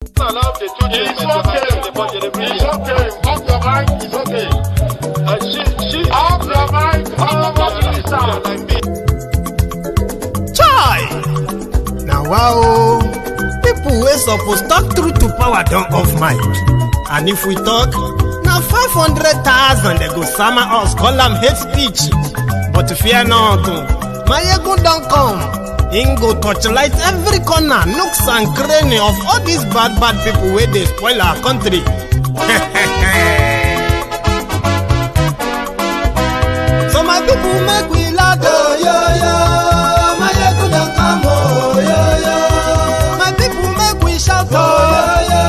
It's okay. Off your mind. It's okay. Off your mind. Chai! Now wow, people wey suppose talk truth to power don't off mic. And if we talk, now 500,000 they go summer us, call them hate speech. But fear not, my ego don't come. Ingo torchlight every corner, nooks and cranny of all these bad people where they spoil our country. So my people make we laugh, oh yo yo. My ego don't come, oh yo yo. My people make we shout, oh yo yo.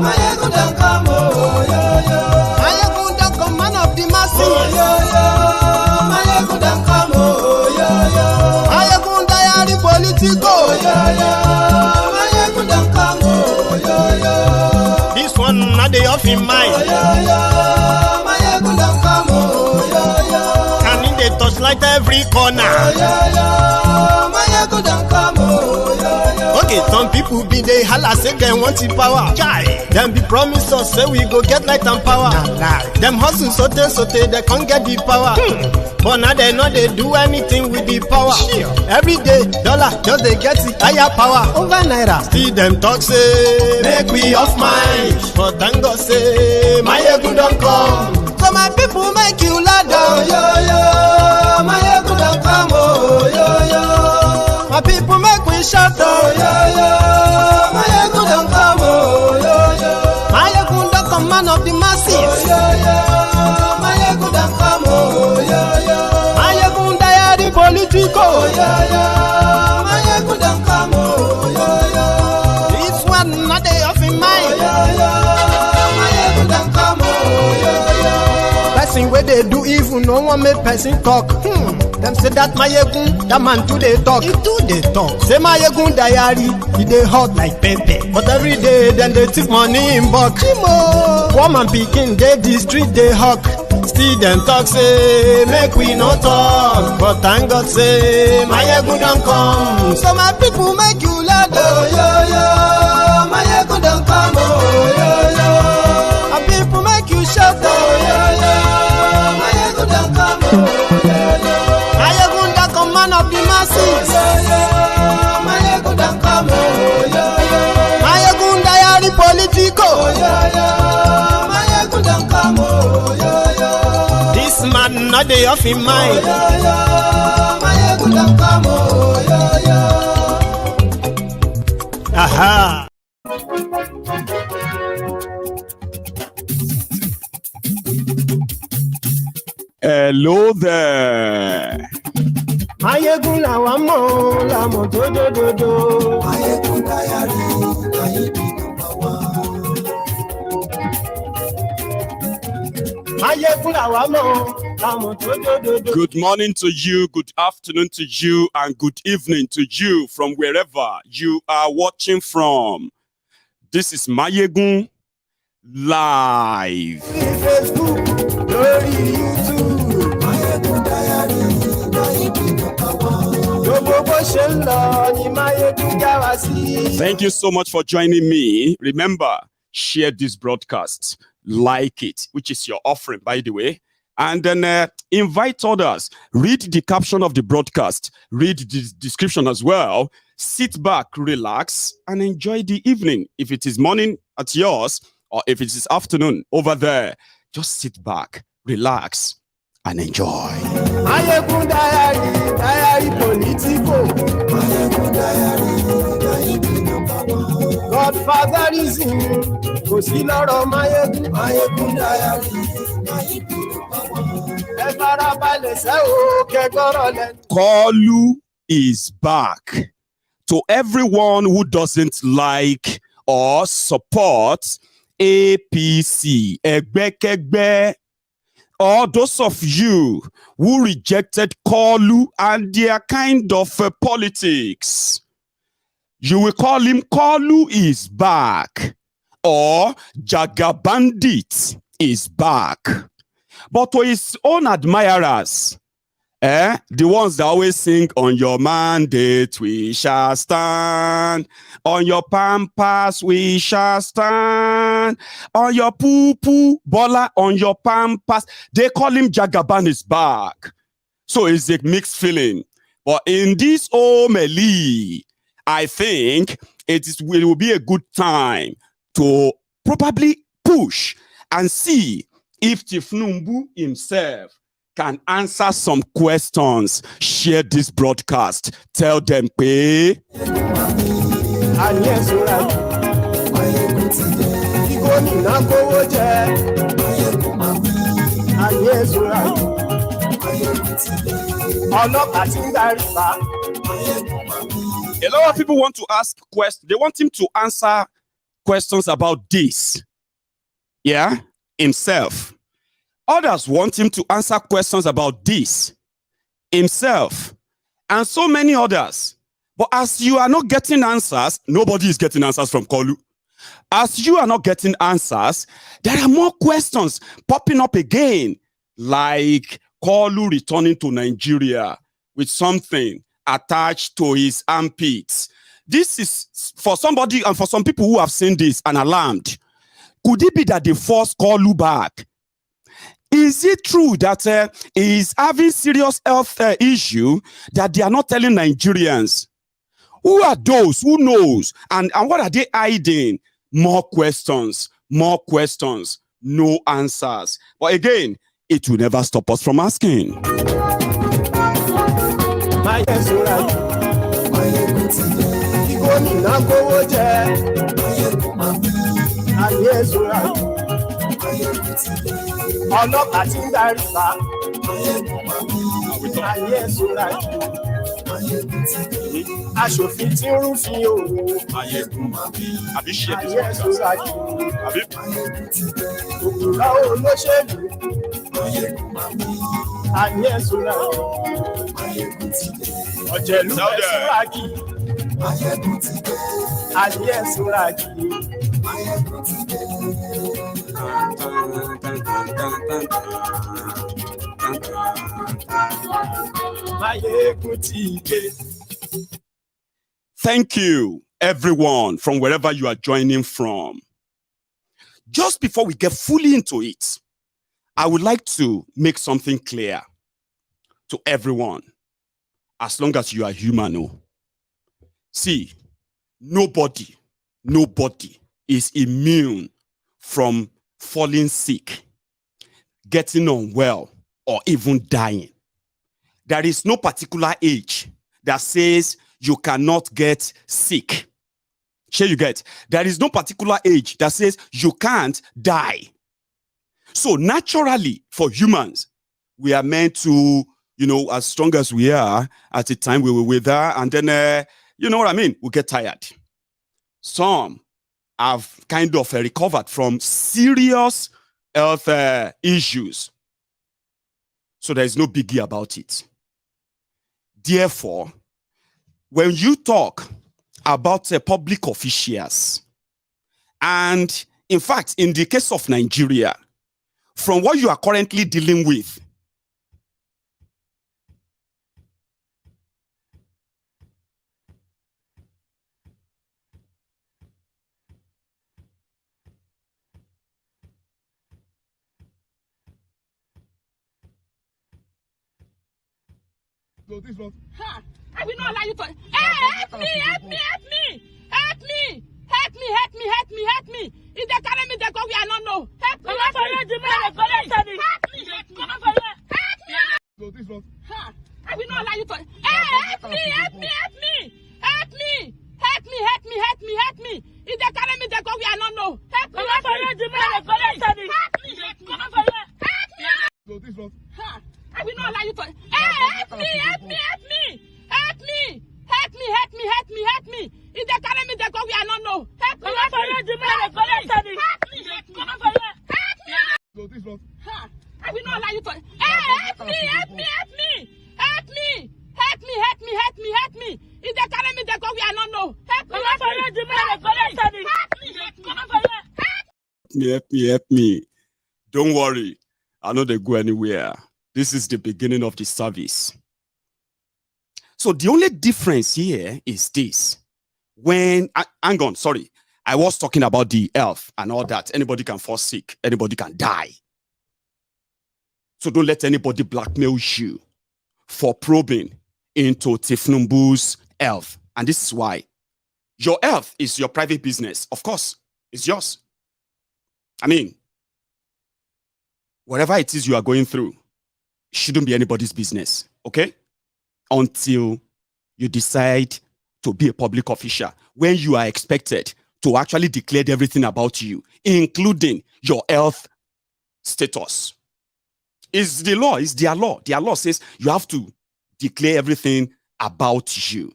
My ego don't come, oh yo yo. My ego don't come, man of the masses, oh yo yo. My ego don't come, oh yo yo. My ego diary politico, oh yo yo. My ego don't come, oh yo yo. This one not the off in mind, oh yo yo. My ego don't come, oh yo yo. Can in the touch like every corner, oh yo yo. My ego don't come, oh yo yo. Okay, some people be they holla say they want the power. Chai. Them be promise us say we go get light and power. Nah. Them hustle sote they can't get the power. But now they know they do anything with the power. Sure. Every day, dollar just they get the higher power over naira. Still them talk say make we off mind. But thank God say my ego don't come. So my people make you loud, oh yo yo. My ego don't come, oh yo yo. My people make we shout, oh yo yo. My ego don't come, oh yo yo. My ego don't come, man of the masses, oh yo yo. My ego don't come, oh yo yo. My ego diary politico, oh yo yo. My ego don't come, oh yo yo. This one not they off in mind, oh yo yo. My ego don't come, oh yo yo. Person where they do evil, no one make person talk. Them say that my yegun, that man too they talk. He too they talk. Say my yegun diary, he they hot like pepper. But every day then they take money in bulk. Woman picking, they the street they hawk. Still them talk say make we no talk. But thank God say my yegun don't come. So my people make you loud, oh yo yo. My yegun don't come, oh yo yo. My people make you shout, oh yo yo. My yegun don't come, oh yo yo. Man of the masses, my ego don't come, oh yo yo. My ego diary politico, oh yo yo. My ego don't come, oh yo yo. This man not the off in mind, oh yo yo. My ego don't come, oh yo yo. Aha. Hello there. Mayegun la wa mo la mo do. Mayegun diary na ibi number 1. Mayegun la wa mo la mo do. Good morning to you, good afternoon to you, and good evening to you from wherever you are watching from. This is Mayegun live. Facebook, YouTube, Mayegun diary. Thank you so much for joining me. Remember, share this broadcast, like it, which is your offering, by the way, and then invite others. Read the caption of the broadcast, read the description as well. Sit back, relax, and enjoy the evening. If it is morning at yours, or if it is afternoon over there, just sit back, relax, and enjoy. Mayegun diary politico. Mayegun diary number 1. Godfatherism, kò sí lọ́rọ̀ Mayegun. Mayegun diary number 1. Ẹ farabalẹ̀ ṣe o kẹ́gbọ́rọ̀ lẹ́nu. Kolu is back. To everyone who doesn't like or support APC, ẹgbẹ́kẹ́gbẹ́, or those of you who rejected Kolu and their kind of politics, you will call him Kolu is back, or Jagabandit is back. But to his own admirers, The ones that always sing, on your mandate we shall stand, on your pampas we shall stand, on your poo-poo, Bola, on your pampas. They call him Jagaban is back. So it's a mixed feeling. But in this homily, I think it will be a good time to probably push and see if Tinubu himself can answer some questions. Share this broadcast. Tell them, pay. A lot of people want to ask questions. They want him to answer questions about this. Yeah, himself. Others want him to answer questions about this himself. And so many others. But as you are not getting answers, nobody is getting answers from Kolu. As you are not getting answers, there are more questions popping up again. Like Kolu returning to Nigeria with something attached to his armpits. This is, for somebody and for some people who have seen this and alarmed. Could it be that they forced Kolu back? Is it true that he is having serious health issue that they are not telling Nigerians? Who are those? Who knows? And what are they hiding? More questions, no answers. But again, it will never stop us from asking. Aṣòfin tí ń rúfin òwò òwúrọ̀ olóṣèlú àyẹ̀sùnra ọ̀jẹ̀lú ẹ̀sùnràgì àyẹ̀sùnràgì. Thank you, everyone, from wherever you are joining from. Just before we get fully into it, I would like to make something clear to everyone, as long as you are human. See, nobody is immune from falling sick, getting unwell, or even dying. There is no particular age that says you cannot get sick. Sure, you get? There is no particular age that says you can't die. So naturally, for humans, we are meant to, as strong as we are, at the time we will wither, and then, you know what I mean? We get tired. Some have kind of recovered from serious health issues. So there is no biggie about it. Therefore, when you talk about public officials, and in fact, in the case of Nigeria, from what you are currently dealing with, I will not allow you to. Help me! If they carry me, they go, we are not know. Help me! Help me! I will not allow you to. Help me! If they carry me, they go, we are not know. Help me! I will not allow you to. Help me! If they carry me, they go, we are not know. Help me! I will not allow you to. Help me! If they carry me, they go, we are not know. Help me! Help me. Don't worry. I know they go anywhere. This is the beginning of the service. So the only difference here is this. When, hang on, sorry. I was talking about the health and all that. Anybody can fall sick. Anybody can die. So don't let anybody blackmail you for probing into Tinubu's health. And this is why. Your health is your private business. Of course, it's yours. I mean, whatever it is you are going through, it shouldn't be anybody's business, okay? Until you decide to be a public official, when you are expected to actually declare everything about you, including your health status. It's the law, it's their law. Their law says you have to declare everything about you,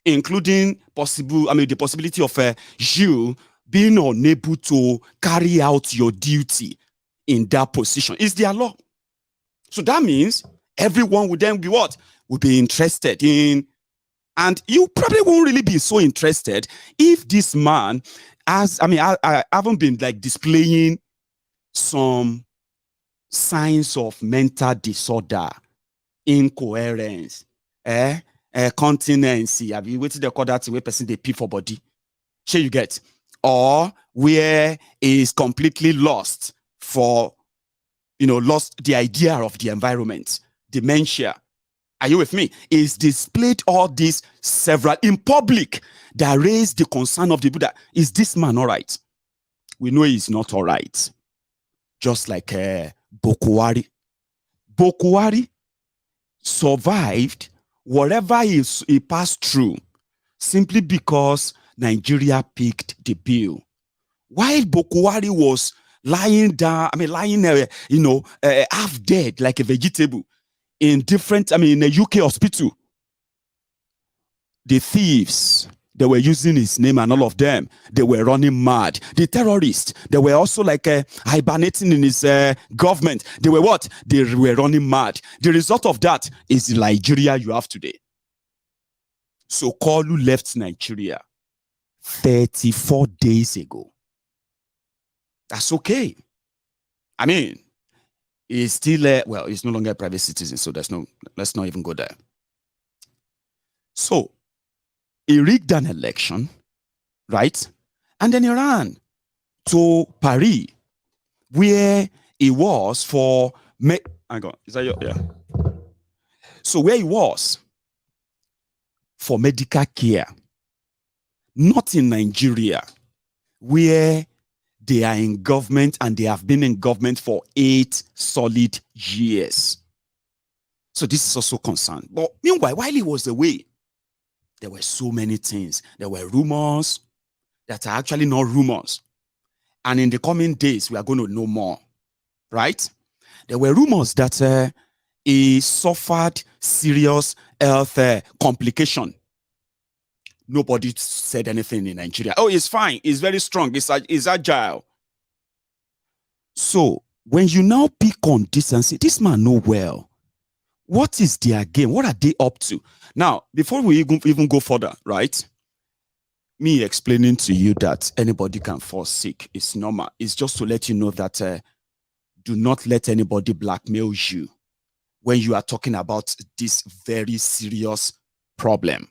including the possibility of you being unable to carry out your duty in that position. It's their law. So that means everyone would then be what? Would be interested in. And you probably won't really be so interested if this man has, I haven't been like displaying some signs of mental disorder, incoherence, continency. Have you waited to call that way person they pee for body? Sure you get. Or where is completely lost lost the idea of the environment, dementia. Are you with me? Is displayed all these several in public that raise the concern of the people that is this man all right? We know he's not all right. Just like Buhari. Buhari survived whatever he passed through simply because Nigeria picked the bill. While Buhari was lying down, half dead like a vegetable, in a UK hospital, the thieves, they were using his name and all of them, they were running mad. The terrorists, they were also like hibernating in his government. They were what? They were running mad. The result of that is the Nigeria you have today. So Kolu left Nigeria 34 days ago. That's okay. I mean, he's still, he's no longer a private citizen, so let's not even go there. So, he rigged an election, right? And then he ran to Paris, where he was for, hang on, is that your, yeah. So where he was for medical care, not in Nigeria, where they are in government and they have been in government for 8 solid years. So this is also concerned. But meanwhile, while he was away, there were so many things. There were rumors that are actually not rumors. And in the coming days, we are going to know more, right? There were rumors that he suffered serious health complication. Nobody said anything in Nigeria. Oh, he's fine. He's very strong. He's agile. So when you now pick on this and say, this man know well, what is their game? What are they up to? Now, before we even go further, right? Me explaining to you that anybody can fall sick is normal. It's just to let you know that do not let anybody blackmail you when you are talking about this very serious problem.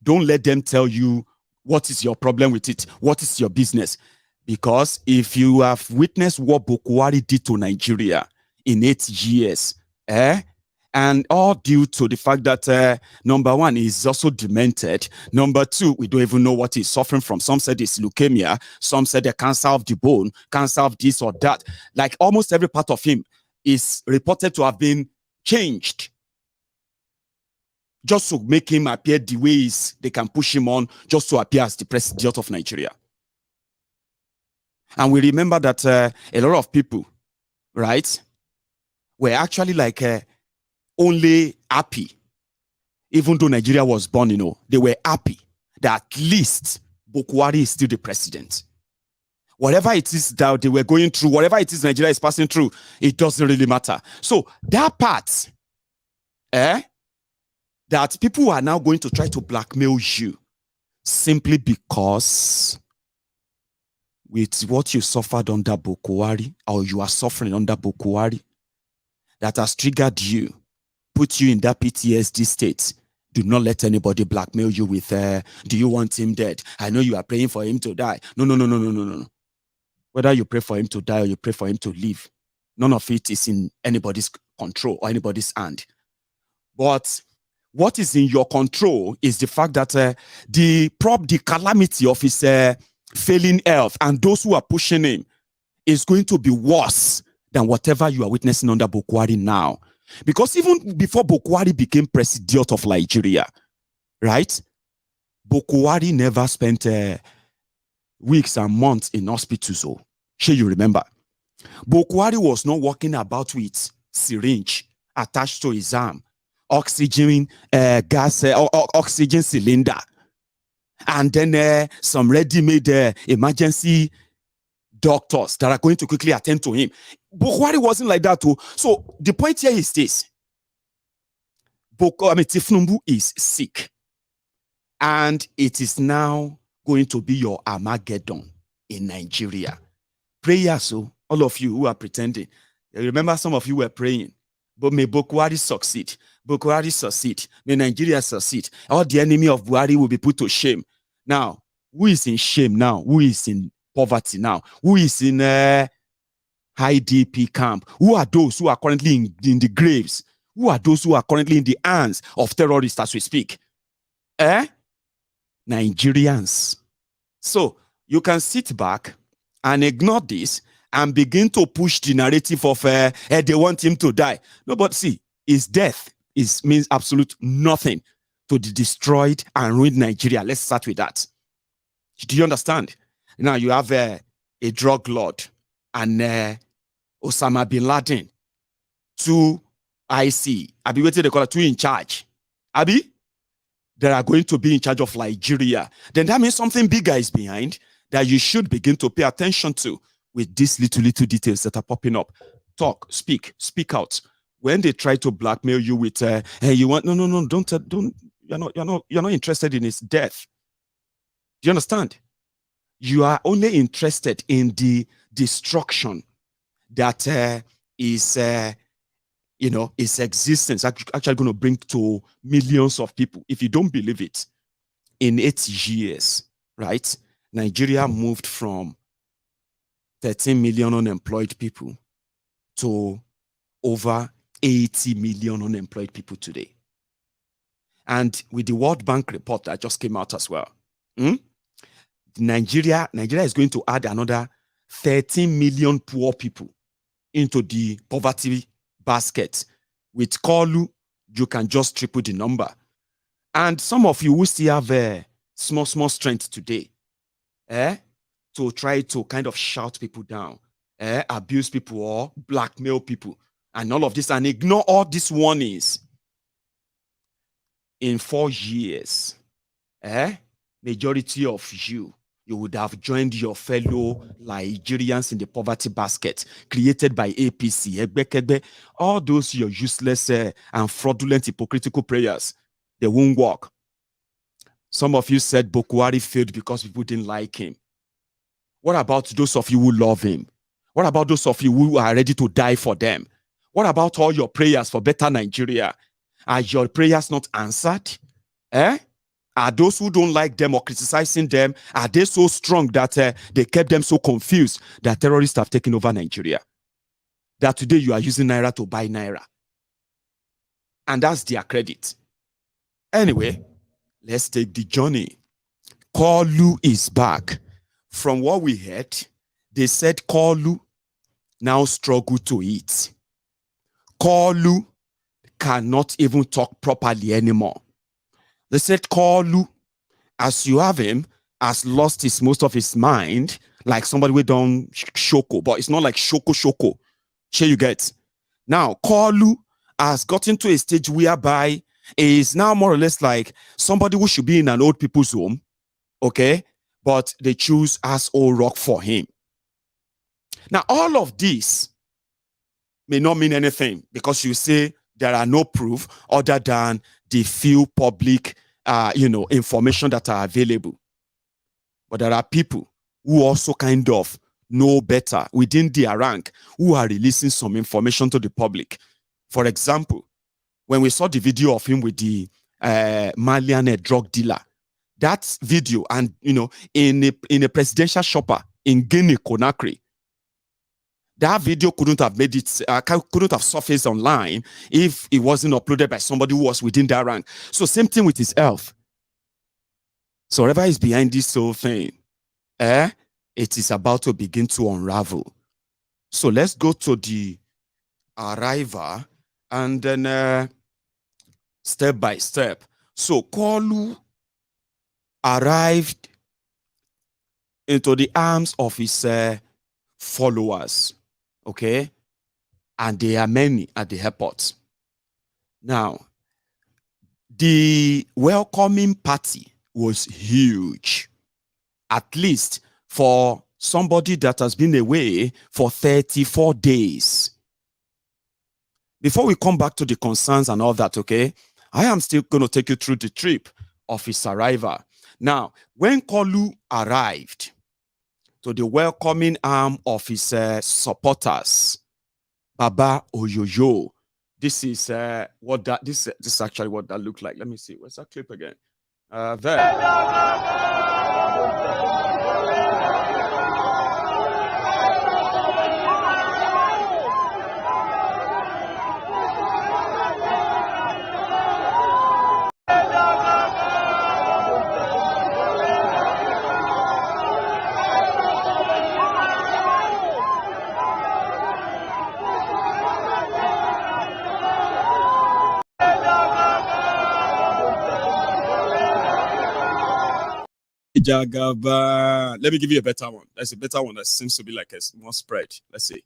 Don't let them tell you what is your problem with it, what is your business. Because if you have witnessed what Buhari did to Nigeria in 8 years, and all due to the fact that, number one, he's also demented. Number two, we don't even know what he's suffering from. Some said it's leukemia. Some said a cancer of the bone, cancer of this or that. Like almost every part of him is reported to have been changed, just to make him appear the ways they can push him on, just to appear as the president of Nigeria. And we remember that a lot of people, right, were actually like only happy, even though Nigeria was born, they were happy that at least Buhari is still the president. Whatever it is that they were going through, whatever it is Nigeria is passing through, it doesn't really matter. So that part, that people are now going to try to blackmail you simply because with what you suffered under Buhari, or you are suffering under Buhari, that has triggered you, put you in that PTSD state. Do not let anybody blackmail you with, do you want him dead? I know you are praying for him to die. No, no, no, no, no, no, no. Whether you pray for him to die or you pray for him to live, none of it is in anybody's control or anybody's hand. But what is in your control is the fact that the calamity of his failing health and those who are pushing him is going to be worse than whatever you are witnessing under Buhari now. Because even before Buhari became president of Nigeria, right? Buhari never spent weeks and months in hospitals. So, sure you remember. Buhari was not walking about with syringe attached to his arm, oxygen gas, oxygen cylinder, and then some ready-made emergency doctors that are going to quickly attend to him. Buhari wasn't like that too. So the point here is this: Tinubu is sick, and it is now going to be your Armageddon in Nigeria. Prayers, so all of you who are pretending. Remember, some of you were praying, but may Buhari succeed. Buhari succeed. May Nigeria succeed. All the enemy of Buhari will be put to shame. Now, who is in shame now? Who is in poverty now? Who is in high DP camp? Who are those who are currently in the graves? Who are those who are currently in the hands of terrorists as we speak? Nigerians. So you can sit back and ignore this and begin to push the narrative of they want him to die. No, but see, his death means absolute nothing to the destroyed and ruined Nigeria. Let's start with that. Do you understand? Now you have a drug lord and Osama bin Laden, two IC. Abi, what they call it, two in charge. Abi, they are going to be in charge of Nigeria. Then that means something bigger is behind that you should begin to pay attention to with these little details that are popping up. Talk, speak out. When they try to blackmail you with, hey, you want, no, don't, you're not interested in his death. Do you understand? You are only interested in the destruction that is its existence actually going to bring to millions of people. If you don't believe it, in 8 years, right, Nigeria moved from 13 million unemployed people to over 80 million unemployed people today. And with the World Bank report that just came out as well, Nigeria is going to add another 13 million poor people into the poverty basket. With Kolu, you can just triple the number. And some of you will still have a small strength today, to try to kind of shout people down, abuse people or blackmail people, and all of this, and ignore all these warnings. In 4 years, majority of you would have joined your fellow Nigerians in the poverty basket created by APC. All those your useless and fraudulent hypocritical prayers, they won't work. Some of you said Buhari failed because people didn't like him. What about those of you who love him? What about those of you who are ready to die for them? What about all your prayers for better Nigeria? Are your prayers not answered? Are those who don't like them or criticizing them, are they so strong that they kept them so confused that terrorists have taken over Nigeria? That today you are using naira to buy naira. And that's their credit. Anyway, let's take the journey. Kolu is back. From what we heard, they said Kolu now struggle to eat. Kolu cannot even talk properly anymore. They said Kolu, as you have him, has lost most of his mind, like somebody with done shoko, but it's not like shoko. Sure you get. Now, Kolu has gotten to a stage whereby he is now more or less like somebody who should be in an old people's home, okay? But they choose as old rock for him. Now, all of this may not mean anything because you say there are no proof other than the few public, information that are available. But there are people who also kind of know better within their rank who are releasing some information to the public. For example, when we saw the video of him with the Malian drug dealer, that video, and in a presidential shopper in Guinea Conakry, that video couldn't have made it, couldn't have surfaced online if it wasn't uploaded by somebody who was within that rank. So same thing with his health. So whatever is behind this whole thing, it is about to begin to unravel. So let's go to the arrival and then step by step. So Kolu arrived into the arms of his followers, okay? And there are many at the airport. Now, the welcoming party was huge, at least for somebody that has been away for 34 days. Before we come back to the concerns and all that, okay, I am still going to take you through the trip of his arrival. Now, when Kolu arrived to the welcoming arm of his supporters, Baba Oyoyo, this is what that this is actually what that looked like. Let me see. Where's that clip again? There. Jagaba. Let me give you a better one. That's a better one that seems to be like a more spread. Let's see.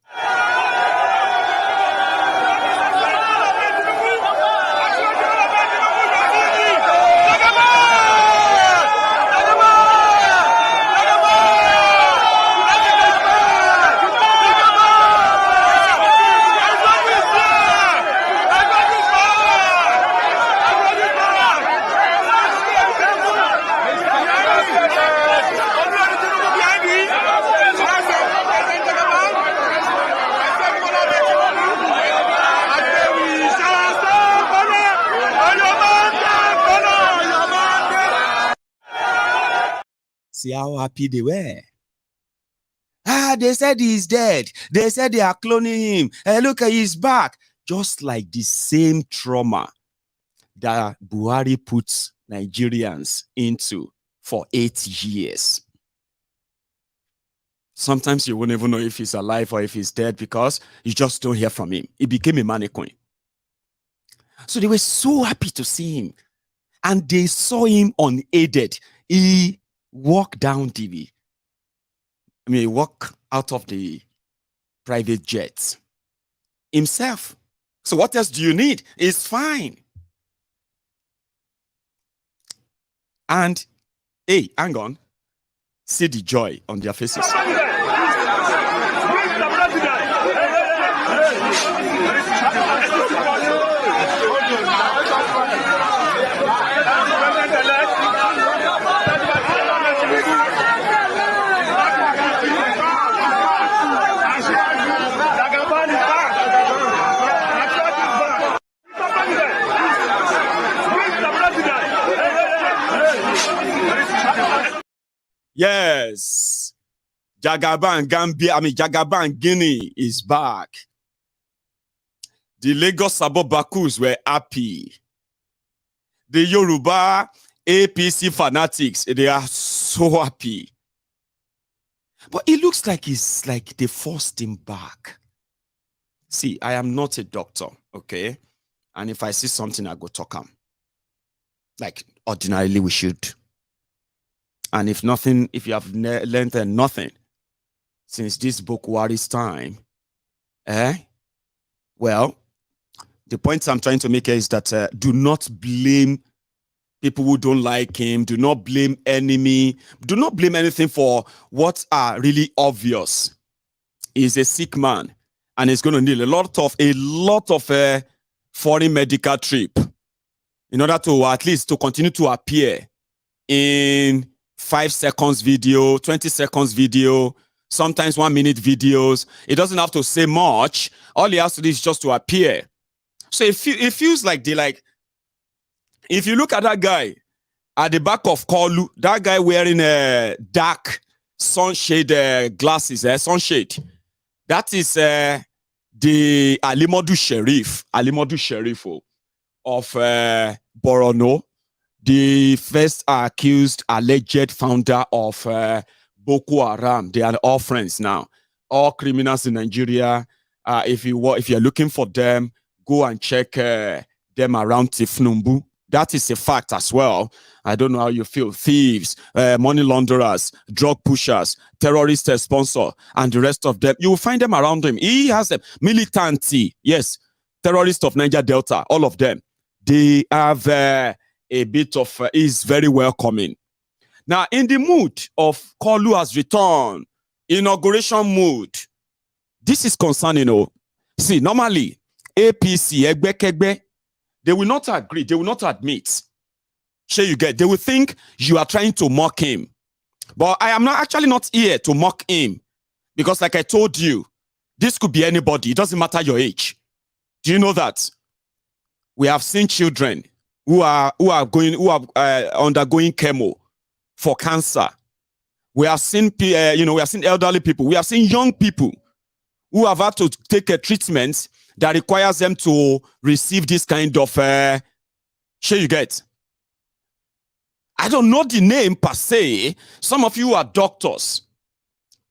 See how happy they were. They said he's dead. They said they are cloning him. Hey, look, he's back. Just like the same trauma that Buhari puts Nigerians into for 8 years. Sometimes you won't even know if he's alive or if he's dead because you just don't hear from him. He became a mannequin. So they were so happy to see him. And they saw him unaided. He walked down he walked out of the private jet himself. So what else do you need? It's fine. And hey, hang on. See the joy on their faces. Yes, Jagaban Guinea is back. The Lagos Sabo Bakus were happy. The Yoruba APC fanatics, they are so happy. But it looks like it's like they forced him back. See, I am not a doctor, okay? And if I see something, I go talk him. Like ordinarily we should. And if nothing, if you have learned nothing since this book Buhari's time, well, the point I'm trying to make here is that do not blame people who don't like him. Do not blame enemy. Do not blame anything for what are really obvious. He's a sick man, and he's going to need a lot of foreign medical trip in order to at least to continue to appear in 5 seconds video, 20 seconds video, sometimes 1 minute videos. It doesn't have to say much. All he has to do is just to appear. So it feels like they like, if you look at that guy at the back of Kolu, that guy wearing a dark sunshade glasses, sunshade. That is the Alimodu Sheriff of Borono, the first accused alleged founder of Boko Haram. They are all friends now. All criminals in Nigeria. If you're looking for them, go and check them around Tifnumbu. That is a fact as well. I don't know how you feel. Thieves, money launderers, drug pushers, terrorist sponsor, and the rest of them. You will find them around him. He has them. Militancy, yes. Terrorists of Niger Delta, all of them. They have a bit of, is very welcoming. Now, in the mood of Kolu has returned, inauguration mood, this is concerning, see, normally, APC, Egbe, they will not agree, they will not admit. Sure, you get, they will think you are trying to mock him. But I am actually not here to mock him. Because like I told you, this could be anybody. It doesn't matter your age. Do you know that? We have seen children who are undergoing chemo for cancer. We have seen, we have seen elderly people. We have seen young people who have had to take a treatment that requires them to receive this kind of, sure you get. I don't know the name per se. Some of you are doctors.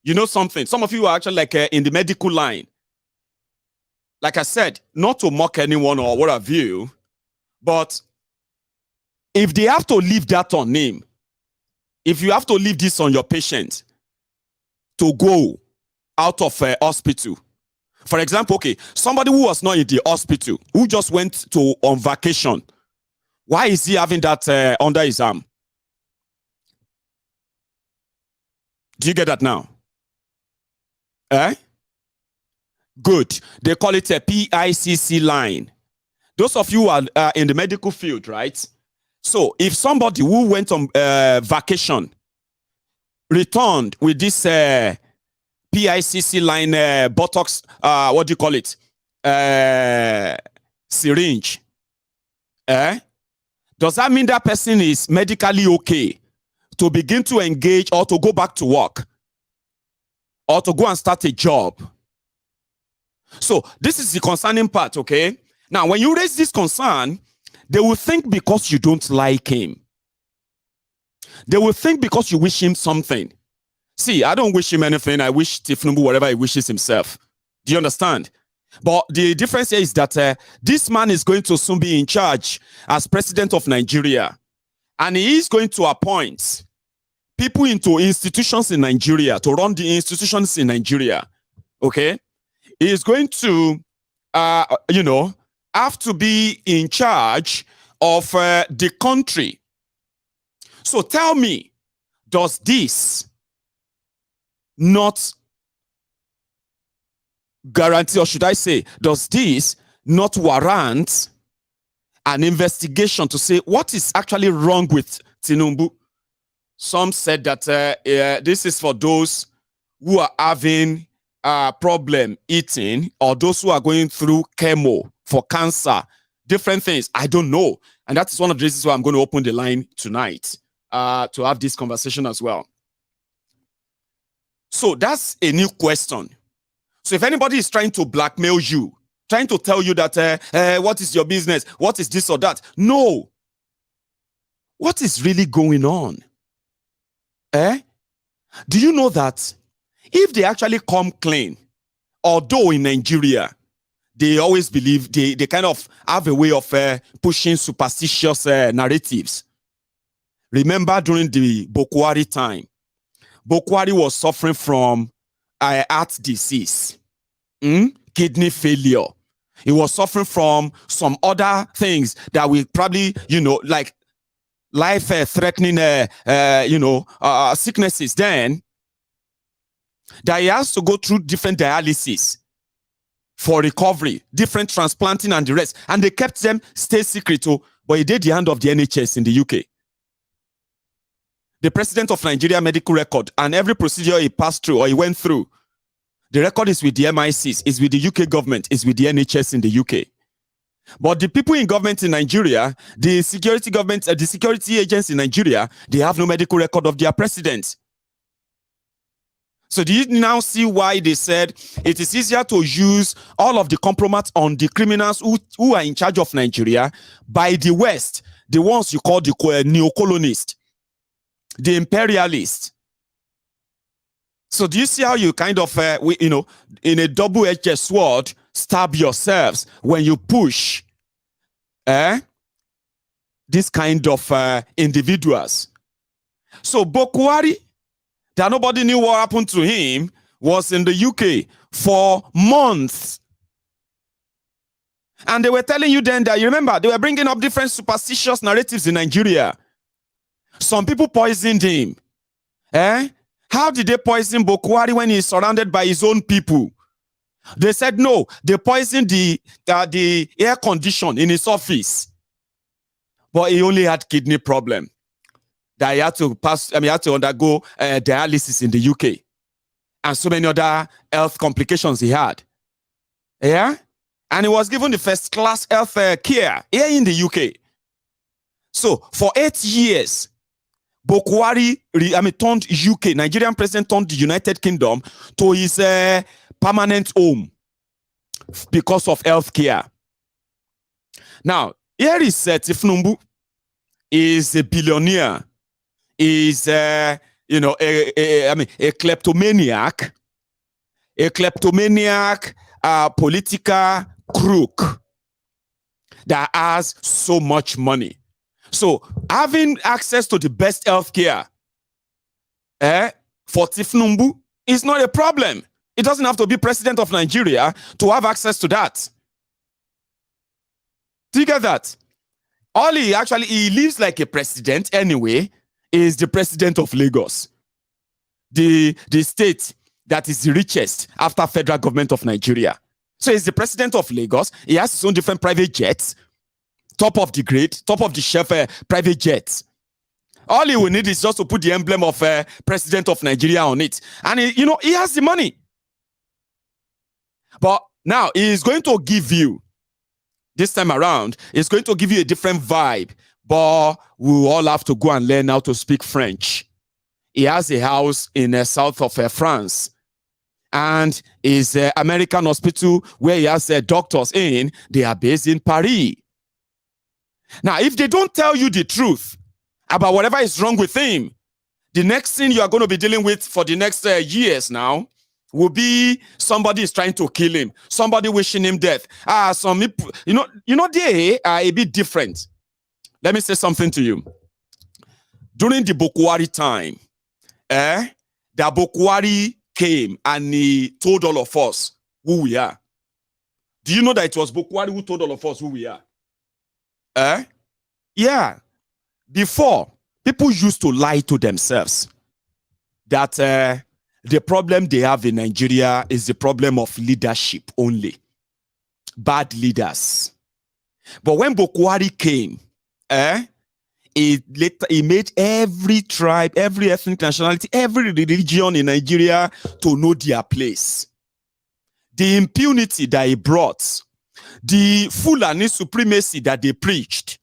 You know something. Some of you are actually like in the medical line. Like I said, not to mock anyone or what have you, but if they have to leave that on him, if you have to leave this on your patient to go out of hospital, for example, okay, somebody who was not in the hospital, who just went on vacation, why is he having that under his arm? Do you get that now? Good. They call it a PICC line. Those of you who are in the medical field, right? So if somebody who went on vacation returned with this PICC line Botox, what do you call it? Syringe. Does that mean that person is medically okay to begin to engage or to go back to work or to go and start a job? So this is the concerning part, okay? Now, when you raise this concern, they will think because you don't like him. They will think because you wish him something. See, I don't wish him anything. I wish Tifnumbu whatever he wishes himself. Do you understand? But the difference here is that this man is going to soon be in charge as president of Nigeria. And he is going to appoint people into institutions in Nigeria, to run the institutions in Nigeria. Okay? He is going to, have to be in charge of the country. So tell me, does this not guarantee, or should I say, does this not warrant an investigation to say what is actually wrong with Tinubu? Some said that this is for those who are having problem eating, or those who are going through chemo for cancer, different things. I don't know. And that is one of the reasons why I'm going to open the line tonight to have this conversation as well. So that's a new question. So if anybody is trying to blackmail you, trying to tell you that what is your business, what is this or that, no. What is really going on? Do you know that if they actually come clean, although in Nigeria, they always believe, they kind of have a way of pushing superstitious narratives. Remember during the Buhari time, Buhari was suffering from heart disease, kidney failure. He was suffering from some other things that will probably, like life-threatening, sicknesses then, that he has to go through different dialysis for recovery, different transplanting and the rest. And they kept them stay secret, but he did the hand of the NHS in the UK. The president of Nigeria medical record and every procedure he passed through or he went through, the record is with the MI6, is with the UK government, is with the NHS in the UK. But the people in government in Nigeria, the security government, the security agents in Nigeria, they have no medical record of their president. So do you now see why they said it is easier to use all of the compromise on the criminals who are in charge of Nigeria by the West, the ones you call the neo-colonists, the imperialists. So do you see how you kind of, in a double-edged sword, stab yourselves when you push this kind of individuals? So Buhari, that nobody knew what happened to him, was in the UK for months. And they were telling you then that, you remember, they were bringing up different superstitious narratives in Nigeria. Some people poisoned him. How did they poison Buhari when he's surrounded by his own people? They said no, they poisoned the air condition in his office. But he only had kidney problem. That he had to undergo dialysis in the UK. And so many other health complications he had. Yeah? And he was given the first class health care here in the UK. So for 8 years, Buhari turned UK, Nigerian president turned the United Kingdom to his permanent home because of health care. Now, here is Tinubu, is a billionaire, is a kleptomaniac, political crook that has so much money. So having access to the best healthcare for Tinubu is not a problem. It doesn't have to be president of Nigeria to have access to that. Do you get that? He lives like a president anyway, is the president of Lagos, the state that is the richest after federal government of Nigeria. So he's the president of Lagos. He has his own different private jets, top of the grade, top of the shelf private jets. All he will need is just to put the emblem of president of Nigeria on it. And he has the money. But now he is going to give you, this time around, he's going to give you a different vibe. But we will all have to go and learn how to speak French. He has a house in the south of France. And his American hospital where he has doctors in, they are based in Paris. Now, if they don't tell you the truth about whatever is wrong with him, the next thing you are going to be dealing with for the next years now will be somebody is trying to kill him, somebody wishing him death. Some people, they are a bit different. Let me say something to you. During the Buhari time, the Buhari came and he told all of us who we are. Do you know that it was Buhari who told all of us who we are? Yeah. Before, people used to lie to themselves that the problem they have in Nigeria is the problem of leadership only. Bad leaders. But when Buhari came, he made every tribe, every ethnic nationality, every religion in Nigeria to know their place. The impunity that he brought, the Fulani supremacy that they preached,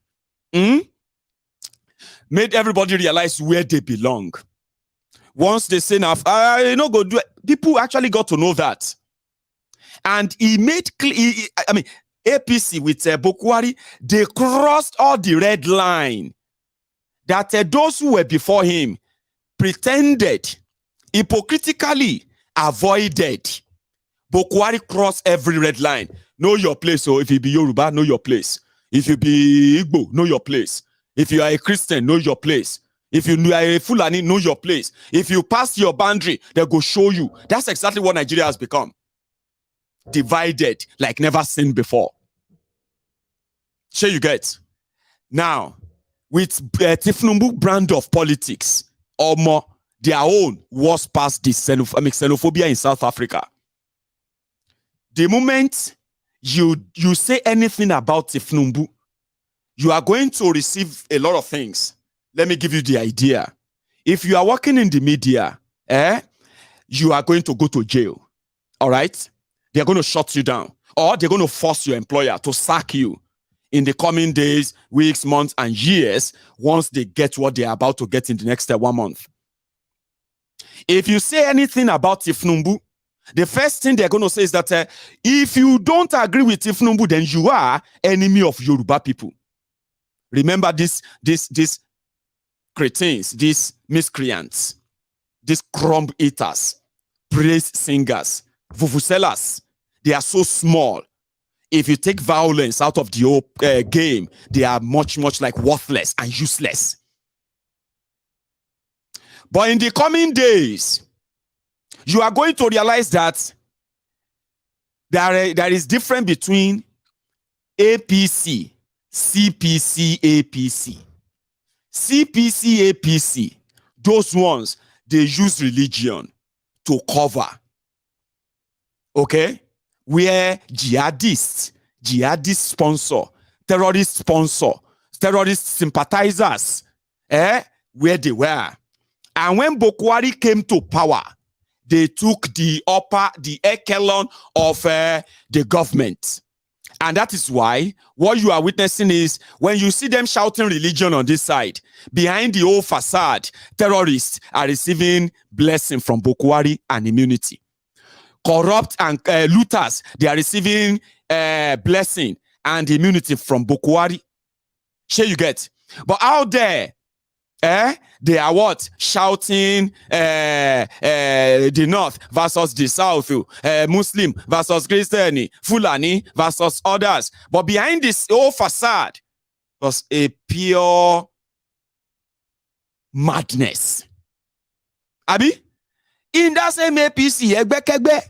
made everybody realize where they belong. Once they say, go do it, people actually got to know that. And he made APC with Buhari, they crossed all the red line that those who were before him pretended, hypocritically avoided. Buhari crossed every red line. Know your place. So if you be Yoruba, know your place. If you be Igbo, know your place. If you are a Christian, know your place. If you are a Fulani, know your place. If you pass your boundary, they'll go show you. That's exactly what Nigeria has become. Divided like never seen before. Sure you get. Now, with Tinubu brand of politics, or more, their own was past the xenophobia in South Africa. The moment you say anything about Tinubu, you are going to receive a lot of things. Let me give you the idea. If you are working in the media, you are going to go to jail. All right? They're going to shut you down. Or they're going to force your employer to sack you. in the coming days, weeks, months, and years once they get what they're about to get in the next 1 month. If you say anything about Tinubu, the first thing they're going to say is that if you don't agree with Tinubu, then you are enemy of Yoruba people. Remember these cretins, these miscreants, these crumb eaters, praise singers, vuvuzelas. They are so small. If you take violence out of the whole game, they are much like worthless and useless. But in the coming days, you are going to realize that there is difference between APC, CPC, APC. CPC, APC, those ones, they use religion to cover. Okay? Where jihadist sponsor, terrorist sympathizers, where they were. And when Buhari came to power, they took the echelon of the government. And that is why what you are witnessing is when you see them shouting religion on this side, behind the old facade, terrorists are receiving blessing from Buhari and immunity. Corrupt and looters, they are receiving blessing and immunity from Buhari. Sure you get. But out there, they are what? Shouting the North versus the South, Muslim versus Christian, Fulani versus others. But behind this whole facade was a pure madness. Abi? In that same APC,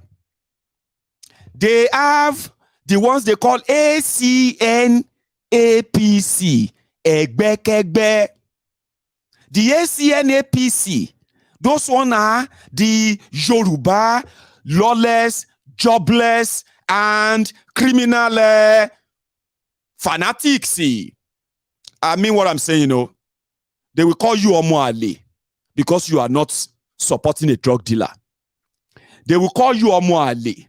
they have the ones they call ACN APC. The ACN APC, those one are the Yoruba, lawless, jobless, and criminal fanatics. I mean what I'm saying, they will call you Omoale because you are not supporting a drug dealer. They will call you Omoale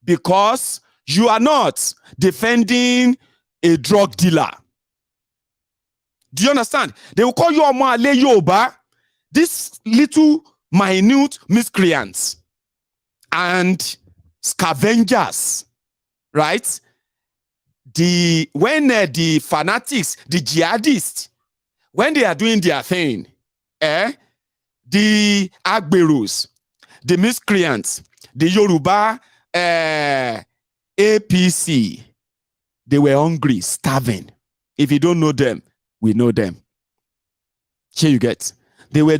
because you are not defending a drug dealer. Do you understand? They will call you Omoale Yoruba, these little minute miscreants and scavengers, right? When the fanatics, the jihadists, when they are doing their thing, the Agberus, the miscreants, the Yoruba APC, they were hungry, starving. If you don't know them, we know them. Here you get. They were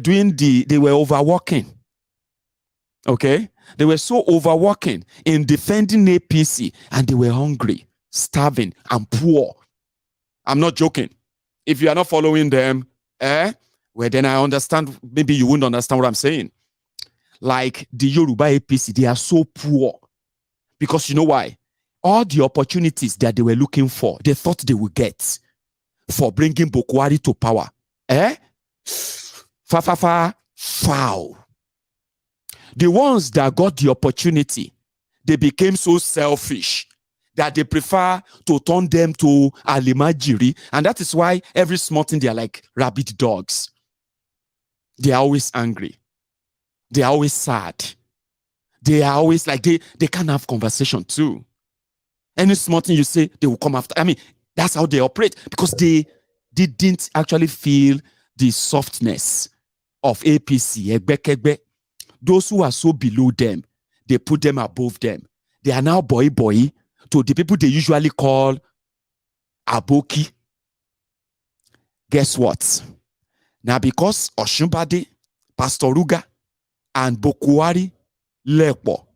overworking. Okay? They were so overworking in defending APC and they were hungry, starving, and poor. I'm not joking. If you are not following them, well, then I understand. Maybe you wouldn't understand what I'm saying. Like the Yoruba APC, they are so poor. Because you know why? All the opportunities that they were looking for, they thought they would get for bringing Buhari to power. Foul. The ones that got the opportunity, they became so selfish that they prefer to turn them to alimajiri. And that is why every small thing, they are like rabid dogs. They are always angry. They are always sad. They are always like, they can't have conversation too. Any small thing you say, they will come after. I mean, that's how they operate because they didn't actually feel the softness of APC. Those who are so below them, they put them above them. They are now boy to the people they usually call aboki. Guess what? Now because Oshunbade, Pastor Ruga, and Buhari lepo,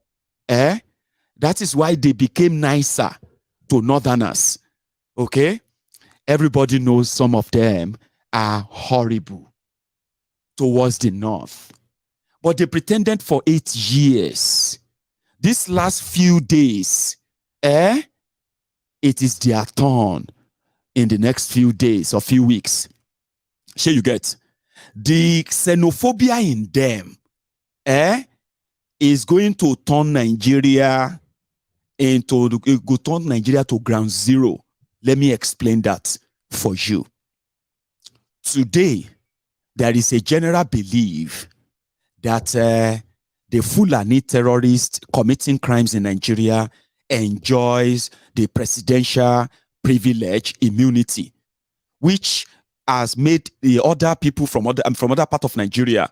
that is why they became nicer to northerners. Okay? Everybody knows some of them are horrible towards the north. But they pretended for 8 years. These last few days, it is their turn in the next few days or few weeks. Here you get. The xenophobia in them, is going to turn Nigeria to ground zero Let me explain that for you. Today, there is a general belief that the Fulani terrorist committing crimes in Nigeria enjoys the presidential privilege immunity, which has made the other people from other part of Nigeria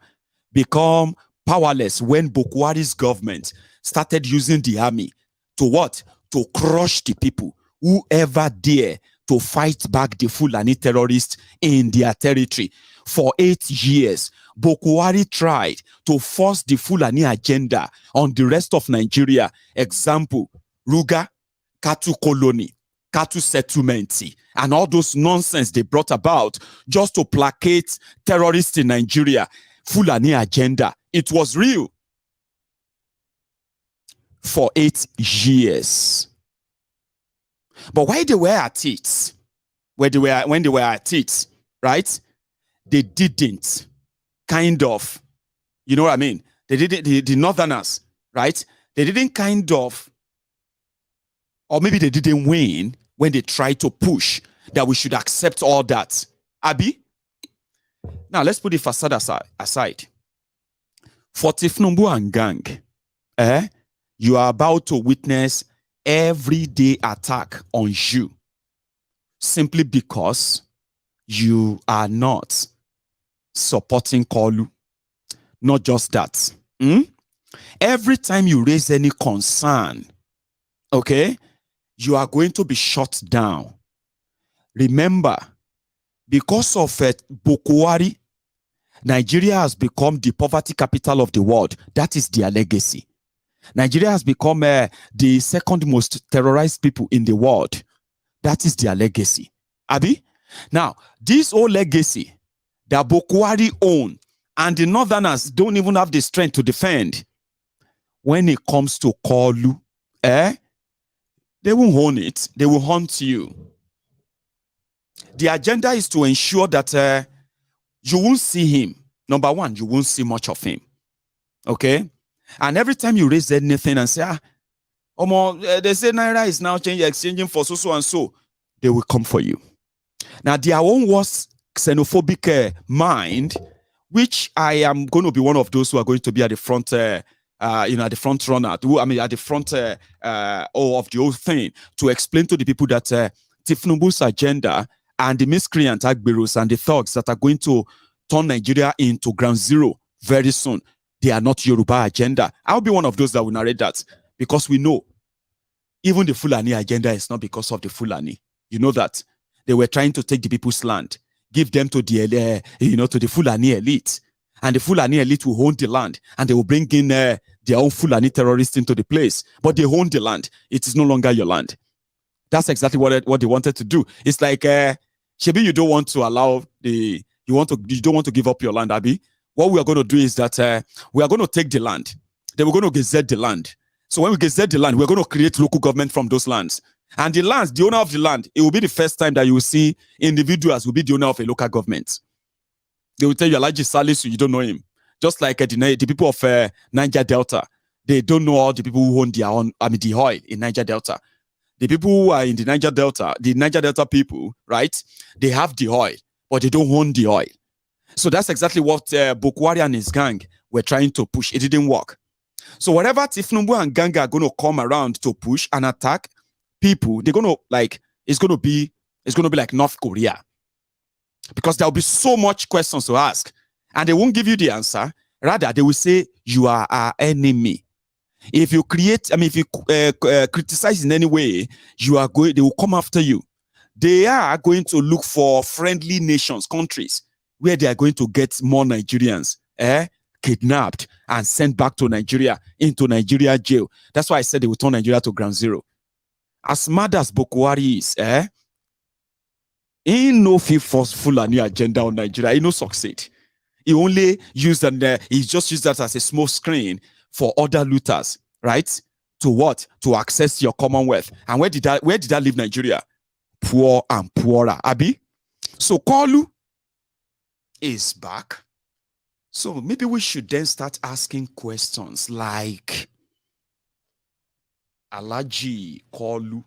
become powerless when Buhari's government started using the army to what? To crush the people who ever dare to fight back the Fulani terrorists in their territory. For 8 years, Buhari tried to force the Fulani agenda on the rest of Nigeria. Example, Ruga, Katu colony, Katu settlement, and all those nonsense they brought about just to placate terrorists in Nigeria. Fulani agenda. It was real for 8 years. But why they were at it, when they were at it, right? They didn't kind of, you know what I mean? They didn't, the northerners, right? They didn't kind of, or maybe they didn't win when they tried to push that we should accept all that. Abi? Now let's put the facade aside. For Tinubu and gang, you are about to witness everyday attack on you simply because you are not supporting Kolu. Not just that. Every time you raise any concern, okay, you are going to be shut down. Remember, because of Buhari, Nigeria has become the poverty capital of the world. That is their legacy. Nigeria has become the second most terrorized people in the world. That is their legacy. Abi? Now, this whole legacy that Buhari own and the northerners don't even have the strength to defend. When it comes to Kolu, they won't own it. They will hunt you. The agenda is to ensure that you won't see him. Number one, you won't see much of him. Okay? And every time you raise anything and say, they say naira is now exchanging for so and so, they will come for you. Now, their own worst xenophobic mind, which I am going to be one of those who are going to be at the front, at the front runner, at the front of the whole thing, to explain to the people that Tinubu's agenda and the miscreant Agberos and the thugs that are going to turn Nigeria into ground zero very soon, they are not Yoruba agenda. I'll be one of those that will narrate that, because we know even the Fulani agenda is not because of the Fulani. You know that they were trying to take the people's land, give them to the to the Fulani elite, and the Fulani elite will own the land, and they will bring in their own Fulani terrorists into the place. But they own the land; it is no longer your land. That's exactly what they wanted to do. It's like, Shebi, you don't want to allow you don't want to give up your land, Abi. What we are going to do is that we are going to take the land. Then we're going to gazette the land. So when we gazette the land, we're going to create local government from those lands. And the lands, the owner of the land, it will be the first time that you will see individuals will be the owner of a local government. They will tell you, Alhaji Salisu, you don't know him. Just like the people of Niger Delta, they don't know all the people who own the oil in Niger Delta. The people who are in the Niger Delta people, right? They have the oil, but they don't own the oil. So that's exactly what Buhari and his gang were trying to push. It didn't work. So whatever Tinubu and gang are going to come around to push and attack people, they're going to it's going to be like North Korea, because there'll be so much questions to ask, and they won't give you the answer. Rather, they will say you are our enemy. If you criticize in any way, they will come after you. They are going to look for friendly nations, countries, where they are going to get more Nigerians kidnapped and sent back to Nigeria, into Nigeria jail. That's why I said they will turn Nigeria to ground zero. As mad as Buhari is, he no fit force Fulani agenda on Nigeria. He no succeed. He only used he just used that as a small screen for other looters, right? To what? To access your commonwealth. And where did that leave Nigeria? Poor and poorer. Abi? So Kolu is back. So maybe we should then start asking questions like, Alhaji Kolu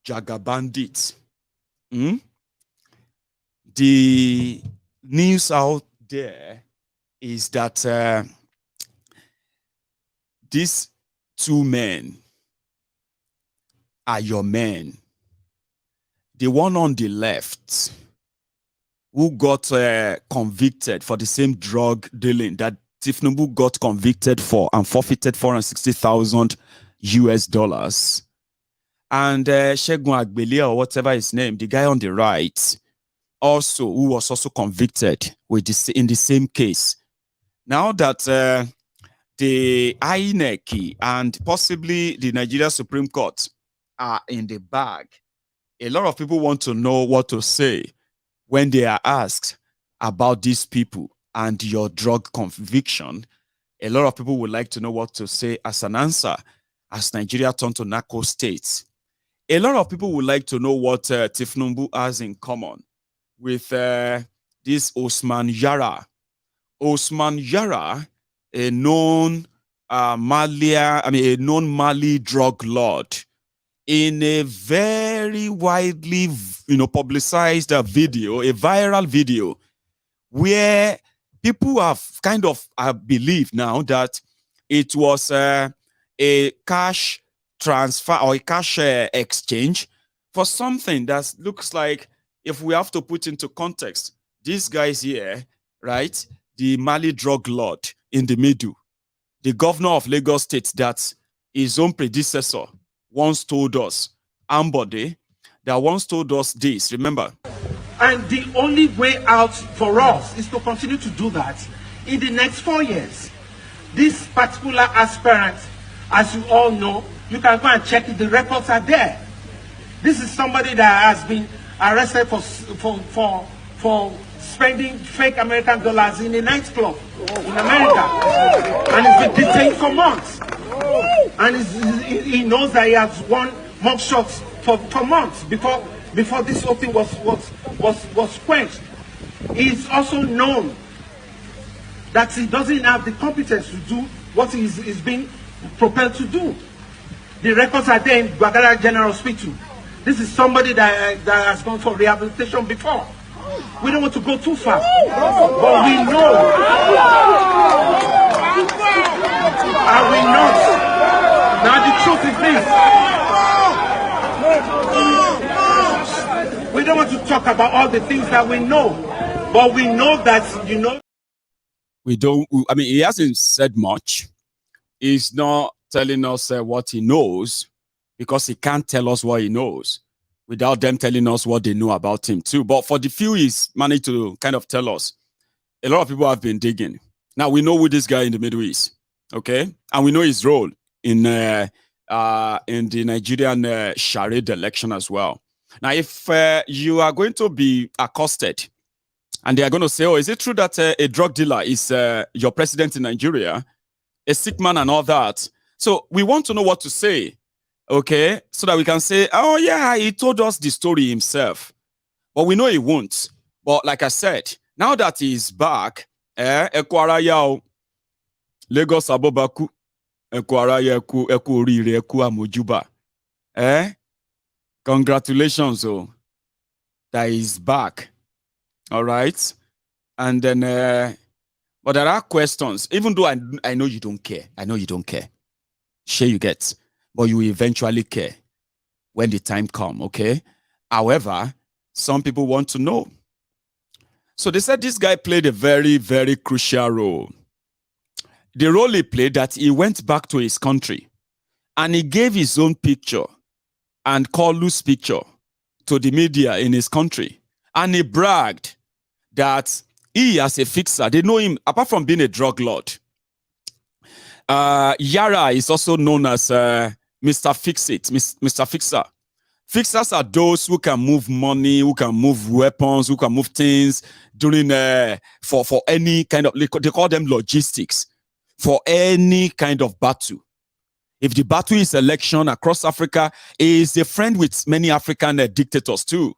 Jaga bandits. The news out there is that these two men are your men. The one on the left who got convicted for the same drug dealing that Tinubu got convicted for and forfeited $460,000 US. And Shegun Agbele, or whatever his name, the guy on the right, also who was also convicted with this, in the same case. Now that the INEC and possibly the Nigeria Supreme Court are in the bag, a lot of people want to know what to say when they are asked about these people and your drug conviction. A lot of people would like to know what to say as an answer as Nigeria turned to narco-state. A lot of people would like to know what Tinubu has in common with this Osman Yara. Osman Yara, a known Mali drug lord, in a very widely, publicized video, a viral video, where people have kind of believed now that it was a cash transfer or a cash exchange for something that looks like, if we have to put into context, these guys here, right, the Mali drug lord in the middle, the governor of Lagos State that his own predecessor once told us, Ambode, that once told us this, remember? And the only way out for us is to continue to do that in the next 4 years. This particular aspirant, as you all know, you can go and check it, the records are there. This is somebody that has been arrested for spending fake American dollars in a nightclub in America. And he's been detained for months. And he knows that he has won mock shots for months before this whole thing was quenched. He's also known that he doesn't have the competence to do what he's being propelled to do. The records are there in Guadalajara General Hospital. This is somebody that has gone for rehabilitation before. We don't want to go too far, but we know. Are we not? Now the truth is this. We don't want to talk about all the things that we know, but we know that, We don't, I mean, he hasn't said much. He's not telling us what he knows, because he can't tell us what he knows without them telling us what they know about him too. But for the few he's managed to kind of tell us, a lot of people have been digging. Now we know who this guy in the Middle East, okay? And we know his role in the Nigerian Sharia election as well. Now, if you are going to be accosted and they are going to say, oh, is it true that a drug dealer is your president in Nigeria, a sick man and all that? So we want to know what to say, okay? So that we can say, oh yeah, he told us the story himself. But we know he won't. But like I said, now that he's back, Lagos Abobaku, Amojuba. Congratulations, oh, that he's back. All right. And then, but there are questions, even though I know you don't care. I know you don't care. Sure you get, but you will eventually care when the time comes, okay? However, some people want to know. So they said this guy played a very, very crucial role. The role he played, that he went back to his country and he gave his own picture and called loose picture to the media in his country. And he bragged that he, as a fixer, they know him, apart from being a drug lord. Yara is also known as Mr. Fix-It, Mr. Fixer. Fixers are those who can move money, who can move weapons, who can move things during for any kind of, they call them logistics, for any kind of battle. If the battle is election across Africa, he is a friend with many African dictators too.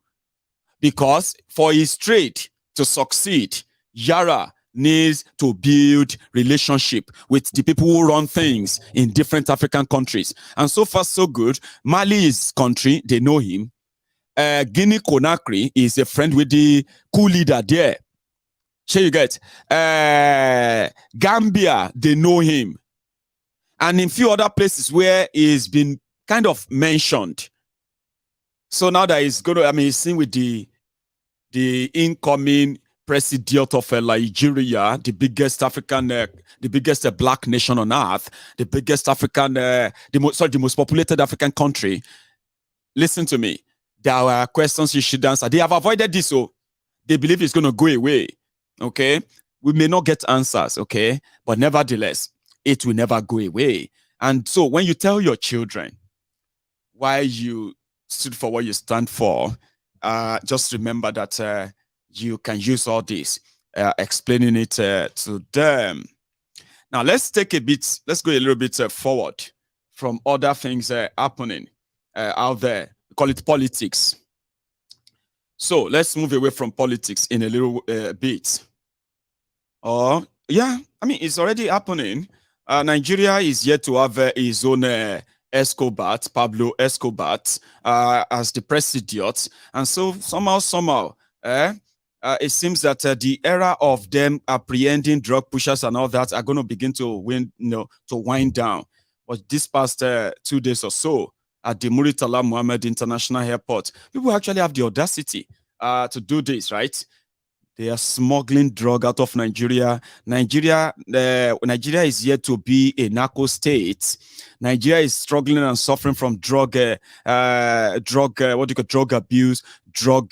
Because for his trade to succeed, Yara needs to build relationship with the people who run things in different African countries. And so far, so good. Mali is country, they know him. Guinea Conakry is a friend with the coup leader there. Sure you get. Gambia, they know him. And in few other places where he's been kind of mentioned. So now that he's going to, he's seen with the incoming president of Nigeria, the biggest African, the biggest black nation on earth, the biggest African, the most populated African country. Listen to me. There are questions you should answer. They have avoided this, so they believe it's going to go away. Okay, we may not get answers. Okay, but nevertheless, it will never go away. And so, when you tell your children why you stood for what you stand for, just remember that you can use all this, explaining it to them. Now, let's go a little bit forward from other things happening out there. We call it politics. So let's move away from politics in a little bit. Yeah, it's already happening. Nigeria is yet to have his own Pablo Escobar, as the president. And so somehow, it seems that the era of them apprehending drug pushers and all that are going to begin to wind down. But this past 2 days or so, at the Muritala Muhammad International Airport, people actually have the audacity to do this, right? They are smuggling drug out of Nigeria. Nigeria is yet to be a narco-state. Nigeria is struggling and suffering from drug abuse, drug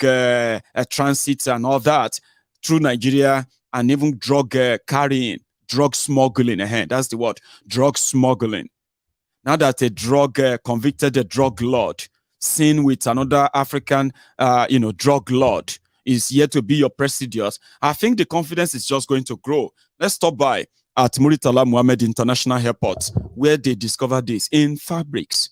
transit and all that through Nigeria, and even drug carrying, drug smuggling. That's the word, drug smuggling. Now that a convicted drug lord seen with another African, drug lord is yet to be your president, I think the confidence is just going to grow. Let's stop by at Muritala Muhammad International Airport, where they discovered this in fabrics.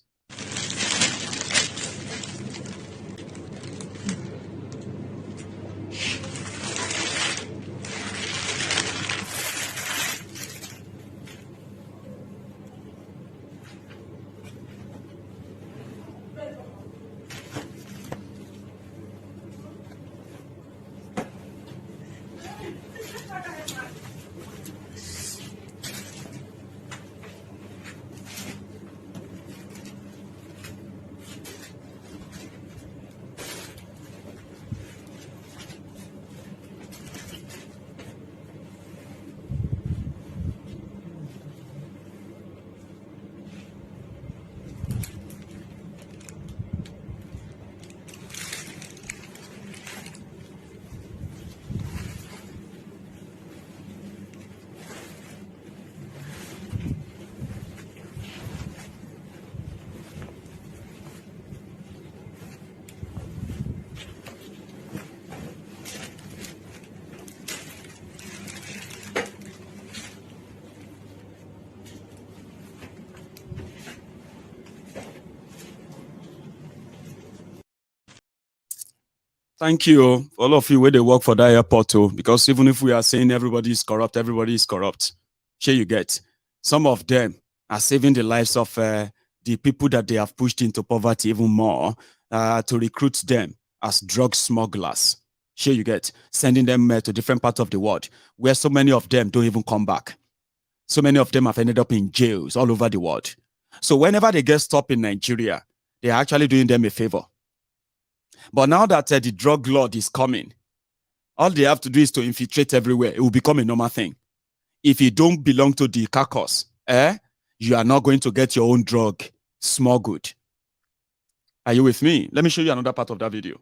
Thank you, all of you where they work for that airport too, because even if we are saying everybody is corrupt, sure you get. Some of them are saving the lives of the people that they have pushed into poverty even more to recruit them as drug smugglers. Sure you get. Sending them to different parts of the world where so many of them don't even come back. So many of them have ended up in jails all over the world. So whenever they get stopped in Nigeria, they're actually doing them a favor. But now that the drug lord is coming, all they have to do is to infiltrate everywhere. It will become a normal thing. If you don't belong to the carcass, you are not going to get your own drug smuggled. Are you with me? Let me show you another part of that video.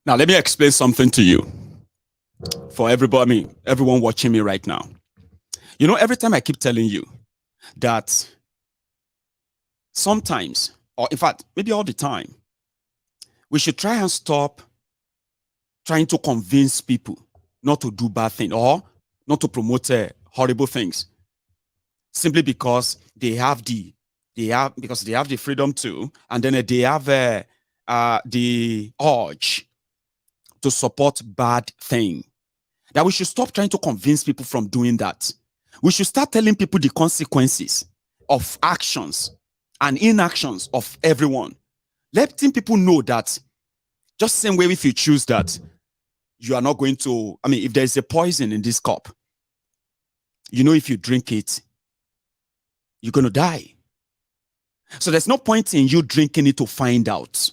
Now, let me explain something to you. For everybody, everyone watching me right now. You know, every time I keep telling you that sometimes, or in fact, maybe all the time, we should try and stop trying to convince people not to do bad things or not to promote horrible things simply because they have the freedom to, and then they have the urge to support bad thing. That we should stop trying to convince people from doing that. We should start telling people the consequences of actions and inactions of everyone. Letting people know that just the same way if you choose that, you are not going to, if there's a poison in this cup, you know if you drink it, you're going to die. So there's no point in you drinking it to find out.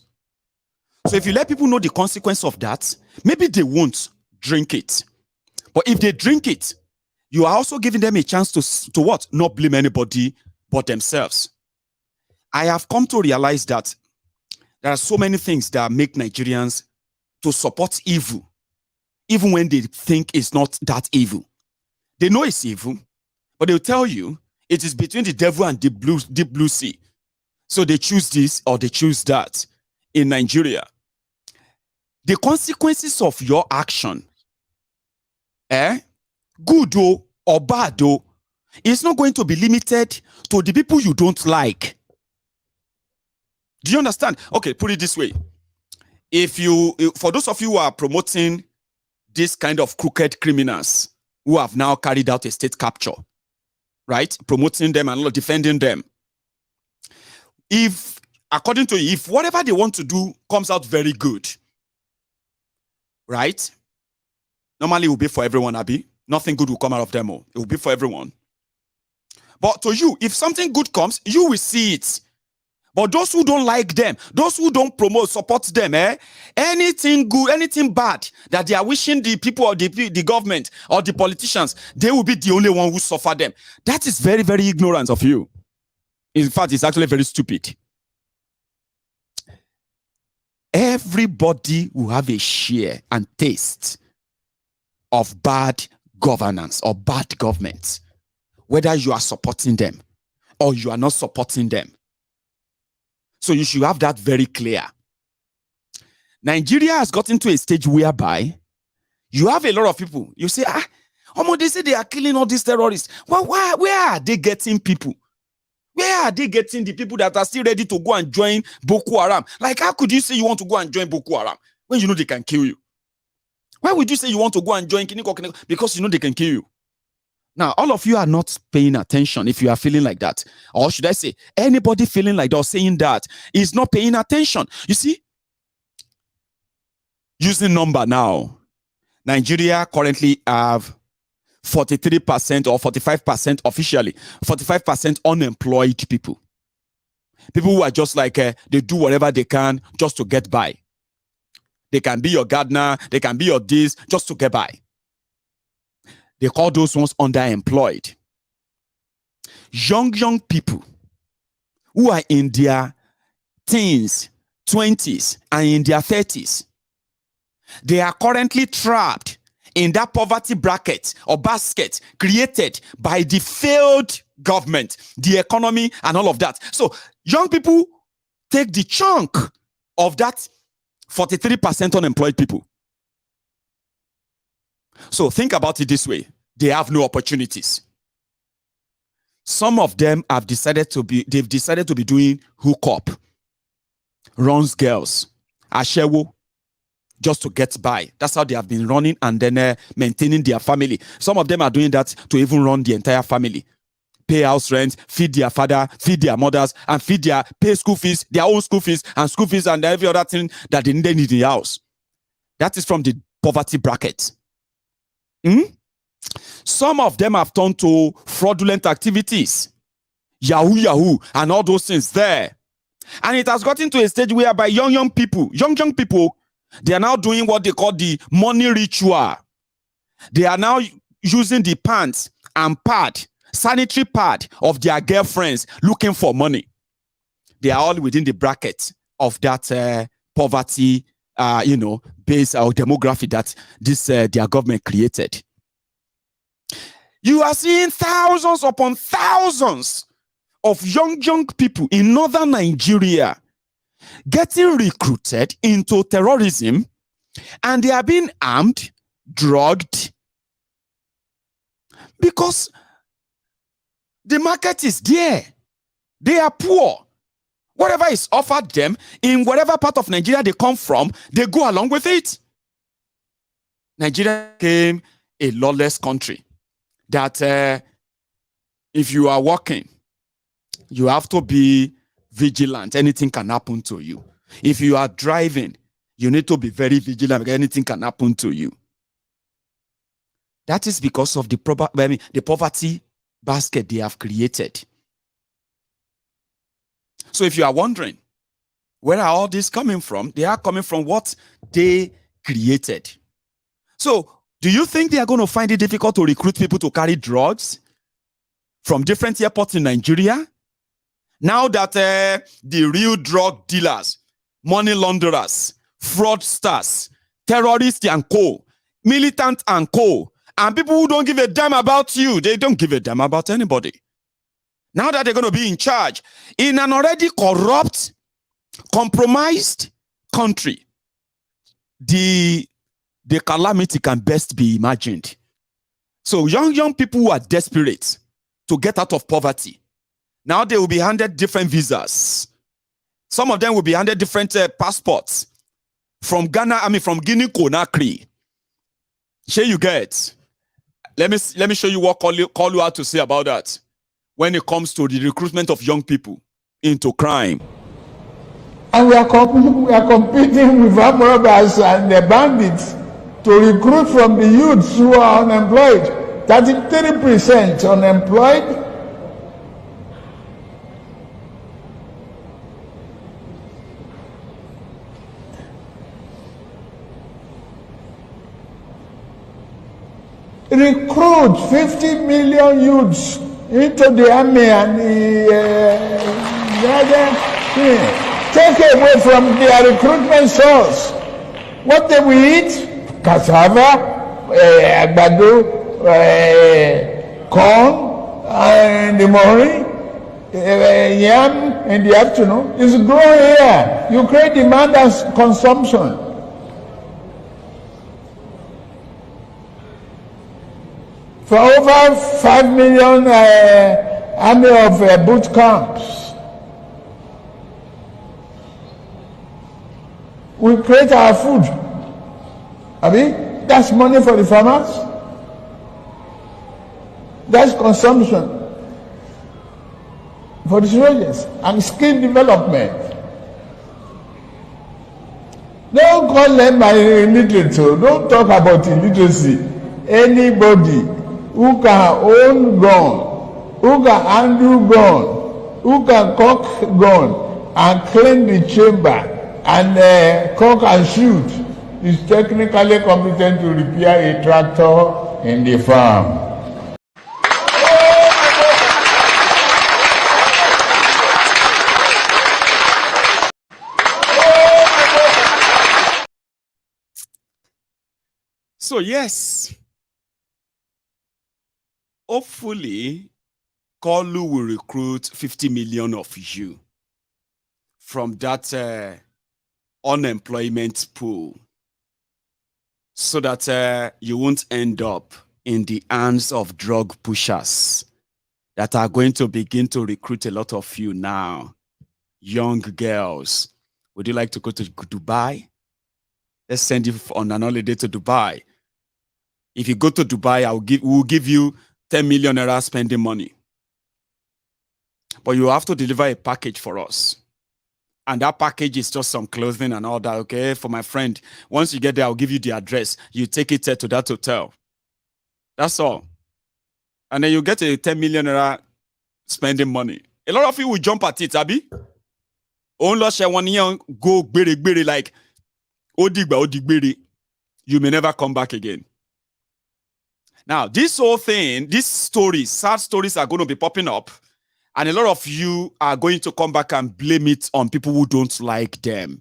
So if you let people know the consequence of that, maybe they won't drink it. But if they drink it, you are also giving them a chance to what? Not blame anybody but themselves. I have come to realize that there are so many things that make Nigerians to support evil, even when they think it's not that evil. They know it's evil, but they'll tell you it is between the devil and the deep blue sea. So they choose this or they choose that. In Nigeria, the consequences of your action, good or bad, it's not going to be limited to the people you don't like. Do you understand? Okay, put it this way. For those of you who are promoting this kind of crooked criminals who have now carried out a state capture, right? Promoting them and defending them. According to you, if whatever they want to do comes out very good, right? Normally it will be for everyone, Abi. Nothing good will come out of them. It will be for everyone. But to you, if something good comes, you will see it. But those who don't like them, those who don't support them, anything good, anything bad that they are wishing the people or the government or the politicians, they will be the only one who suffer them. That is very, very ignorant of you. In fact, it's actually very stupid. Everybody will have a share and taste of bad governance or bad government, whether you are supporting them or you are not supporting them. So you should have that very clear. Nigeria has gotten to a stage whereby you have a lot of people. You say, they say they are killing all these terrorists. Well, where are they getting people? Where are they getting the people that are still ready to go and join Boko Haram? Like, how could you say you want to go and join Boko Haram when you know they can kill you? Why would you say you want to go and join Kiniko? Because you know they can kill you. Now, all of you are not paying attention if you are feeling like that. Or should I say, anybody feeling like that or saying that is not paying attention. You see, using number now, Nigeria currently have 43% or 45% officially, 45% unemployed people. People who are just like, they do whatever they can just to get by. They can be your gardener, they can be your this, just to get by. They call those ones underemployed. Young people who are in their teens, 20s, and in their 30s, they are currently trapped in that poverty bracket or basket created by the failed government, the economy, and all of that. So young people take the chunk of that 43% unemployed people. So think about it this way. They have no opportunities. Some of them have decided to be doing hookup, runs girls, ashewo, just to get by. That's how they have been running and then maintaining their family. Some of them are doing that to even run the entire family. Pay house rent, feed their father, feed their mothers, and pay school fees, their own school fees and every other thing that they need in the house. That is from the poverty bracket. Some of them have turned to fraudulent activities, Yahoo, and all those things there. And it has gotten to a stage whereby young people, they are now doing what they call the money ritual. They are now using the pants and sanitary pad of their girlfriends looking for money. They are all within the bracket of that poverty, base or demography that this their government created. You are seeing thousands upon thousands of young people in northern Nigeria getting recruited into terrorism, and they are being armed, drugged, because the market is there. They are poor. Whatever is offered them in whatever part of Nigeria they come from, they go along with it. Nigeria became a lawless country that if you are working, you have to be vigilant. Anything can happen to you. If you are driving, you need to be very vigilant because anything can happen to you. That is because of the poverty basket they have created. So if you are wondering, where are all these coming from? They are coming from what they created. So do you think they are going to find it difficult to recruit people to carry drugs from different airports in Nigeria? Now that the real drug dealers, money launderers, fraudsters, terrorists and co, militants and co, and people who don't give a damn about you, they don't give a damn about anybody. Now that they're going to be in charge in an already corrupt, compromised country, the calamity can best be imagined. So young people who are desperate to get out of poverty, now they will be handed different visas. Some of them will be handed different passports from Ghana, from Guinea Conakry. Here you get. Let me show you what call you out to say about that when it comes to the recruitment of young people into crime. And we are competing with armed robbers and the bandits to recruit from the youths who are unemployed. 33% unemployed. Recruit 50 million youths into the army and take away from their recruitment source. What they will eat? Cassava, agbado, corn in the morning, yam in the afternoon. It's growing here. You create demand and consumption. For over 5 million army of boot camps, we create our food. That's money for the farmers. That's consumption for the soldiers and skill development. Don't call them illiterate. Don't talk about illiteracy. Anybody who can own gun, who can handle gun, who can cock gun and clean the chamber and cock and shoot is technically competent to repair a tractor in the farm. So yes, hopefully, Kolu will recruit 50 million of you from that unemployment pool so that you won't end up in the hands of drug pushers that are going to begin to recruit a lot of you now. Young girls, would you like to go to Dubai? Let's send you on an holiday to Dubai. If you go to Dubai, we'll give you 10 million naira spending money. But you have to deliver a package for us. And that package is just some clothing and all that, okay? For my friend, once you get there, I'll give you the address. You take it to that hotel. That's all. And then you get a 10 million naira spending money. A lot of you will jump at it, Abi. Only share 1 year, go gbere like odigba. You may never come back again. Now, this whole thing, these stories, sad stories are going to be popping up. And a lot of you are going to come back and blame it on people who don't like them.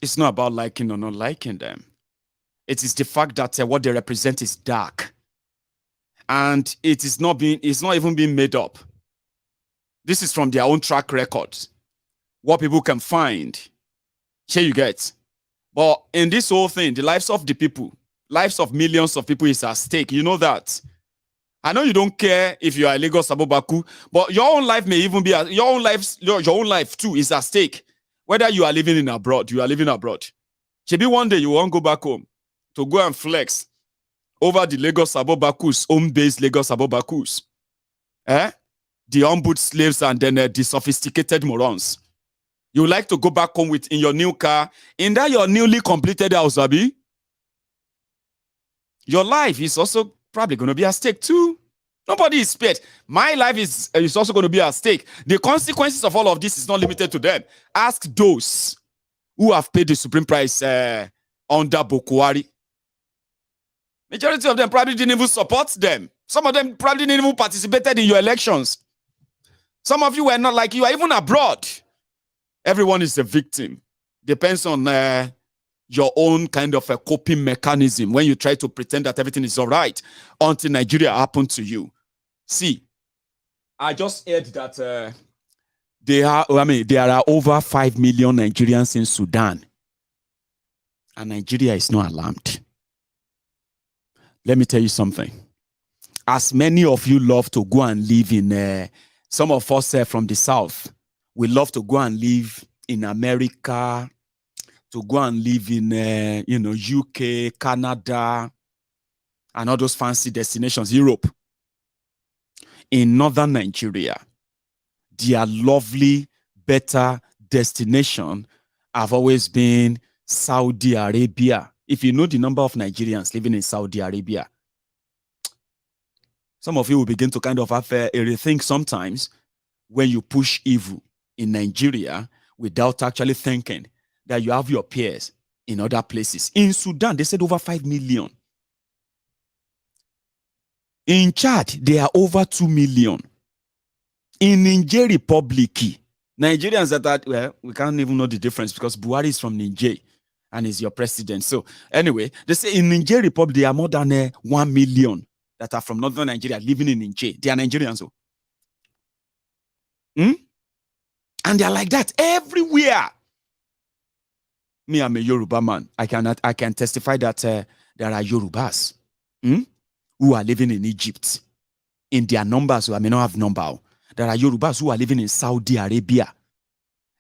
It's not about liking or not liking them. It is the fact that what they represent is dark. And it's not even being made up. This is from their own track record. What people can find. Here you get. But in this whole thing, the lives of the people, lives of millions of people is at stake. You know that. I know you don't care if you are a Lagos Abobaku, but your own life may even be your own life too is at stake. Whether you are living abroad. Maybe one day you won't go back home to go and flex over the Lagos Abobakus, home-based Lagos Abobakus. The humbled slaves and then the sophisticated morons. You like to go back home in your new car, in that your newly completed house, Abi. Your life is also probably going to be at stake too. Nobody is spared. My life is also going to be at stake. The consequences of all of this is not limited to them. Ask those who have paid the supreme price under Buhari. Majority of them probably didn't even support them. Some of them probably didn't even participated in your elections. Some of you were not like you are even abroad. Everyone is a victim. Depends on your own kind of a coping mechanism when you try to pretend that everything is all right until Nigeria happened to you. See, I just heard that there are over 5 million Nigerians in Sudan. And Nigeria is not alarmed. Let me tell you something. As many of you love to go and live in, some of us from the South, we love to go and live in America, to go and live in, UK, Canada, and all those fancy destinations, Europe. In northern Nigeria, their lovely, better destination have always been Saudi Arabia. If you know the number of Nigerians living in Saudi Arabia, some of you will begin to kind of have a rethink sometimes when you push evil in Nigeria without actually thinking that you have your peers in other places. In Sudan, they said over 5 million. In Chad, there are over 2 million. In Niger Republic, Nigerians we can't even know the difference because Buhari is from Niger and is your president. So anyway, they say in Niger Republic, there are more than 1 million that are from northern Nigeria living in Niger. They are Nigerians. And they are like that everywhere. Me, I'm a Yoruba man. I can testify that there are Yorubas who are living in Egypt. In their numbers, I may not have number. There are Yorubas who are living in Saudi Arabia.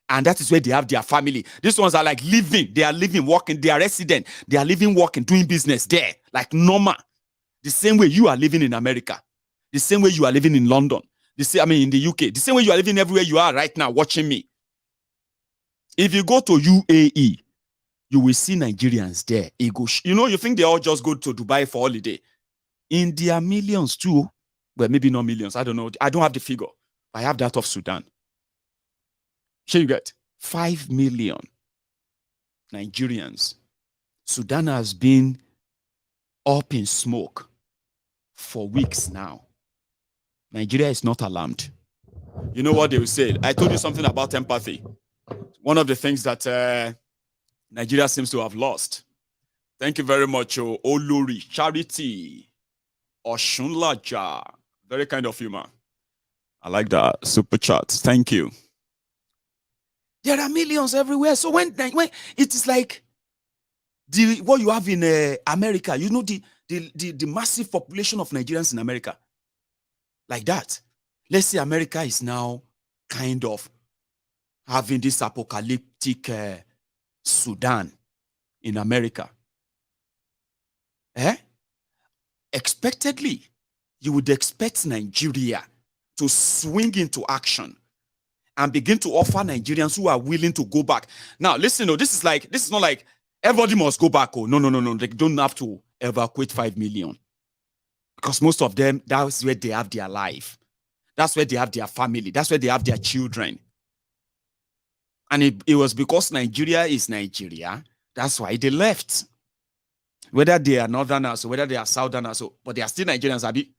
And that is where they have their family. These ones are like living. They are living, working. They are resident. They are living, working, doing business there. Like normal. The same way you are living in America. The same way you are living in London. In the UK. The same way you are living everywhere you are right now watching me. If you go to UAE, you will see Nigerians there. You think they all just go to Dubai for holiday. In their millions too. Well, maybe not millions. I don't know. I don't have the figure. I have that of Sudan. Here you get 5 million Nigerians. Sudan has been up in smoke for weeks now. Nigeria is not alarmed. You know what they will say? I told you something about empathy. One of the things that Nigeria seems to have lost. Thank you very much, Olori Charity Oshunlaja. Very kind of humor. I like that. Super chat. Thank you. There are millions everywhere. So when it is like what you have in America, you know the massive population of Nigerians in America. Like that. Let's say America is now kind of having this apocalyptic Sudan. in America. Expectedly, you would expect Nigeria to swing into action and begin to offer Nigerians who are willing to go back. Now, listen, this is not like everybody must go back. Oh, no. They don't have to evacuate 5 million. Because most of them, that's where they have their life. That's where they have their family. That's where they have their children. And it was because Nigeria is Nigeria. That's why they left. Whether they are northerners or whether they are southerners, but they are still Nigerians, Abi.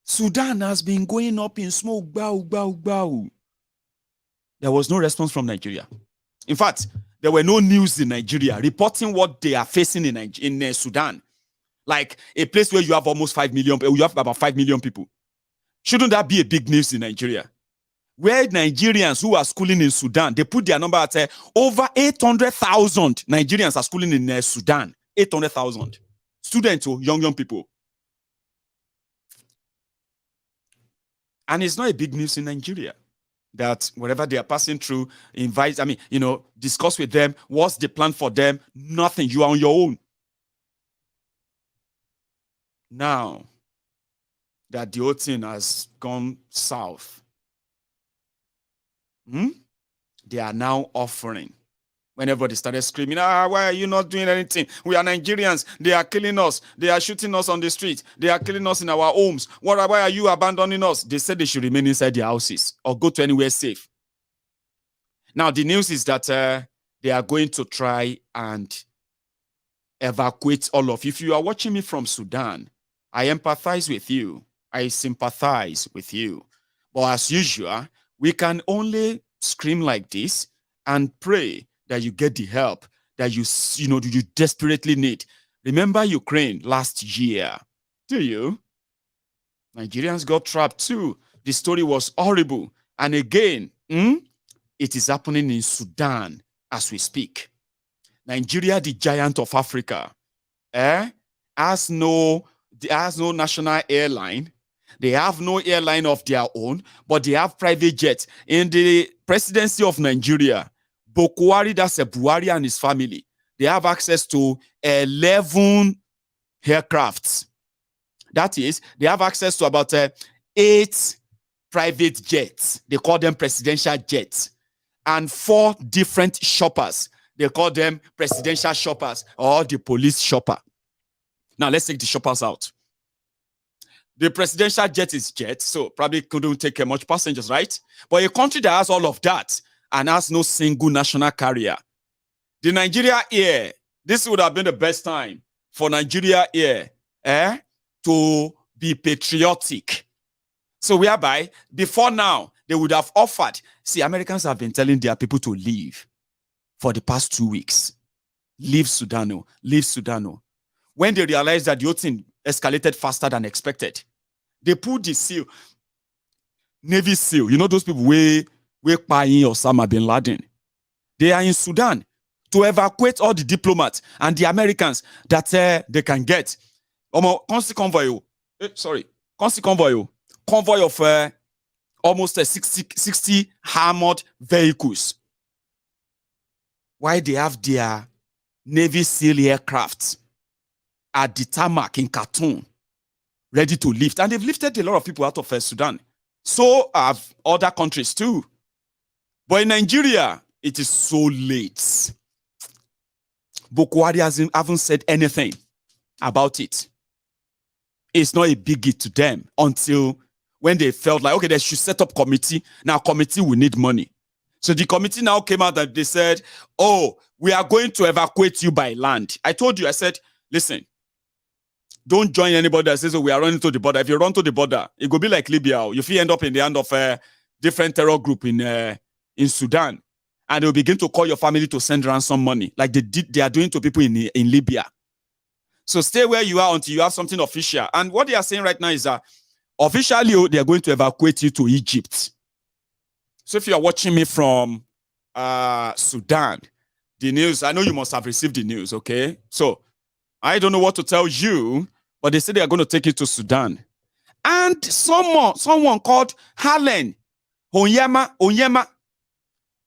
Sudan has been going up in smoke. Bow. There was no response from Nigeria. In fact, there were no news in Nigeria reporting what they are facing in Sudan. Like a place where you have almost 5 million, you have about 5 million people. Shouldn't that be a big news in Nigeria? Where Nigerians who are schooling in Sudan, they put their number at over 800,000 Nigerians are schooling in Sudan. 800,000 students, young people. And it's not a big news in Nigeria that whatever they are passing through, discuss with them, what's the plan for them, nothing, you are on your own. Now that the whole thing has gone south, they are now offering. When everybody started screaming, why are you not doing anything? We are Nigerians. They are killing us. They are shooting us on the street. They are killing us in our homes. Why are you abandoning us? They said they should remain inside their houses or go to anywhere safe. Now, the news is that they are going to try and evacuate all of you. If you are watching me from Sudan, I empathize with you. I sympathize with you. But as usual, we can only scream like this and pray that you get the help that you desperately need. Remember Ukraine last year? Do you? Nigerians got trapped too. The story was horrible. And again, it is happening in Sudan as we speak. Nigeria, the giant of Africa, has no national airline. They have no airline of their own, but they have private jets. In the presidency of Nigeria, Buhari, that's Buhari and his family, they have access to 11 aircrafts. That is, they have access to about 8 private jets. They call them presidential jets. And 4 different shoppers. They call them presidential shoppers or the police shopper. Now, let's take the shoppers out. The presidential jet is jet, so probably couldn't take much passengers, right? But a country that has all of that and has no single national carrier. The Nigeria Air, this would have been the best time for Nigeria Air to be patriotic. So whereby, before now, they would have offered. See, Americans have been telling their people to leave for the past 2 weeks. Leave Sudan. Leave Sudan. When they realized that the whole thing escalated faster than expected, they put the seal, Navy SEAL. You know those people where Payin Osama bin Laden. They are in Sudan to evacuate all the diplomats and the Americans that they can get. Constant convoy. Convoy of almost 60 armored vehicles. Why they have their Navy SEAL aircraft at the tarmac in Khartoum, ready to lift. And they've lifted a lot of people out of Sudan. So have other countries too. But in Nigeria, it is so late. Buhari haven't said anything about it. It's not a biggie to them until when they felt like, okay, they should set up committee. Now committee will need money. So the committee now came out and they said, oh, we are going to evacuate you by land. I told you, I said, listen, don't join anybody that says, oh, we are running to the border. If you run to the border, it will be like Libya. If you end up in the hand of a different terror group in Sudan, and they'll begin to call your family to send ransom money, like they are doing to people in Libya. So stay where you are until you have something official. And what they are saying right now is that officially, they are going to evacuate you to Egypt. So if you are watching me from Sudan, the news, I know you must have received the news, okay? So I don't know what to tell you, but they say they are going to take you to Sudan. And someone called Harlan Onyema,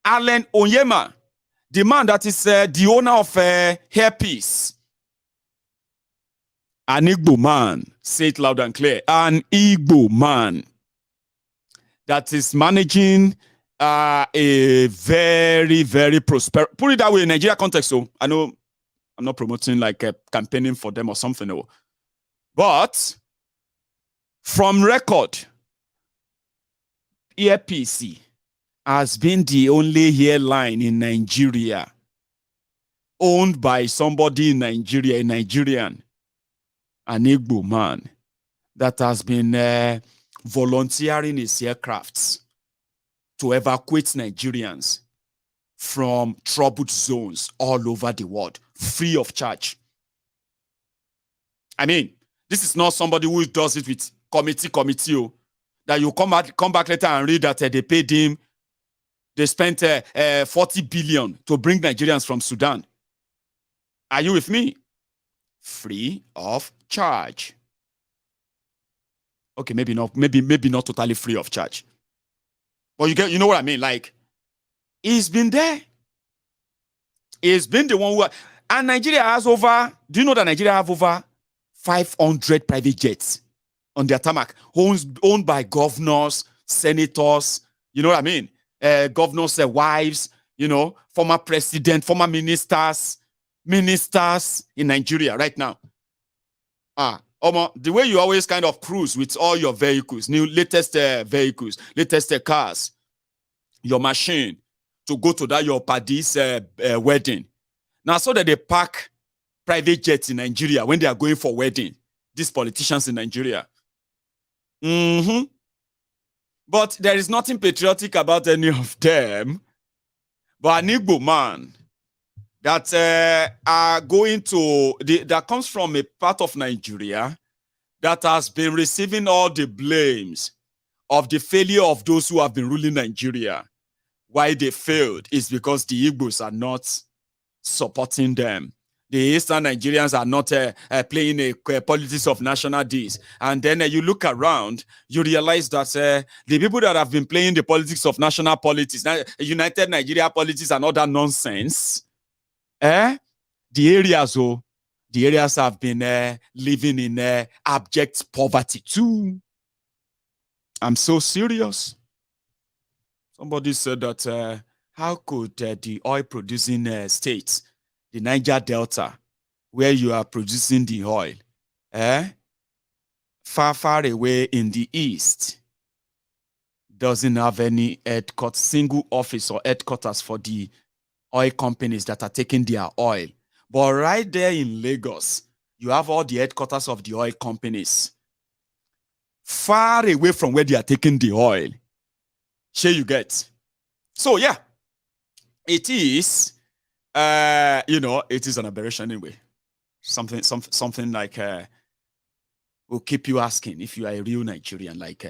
Allen Onyema, the man that is the owner of Hairpiece. An Igbo man, say it loud and clear, an Igbo man that is managing a very, very prosperous, put it that way in Nigeria context. So I know I'm not promoting like campaigning for them or something, no. But from record, APC has been the only airline in Nigeria owned by somebody in Nigeria, a Nigerian, an Igbo man, that has been volunteering his aircrafts to evacuate Nigerians from troubled zones all over the world, free of charge. I mean, this is not somebody who does it with committee, that you come back later and read that they paid him, they spent 40 billion to bring Nigerians from Sudan. Are you with me? Free of charge. Okay, maybe not totally free of charge. But you know what I mean? Like, he's been there. He's been the one who, and Nigeria has over, do you know that Nigeria have over 500 private jets on their tarmac, owned by governors, senators, you know what I mean? Governors' wives, you know, former president, former ministers in Nigeria right now. The way you always kind of cruise with all your vehicles, latest vehicles, latest cars, your machine, to go to that your paddy's wedding. Now, so that they pack private jets in Nigeria when they are going for wedding, these politicians in Nigeria. But there is nothing patriotic about any of them. But an Igbo man that are going to, that comes from a part of Nigeria that has been receiving all the blames of the failure of those who have been ruling Nigeria. Why they failed is because the Igbos are not supporting them. The Eastern Nigerians are not playing a politics of national deeds. And then you look around, you realize that the people that have been playing the politics of national politics, United Nigeria politics and all that nonsense, the areas have been living in abject poverty too. I'm so serious. Somebody said that how could the oil-producing states, the Niger Delta, where you are producing the oil, far away in the east, doesn't have any single office or headquarters for the oil companies that are taking their oil. But right there in Lagos, you have all the headquarters of the oil companies, far away from where they are taking the oil. Sure you get. So yeah, it is, it is an aberration anyway. Something like will keep you asking if you are a real Nigerian. Like,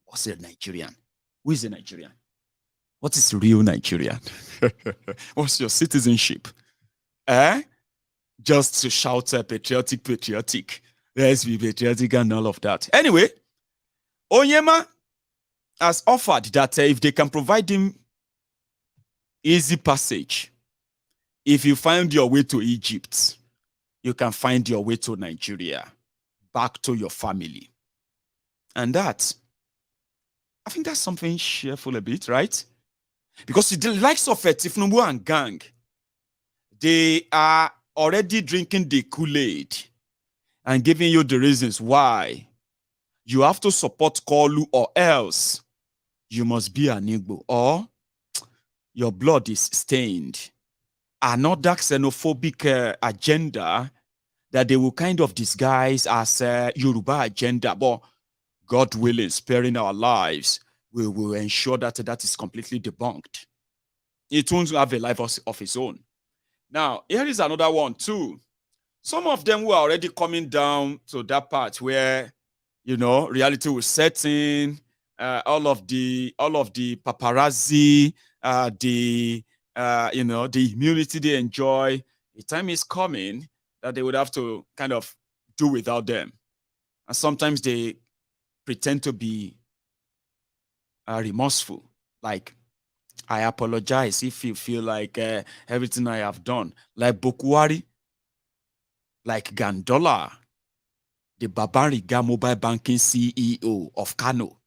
what's a Nigerian? Who is a Nigerian? What is real Nigerian? What's your citizenship? Just to shout patriotic. Let's be patriotic and all of that. Anyway, Onyema has offered that if they can provide him easy passage, if you find your way to Egypt, you can find your way to Nigeria, back to your family. And that, I think that's something cheerful a bit, right? Because the likes of Tinubu and gang, they are already drinking the Kool-Aid and giving you the reasons why you have to support Kolu, or else you must be an Igbo, or your blood is stained. Another xenophobic agenda that they will kind of disguise as a Yoruba agenda, but God willing, sparing our lives, we will ensure that that is completely debunked. It won't have a life of its own. Now, here is another one too. Some of them who are already coming down to that part where, reality will set in, all of the paparazzi, the immunity they enjoy. The time is coming that they would have to kind of do without them. And sometimes they pretend to be remorseful. Like, I apologize if you feel like everything I have done, like Buhari, like Gandola, the Babariga mobile banking CEO of Kano,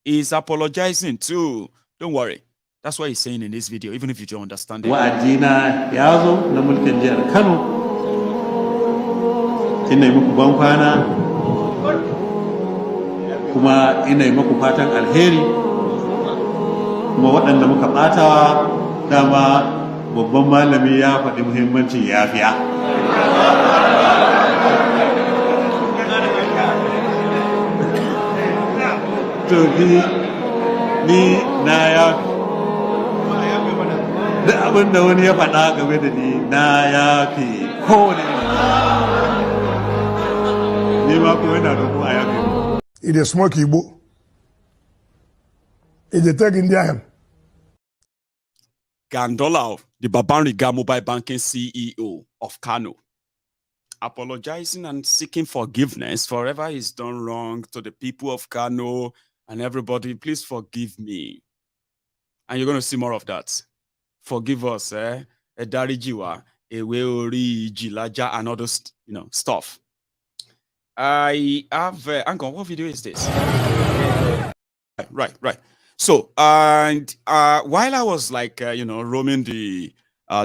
is apologizing too. Don't worry. That's what he's saying in this video, even if you don't understand it. Wa'adina ya zo na mulkin jihar Kano, ina yi muku ban kwana kuma ina yi muku fatan alheri, kuma waɗanda muka ɓatawa dama babban malami ya faɗi muhimmancin yafiya. To ni na yafi. Da abin da wani ya faɗa game da ni na yafi kowane ni ma kuma yana da kuma a yafi. It is smoke Igbo. It is taking the Gandola, the Babariga mobile banking CEO of Kano, apologizing and seeking forgiveness for whatever he's done wrong to the people of Kano and everybody. Please forgive me. And you're going to see more of that. Forgive us, Edarijiwa, Eweori, Jilaja, and all those, stuff. I have, Angon, what video is this? Right. So, and while I was like, roaming the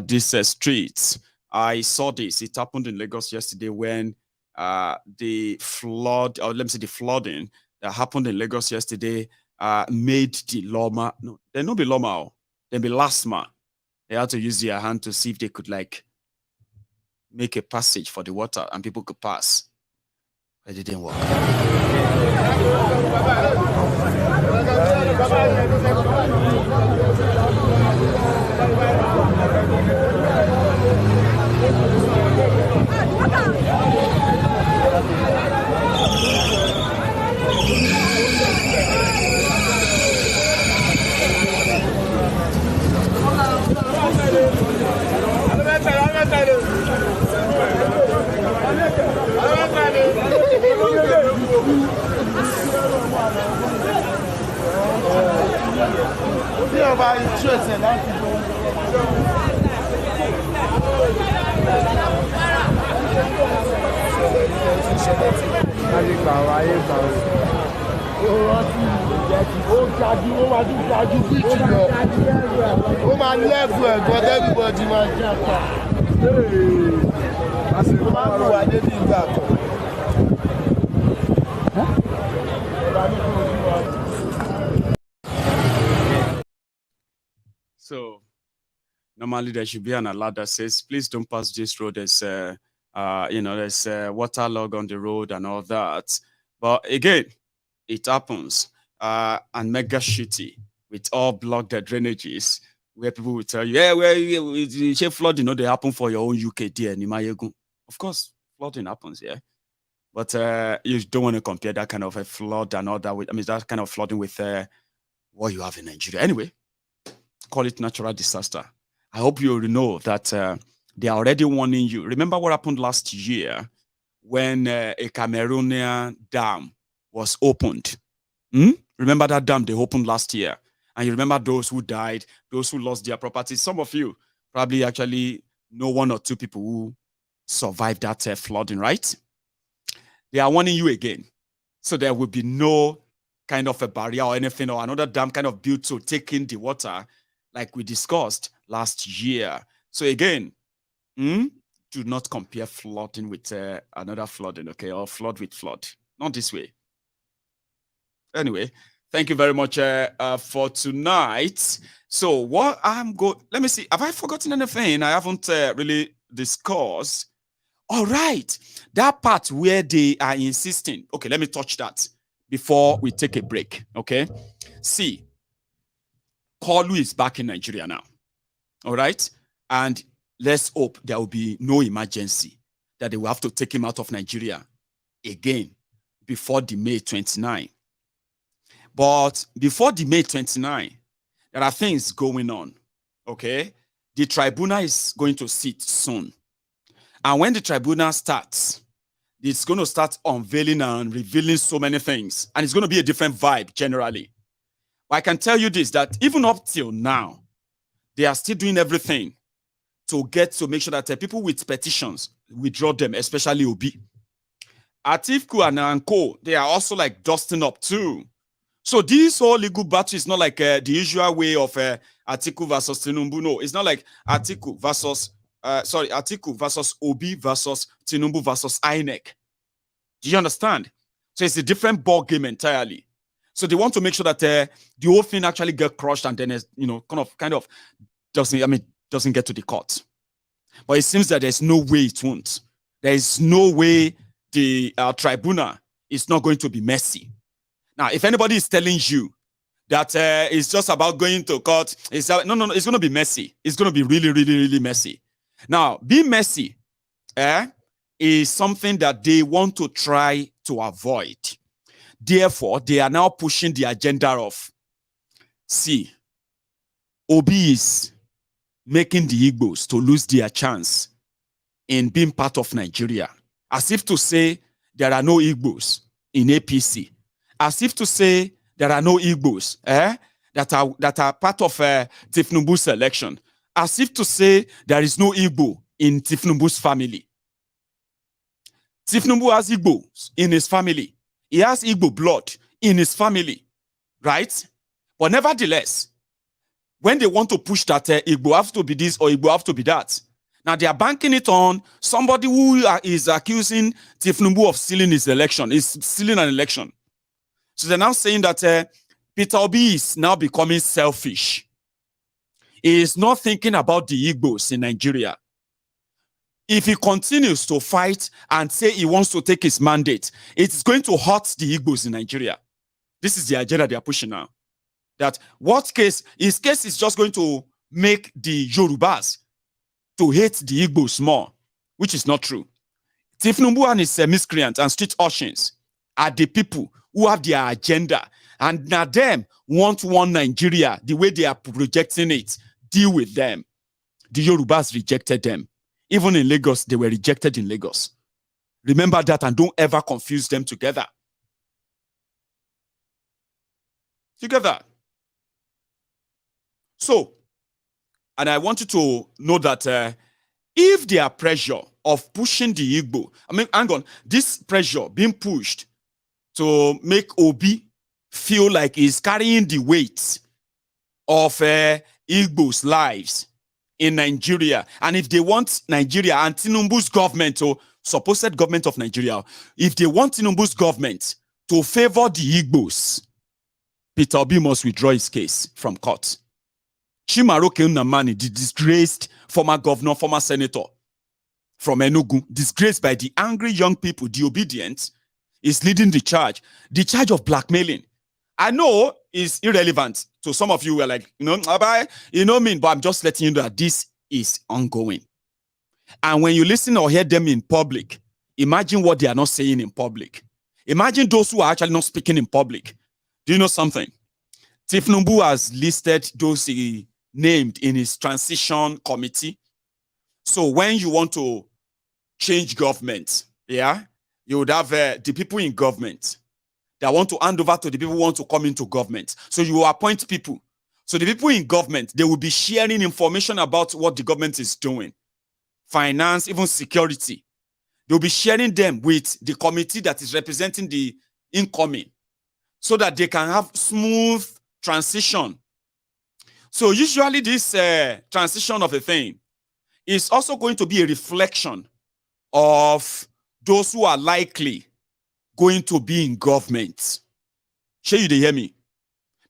these streets, I saw this. It happened in Lagos yesterday when the flood, or let me say the flooding that happened in Lagos yesterday made the Loma, no, they not be Loma, they be Lasma. They had to use their hand to see if they could like make a passage for the water and people could pass. It didn't work. So normally there should be an alert that says, please don't pass this road. There's there's water log on the road and all that. But again, it happens. And mega shitty with all blocked drainages where people will tell you, yeah, flooding, they happen for your own UK dear. Of course, flooding happens, yeah. But you don't want to compare that kind of a flood and all that with, that kind of flooding with what you have in Nigeria. Anyway, call it natural disaster. I hope you know that they are already warning you. Remember what happened last year when a Cameroonian dam was opened? Remember that dam they opened last year? And you remember those who died, those who lost their property. Some of you probably actually know one or two people who survived that flooding, right? They are warning you again. So there will be no kind of a barrier or anything or another dam kind of built to take in the water like we discussed last year. So again, do not compare flooding with another flooding, okay? Or flood with flood. Not this way. Anyway, thank you very much for tonight. So what let me see. Have I forgotten anything I haven't really discussed? All right. That part where they are insisting. Okay, let me touch that before we take a break, okay? See, Kolu is back in Nigeria now, all right? And let's hope there will be no emergency that they will have to take him out of Nigeria again before the May 29. But before the May 29, there are things going on, okay? The tribunal is going to sit soon. And when the tribunal starts, it's going to start unveiling and revealing so many things. And it's going to be a different vibe generally. But I can tell you this, that even up till now, they are still doing everything to make sure that people with petitions withdraw them, especially Obi. Atiku and Co, they are also like dusting up too. So this whole legal battle is not like the usual way of Atiku versus Tinubu. No, it's not like Atiku versus Obi versus Tinubu versus INEC. Do you understand? So it's a different ball game entirely. So they want to make sure that the whole thing actually get crushed and then kind of doesn't get to the court. But it seems that there's no way it won't. There is no way the tribunal is not going to be messy. Now, if anybody is telling you that it's just about going to court, no, it's going to be messy. It's going to be really, really, really messy. Now, being messy is something that they want to try to avoid. Therefore, they are now pushing the agenda of, Obi is making the Igbos to lose their chance in being part of Nigeria. As if to say there are no Igbos in APC. As if to say there are no Igbos that are part of Tinubu's election. As if to say there is no Igbo in Tinubu's family. Tinubu has Igbos in his family. He has Igbo blood in his family, right? But nevertheless, when they want to push that Igbo have to be this or Igbo have to be that, now they are banking it on somebody who is accusing Tinubu of stealing his election, is stealing an election. So they're now saying that Peter Obi is now becoming selfish. He is not thinking about the Igbos in Nigeria. If he continues to fight and say he wants to take his mandate, it's going to hurt the Igbos in Nigeria. This is the agenda they are pushing now. That his case is just going to make the Yorubas to hate the Igbos more, which is not true. Tinubu and his miscreants and street urchins are the people who have their agenda, and now them want one Nigeria the way they are projecting it. Deal with them. The Yorubas rejected them. Even in Lagos, they were rejected in Lagos. Remember that and don't ever confuse them together. So, and I want you to know that if their pressure of pushing the Igbo, hang on, this pressure being pushed to make Obi feel like he's carrying the weight of Igbo's lives in Nigeria, and if they want Nigeria and Tinubu's government, or supposed government of Nigeria, if they want Tinubu's government to favor the Igbos, Peter Obi must withdraw his case from court. Chimaroke Nnamani, the disgraced former governor, former senator from Enugu, disgraced by the angry young people, the obedient, is leading the charge of blackmailing. I know it's irrelevant to some of you who are like, but I'm just letting you know that this is ongoing. And when you listen or hear them in public, imagine what they are not saying in public. Imagine those who are actually not speaking in public. Do you know something? Tinubu has listed those he named in his transition committee. So when you want to change government, you would have the people in government that want to hand over to the people who want to come into government. So you will appoint people. So the people in government, they will be sharing information about what the government is doing. Finance, even security. They'll be sharing them with the committee that is representing the incoming, so that they can have smooth transition. So usually this transition of a thing is also going to be a reflection of those who are likely going to be in government. Sure, you hear me?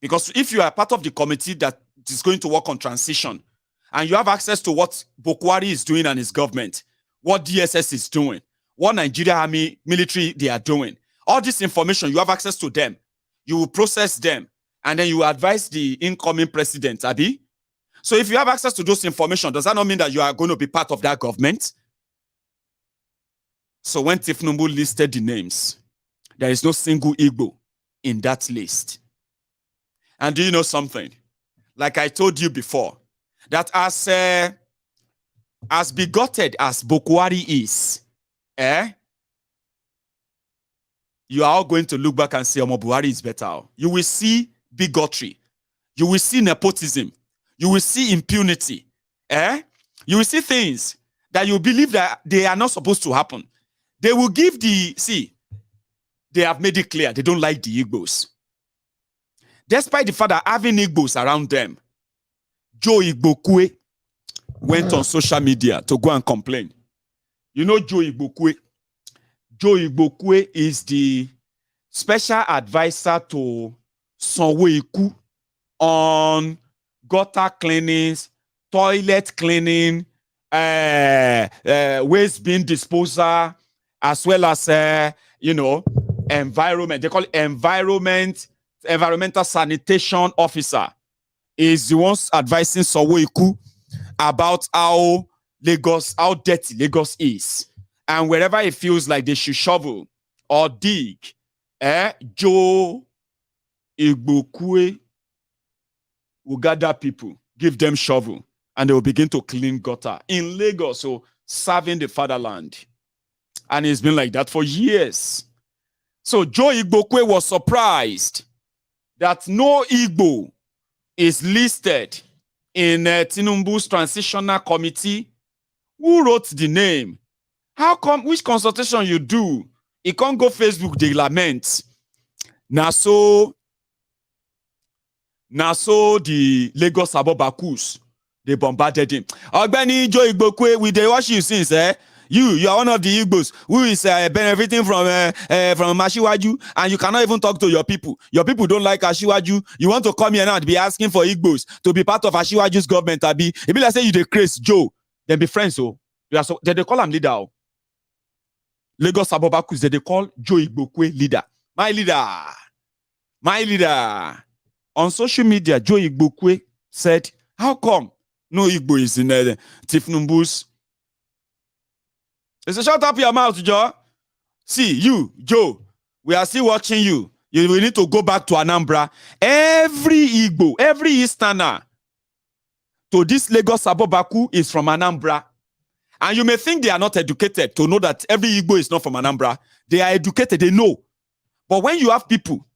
Because if you are part of the committee that is going to work on transition, and you have access to what Buhari is doing and his government, what DSS is doing, what Nigeria Army military they are doing, all this information, you have access to them. You will process them, and then you will advise the incoming president, Abi. So if you have access to those information, does that not mean that you are going to be part of that government? So when Tinubu listed the names, there is no single Igbo in that list. And do you know something? Like I told you before, that as bigoted as Buhari is, you are all going to look back and say, Buhari is better. You will see bigotry. You will see nepotism. you will see impunity. You will see things that you believe that they are not supposed to happen. They will give they have made it clear they don't like the Igbos. Despite the fact that having Igbos around them, Joe Igbokwe went on social media to go and complain. You know Joe Igbokwe? Joe Igbokwe is the special advisor to Sanwo-Iku on gutter cleanings, toilet cleaning, waste bin disposal, as well as environment. They call it environmental sanitation officer. Is the ones advising Sanwo-Iku about how dirty Lagos is, and wherever it feels like they should shovel or dig, Joe Igbokwe will gather people, give them shovel, and they will begin to clean gutter in Lagos, so serving the fatherland. And it's been like that for years. So Joe Igbokwe was surprised that no Igbo is listed in Tinubu's transitional committee. Who wrote the name? How come? Which consultation you do? It can't go Facebook, they lament. Now so the Lagos Abobakus, they bombarded him. Ogbeni Joe Igbokwe, we dey watch you since, You are one of the Igbos who is benefiting from Ashiwaju, and you cannot even talk to your people. Your people don't like Ashiwaju. You want to come here now and be asking for Igbos to be part of Ashiwaju's government. It be like say you dey craze Joe. Then be friends, they call him leader. Lagos Abobakus, they call Joe Igbokwe leader. My leader. On social media, Joe Igbokwe said, how come no Igbo is in Tinubu's? They say, shut up your mouth, Joe. See, you, Joe, we are still watching you. You will need to go back to Anambra. Every Igbo, every Easterner to this Lagos Abobaku is from Anambra. And you may think they are not educated to know that every Igbo is not from Anambra. They are educated, they know. But when you have people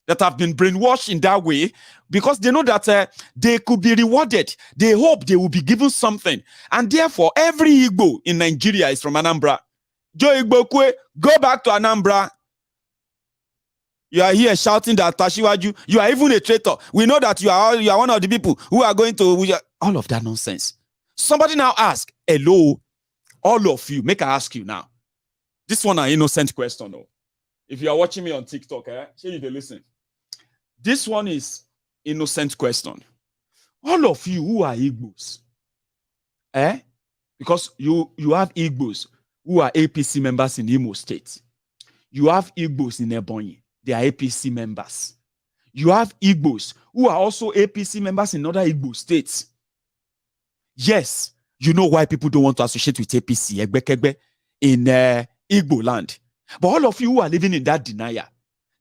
that have been brainwashed in that way, because they know that they could be rewarded, they hope they will be given something. And therefore, every Igbo in Nigeria is from Anambra. Joe Igbokwe, go back to Anambra. You are here shouting that Tashiwaju, you are even a traitor. We know that you are one of the people who are going to... all of that nonsense. Somebody now ask, hello, all of you, make I ask you now. This one an innocent question, though. If you are watching me on TikTok, say you listen. This one is innocent question. All of you who are Igbos, because you have Igbos who are APC members in Imo State. You have Igbos in Ebonyi. They are APC members. You have Igbos who are also APC members in other Igbo states. Yes, you know why people don't want to associate with APC in Igbo land. But all of you who are living in that denial,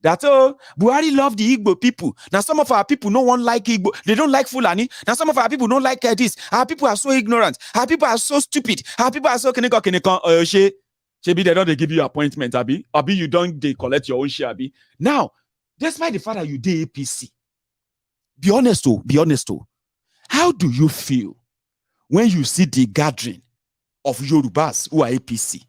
that, Buhari love the Igbo people. Now some of our people no one like Igbo. They don't like Fulani. Now some of our people don't like this. Our people are so ignorant. Our people are so stupid. Our people are so Shebi, they don't give you appointment, Abi you don't they collect your own share, Abi. Now, despite the fact that you did APC, be honest. How do you feel when you see the gathering of Yorubas who are APC,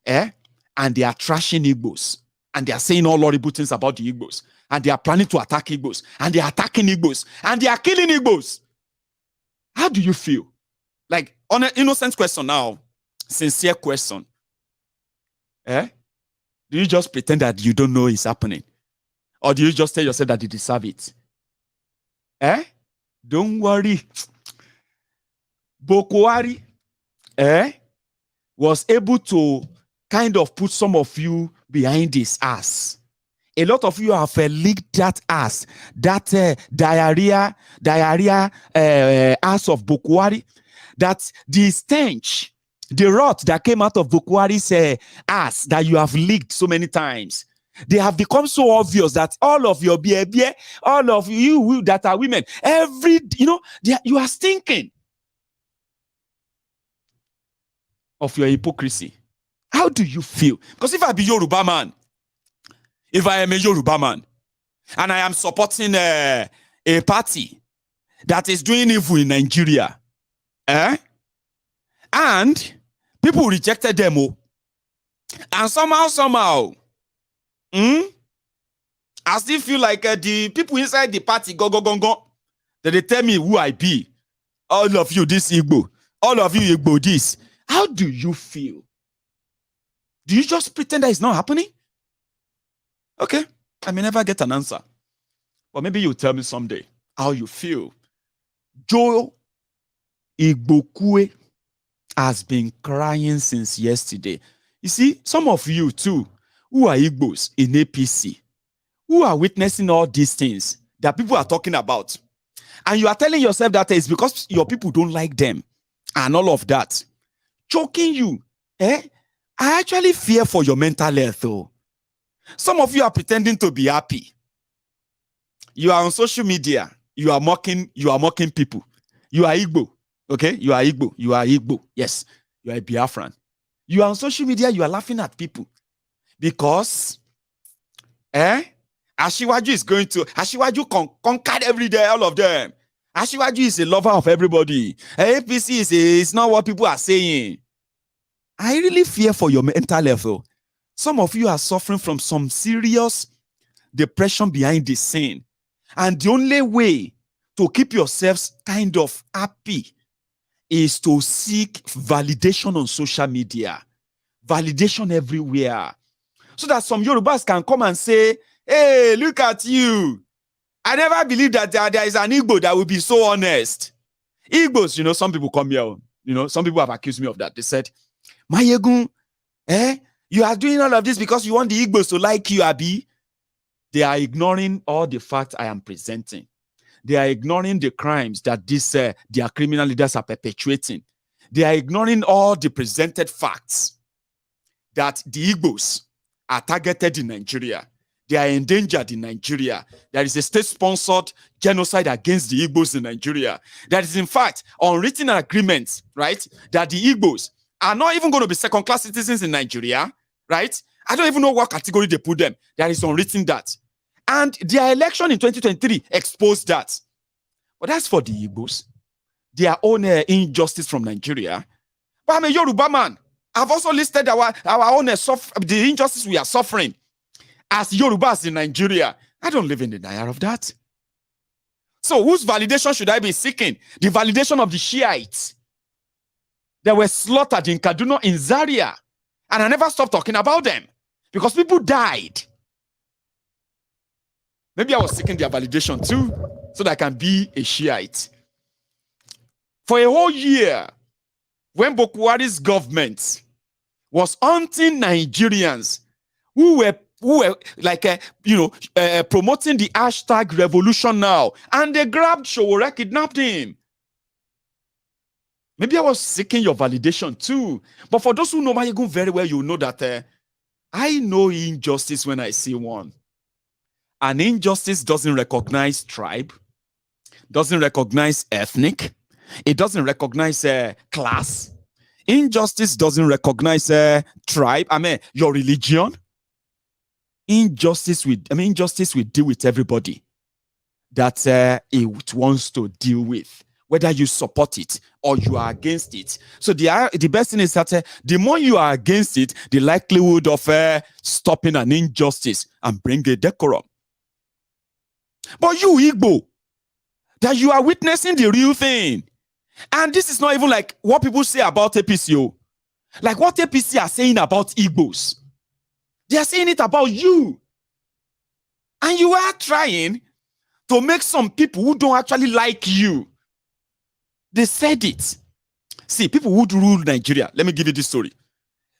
and they are trashing Igbos, and they are saying all horrible things about the Igbos, and they are planning to attack Igbos, and they are attacking Igbos, and they are killing Igbos? How do you feel? Like, on an innocent question now, sincere question. Do you just pretend that you don't know it's happening? Or do you just tell yourself that you deserve it? Don't worry. Buhari was able to kind of put some of you behind his ass. A lot of you have licked that ass, that diarrhea ass of Buhari, that the stench, the rot that came out of Buhari's ass that you have licked so many times. They have become so obvious that all of your behavior, all of you that are women, you are stinking of your hypocrisy. How do you feel? Because if I be Yoruba man, if I am a Yoruba man, and I am supporting a party that is doing evil in Nigeria. And people rejected them. And somehow, I still feel like the people inside the party go. That they tell me who I be. All of you, this Igbo. All of you, Igbo, this. How do you feel? Do you just pretend that it's not happening? Okay, I may never get an answer. But maybe you'll tell me someday how you feel. Joe Igbokwe has been crying since yesterday. You see, some of you too, who are Igbos in APC, who are witnessing all these things that people are talking about, and you are telling yourself that it's because your people don't like them and all of that, choking you, I actually fear for your mental health, though. Some of you are pretending to be happy. You are on social media. You are mocking people. You are Igbo. Okay? You are Igbo. You are Igbo. Yes. You are a Biafran. You are on social media. You are laughing at people. Because, Ashiwaju is going to, Ashiwaju conquered every day, all of them. Ashiwaju is a lover of everybody. APC is not what people are saying. I really fear for your mental health, though. Some of you are suffering from some serious depression behind the scene. And the only way to keep yourselves kind of happy is to seek validation on social media. Validation everywhere. So that some Yorubas can come and say, hey, look at you. I never believed that there is an Igbo that will be so honest. Igbos, some people come here, some people have accused me of that. They said, Mayegun, you are doing all of this because you want the Igbos to like you, Abi. They are ignoring all the facts I am presenting. They are ignoring the crimes that their criminal leaders are perpetuating. They are ignoring all the presented facts that the Igbos are targeted in Nigeria. They are endangered in Nigeria. There is a state-sponsored genocide against the Igbos in Nigeria. There is, in fact, unwritten agreement, right, that the Igbos are not even going to be second-class citizens in Nigeria, right? I don't even know what category they put them. There is unwritten that. And their election in 2023 exposed that. But that's for the Igbos. Their own injustice from Nigeria. But I'm a Yoruba man. I've also listed our own the injustice we are suffering as Yorubas in Nigeria. I don't live in denial of that. So whose validation should I be seeking? The validation of the Shiites. They were slaughtered in Kaduna, in Zaria. And I never stopped talking about them. Because people died. Maybe I was seeking their validation too, so that I can be a Shiite. For a whole year, when Buhari's government was hunting Nigerians who were promoting the hashtag revolution now, and they grabbed Showore, kidnapped him. Maybe I was seeking your validation too. But for those who know Mayegun very well, you know that I know injustice when I see one. And injustice doesn't recognize tribe, doesn't recognize ethnic, it doesn't recognize class. Injustice doesn't recognize tribe, your religion. Injustice will deal with everybody that it wants to deal with, whether you support it or you are against it. So the best thing is that the more you are against it, the likelihood of stopping an injustice and bring a decorum. But you, Igbo, that you are witnessing the real thing. And this is not even like what people say about APC. Like what APC are saying about Igbos. They are saying it about you. And you are trying to make some people who don't actually like you. They said it. See, people who rule Nigeria. Let me give you this story.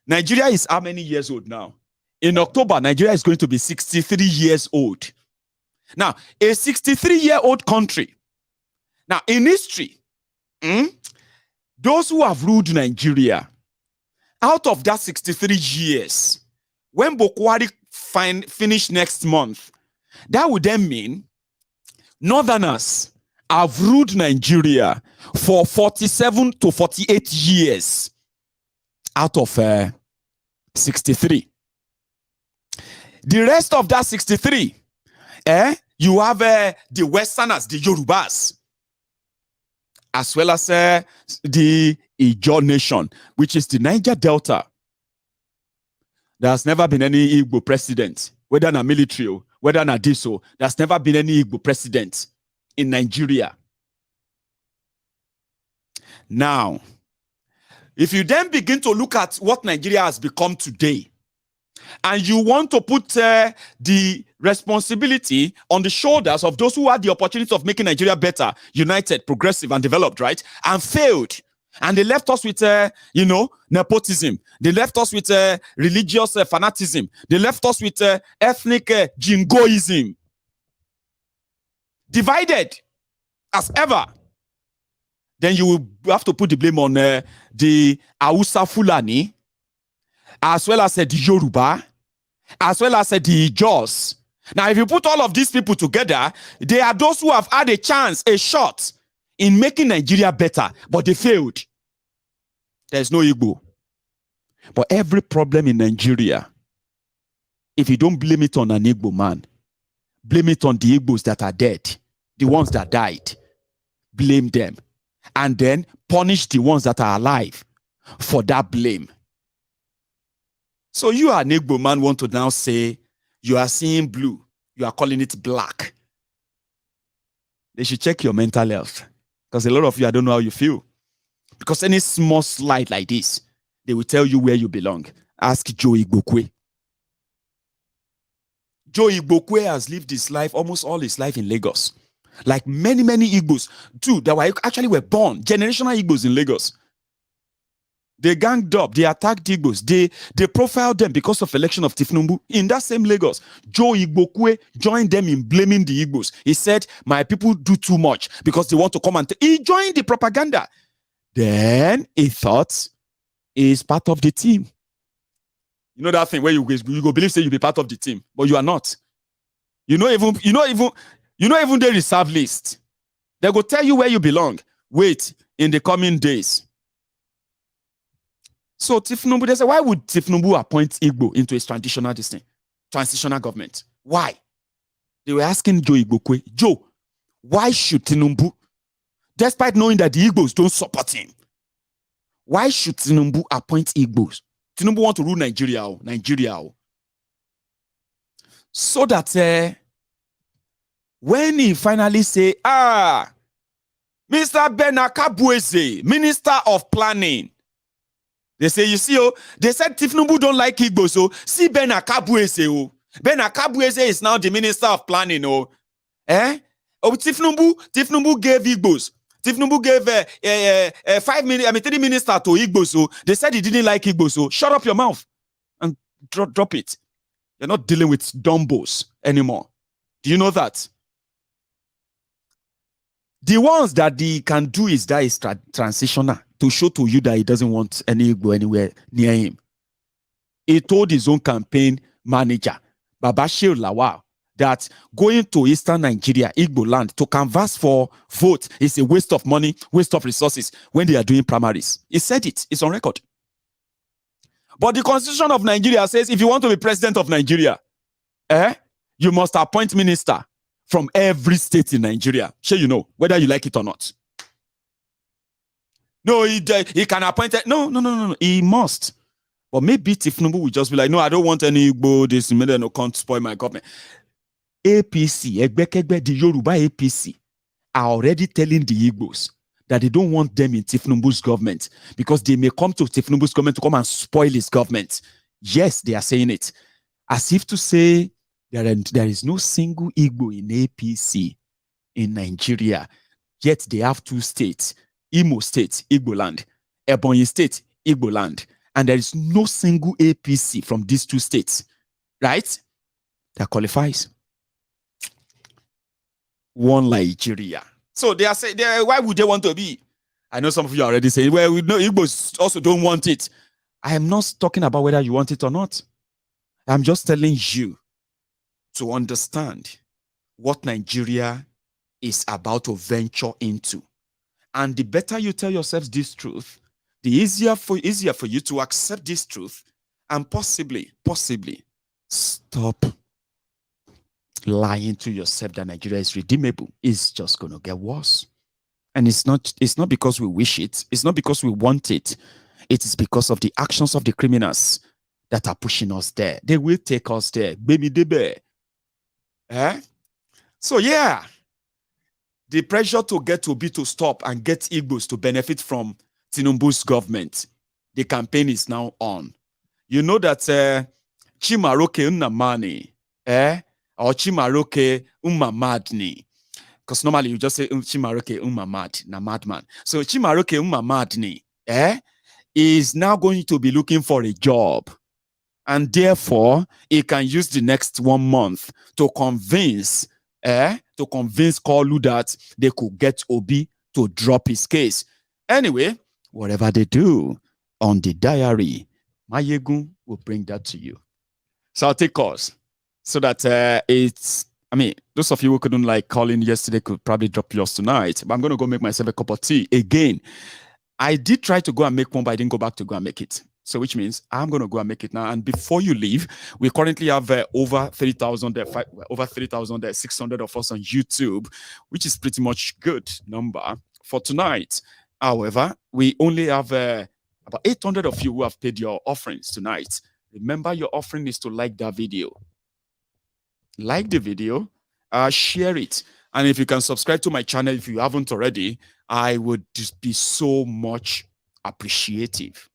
Nigeria is how many years old now? In October, Nigeria is going to be 63 years old. Now, a 63-year-old country. Now, in history, those who have ruled Nigeria, out of that 63 years, when Buhari finish next month, that would then mean Northerners have ruled Nigeria for 47 to 48 years out of 63. The rest of that 63, you have the Westerners, the Yorubas. as well as the Ijaw nation, which is the Niger Delta. There has never been any Igbo president, whether in a military, whether in a diso. There's never been any Igbo president in Nigeria. Now, if you then begin to look at what Nigeria has become today, and you want to put the responsibility on the shoulders of those who had the opportunity of making Nigeria better, united, progressive, and developed, right? And failed. And they left us with, nepotism. They left us with religious fanaticism. They left us with ethnic jingoism. Divided as ever. Then you will have to put the blame on the Hausa Fulani, as well as the Yoruba, as well as the Jaws. Now, if you put all of these people together, they are those who have had a chance, a shot in making Nigeria better, but they failed. There's no Igbo. But every problem in Nigeria, if you don't blame it on an Igbo man, blame it on the Igbos that are dead, the ones that died. Blame them. And then punish the ones that are alive for that blame. So you, an Igbo man, want to now say you are seeing blue, you are calling it black. They should check your mental health. Because a lot of you, I don't know how you feel. Because any small slight like this, they will tell you where you belong. Ask Joe Igbokwe. Joe Igbokwe has lived his life, almost all his life in Lagos. Like many, many Igbos, too, that were born, generational Igbos in Lagos. They ganged up, they attacked Igbos, they profiled them because of election of Tinubu. In that same Lagos, Joe Igbokwe joined them in blaming the Igbos. He said, my people do too much because they want to come and... He joined the propaganda. Then he thought he's part of the team. You know that thing where you go believe say you be part of the team, but you are not. You know even the reserve list. They go tell you where you belong. Wait in the coming days. So Tinubu, they say, why would Tinubu appoint Igbo into his transitional government? Why? They were asking Joe Igbokwe, Joe, why should Tinubu, despite knowing that the Igbos don't support him, why should Tinubu appoint Igbos? Tinubu want to rule Nigeria. So that when he finally say, Mr. Benakabueze, Minister of Planning, they say, you see, they said Tinubu don't like Igbo, so see Benakabueze. Benakabueze is now the Minister of Planning. Tinubu gave Igbos. Tinubu gave 3 ministers to Igbo, so they said he didn't like Igbo, so shut up your mouth and drop it. You're not dealing with dumbos anymore. Do you know that? The ones that he can do is that is transitional to show to you that he doesn't want any Igbo anywhere near him. He told his own campaign manager, Babashir Lawal, that going to Eastern Nigeria, Igbo land, to canvass for vote is a waste of money, waste of resources when they are doing primaries. He said it. It's on record. But the Constitution of Nigeria says if you want to be president of Nigeria, you must appoint minister from every state in Nigeria. Sure, you know, whether you like it or not. No, he can appoint it. No. He must. But maybe Tinubu will just be like, no, I don't want any Igbo, this no can't spoil my government. APC, the Yoruba APC, are already telling the Igbos that they don't want them in Tinubu's government because they may come to Tinubu's government to come and spoil his government. Yes, they are saying it. As if to say there is no single Igbo in APC in Nigeria, yet they have 2 states, Imo State, Igbo land, Ebonyi State, Igbo land, and there is no single APC from these 2 states, right? That qualifies. One Nigeria. So they are saying, why would they want to be? I know some of you are already saying, well, we know Igbos also don't want it. I am not talking about whether you want it or not. I'm just telling you to understand what Nigeria is about to venture into. And the better you tell yourselves this truth, the easier for you to accept this truth and possibly stop lying to yourself that Nigeria is redeemable. It's just going to get worse. And it's not because we wish it. It's not because we want it. It is because of the actions of the criminals that are pushing us there. They will take us there. Baby debe. So yeah, the pressure to get Obi to stop and get Igbos to benefit from Tinubu's government, the campaign is now on. You know that Chimaroke Unnamani, or Chimaroke Ummamadni. Because normally you just say Chimaroke Ummamad, na madman. So Chimaroke Ummamadni, is now going to be looking for a job. And therefore, he can use the next 1 month to convince Kolu that they could get Obi to drop his case. Anyway, whatever they do on the diary, Mayegun will bring that to you. So I'll take calls so that those of you who couldn't call in yesterday could probably drop yours tonight. But I'm going to go make myself a cup of tea again. I did try to go and make one, but I didn't go back to go and make it. So which means I'm going to go and make it now. And before you leave, we currently have over 3,600 of us on YouTube, which is pretty much good number for tonight. However, we only have about 800 of you who have paid your offerings tonight. Remember, your offering is to like that video. Like the video, share it. And if you can subscribe to my channel, if you haven't already, I would just be so much appreciative.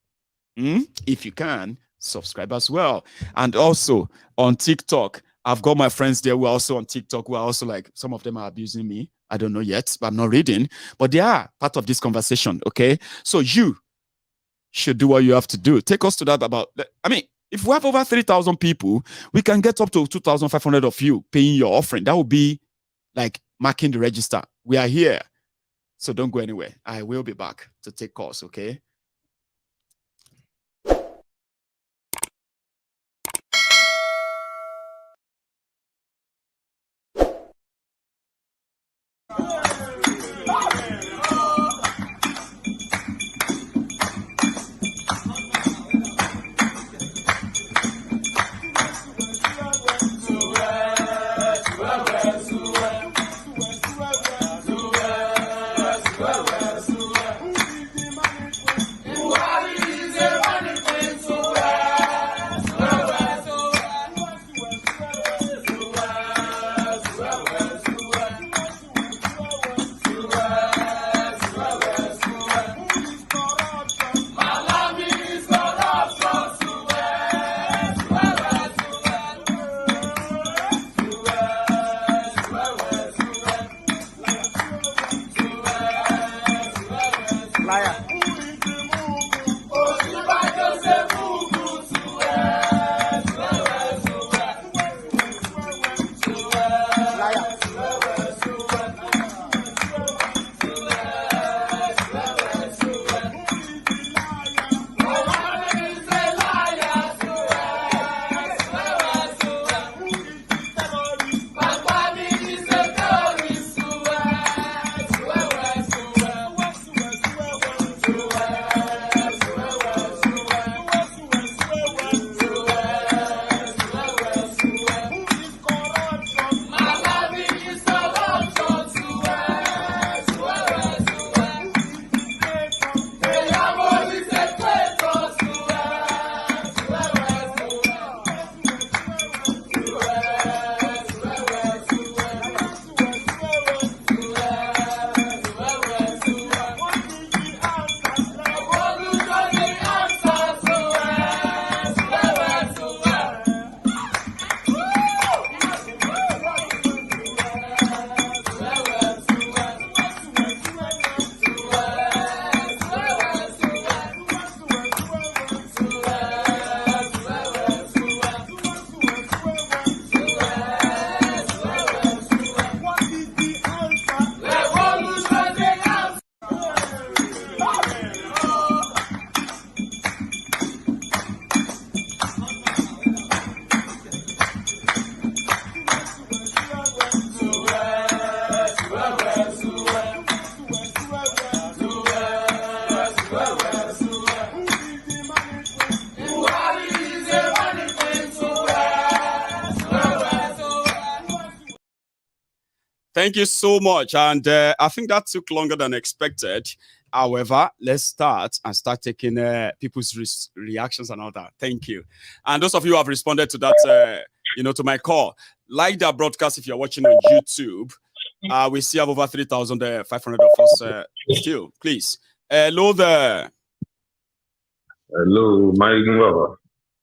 If you can, subscribe as well. And also on TikTok, I've got my friends there who are also on TikTok, who are also some of them are abusing me. I don't know yet, but I'm not reading. But they are part of this conversation, okay? So you should do what you have to do. Take us to that if we have over 3,000 people, we can get up to 2,500 of you paying your offering. That would be like marking the register. We are here. So don't go anywhere. I will be back to take calls, okay? Thank you so much. And I think that took longer than expected. However, let's start taking people's reactions and all that. Thank you. And those of you who have responded to that, to my call, like that broadcast if you're watching on YouTube. We still have over 3,500 of us still. Please. Hello there. Hello, my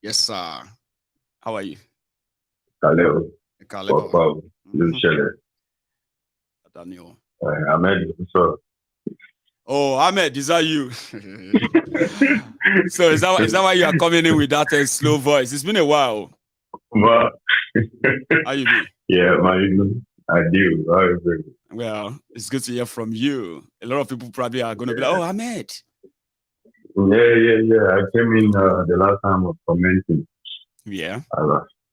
Yes, sir. How are you? Hello. Daniel. Ahmed, so. Oh, Ahmed, is that you? So is that why you are coming in with that slow voice? It's been a while. Well, how you be? Yeah, I do. Well, it's good to hear from you. A lot of people probably are going to be like, oh, Ahmed. Yeah. I came in the last time of commenting. Yeah.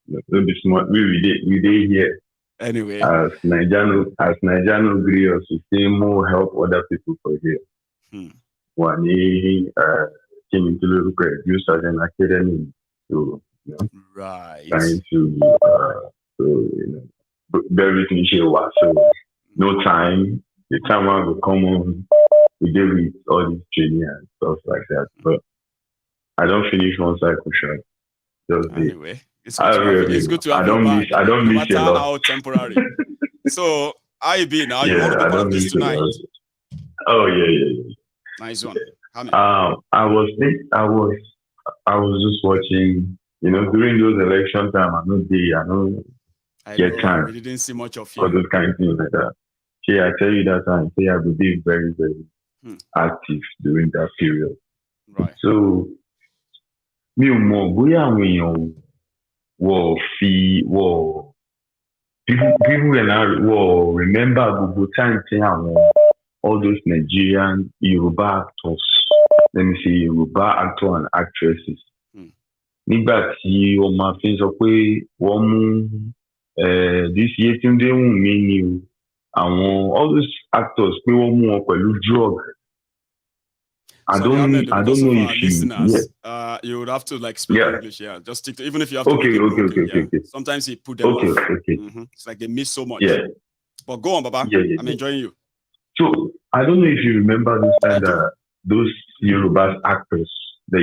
We did here. Anyway. As Nigerian agree us to say more help other people for here. When he came into the produce as an academy to right. Trying to everything she was so no time. The time I will come on we did with all this training and stuff like that. But I don't finish one cycle shot. Just anyway. It's good to have you back. I don't miss no a lot. How temporary. So, how you been now? You Yeah, want to talk about this tonight? Oh yeah. Nice one. I was just watching, during those election time, I get time. We didn't see much of you. All those kind of things like that. I tell you that time, I will be very, very active during that period. Right. So people will remember the time all those Nigerian Yoruba actors, let me say Yoruba actor and actresses. Nígbà tí o máa fi sọ pé wọ́n mú this Yetunde Wunmi ni o, all those actors pé wọ́n mú wọn pẹ̀lú drug. I don't know if listeners, you would have to speak English, just stick to, even if you have to. Okay. Sometimes he put them off. It's like they miss so much. Yeah. But go on, Baba. Yeah. I'm enjoying you. So I don't know if you remember this time that those Yoruba actors that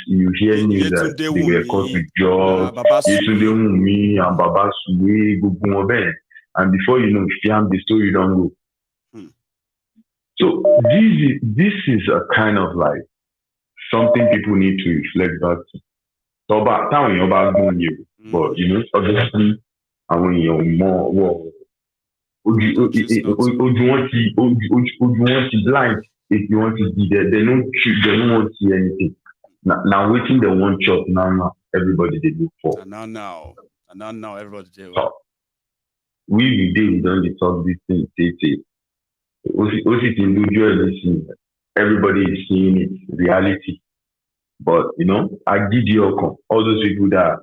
you hear news that they were caught with drugs, Yetunde Wunmi and Baba Suwe, Gugumobe, and before you know, the story don't go. So this is a kind of something people need to reflect back to. So about town you're about going you, but obviously I want you more. Would you want to blind if you want to be there? They don't want to see anything. Now waiting the one shot now everybody they look for. And now everybody they so, we don't talk this thing. Everybody is seeing it, reality. But I did all those people that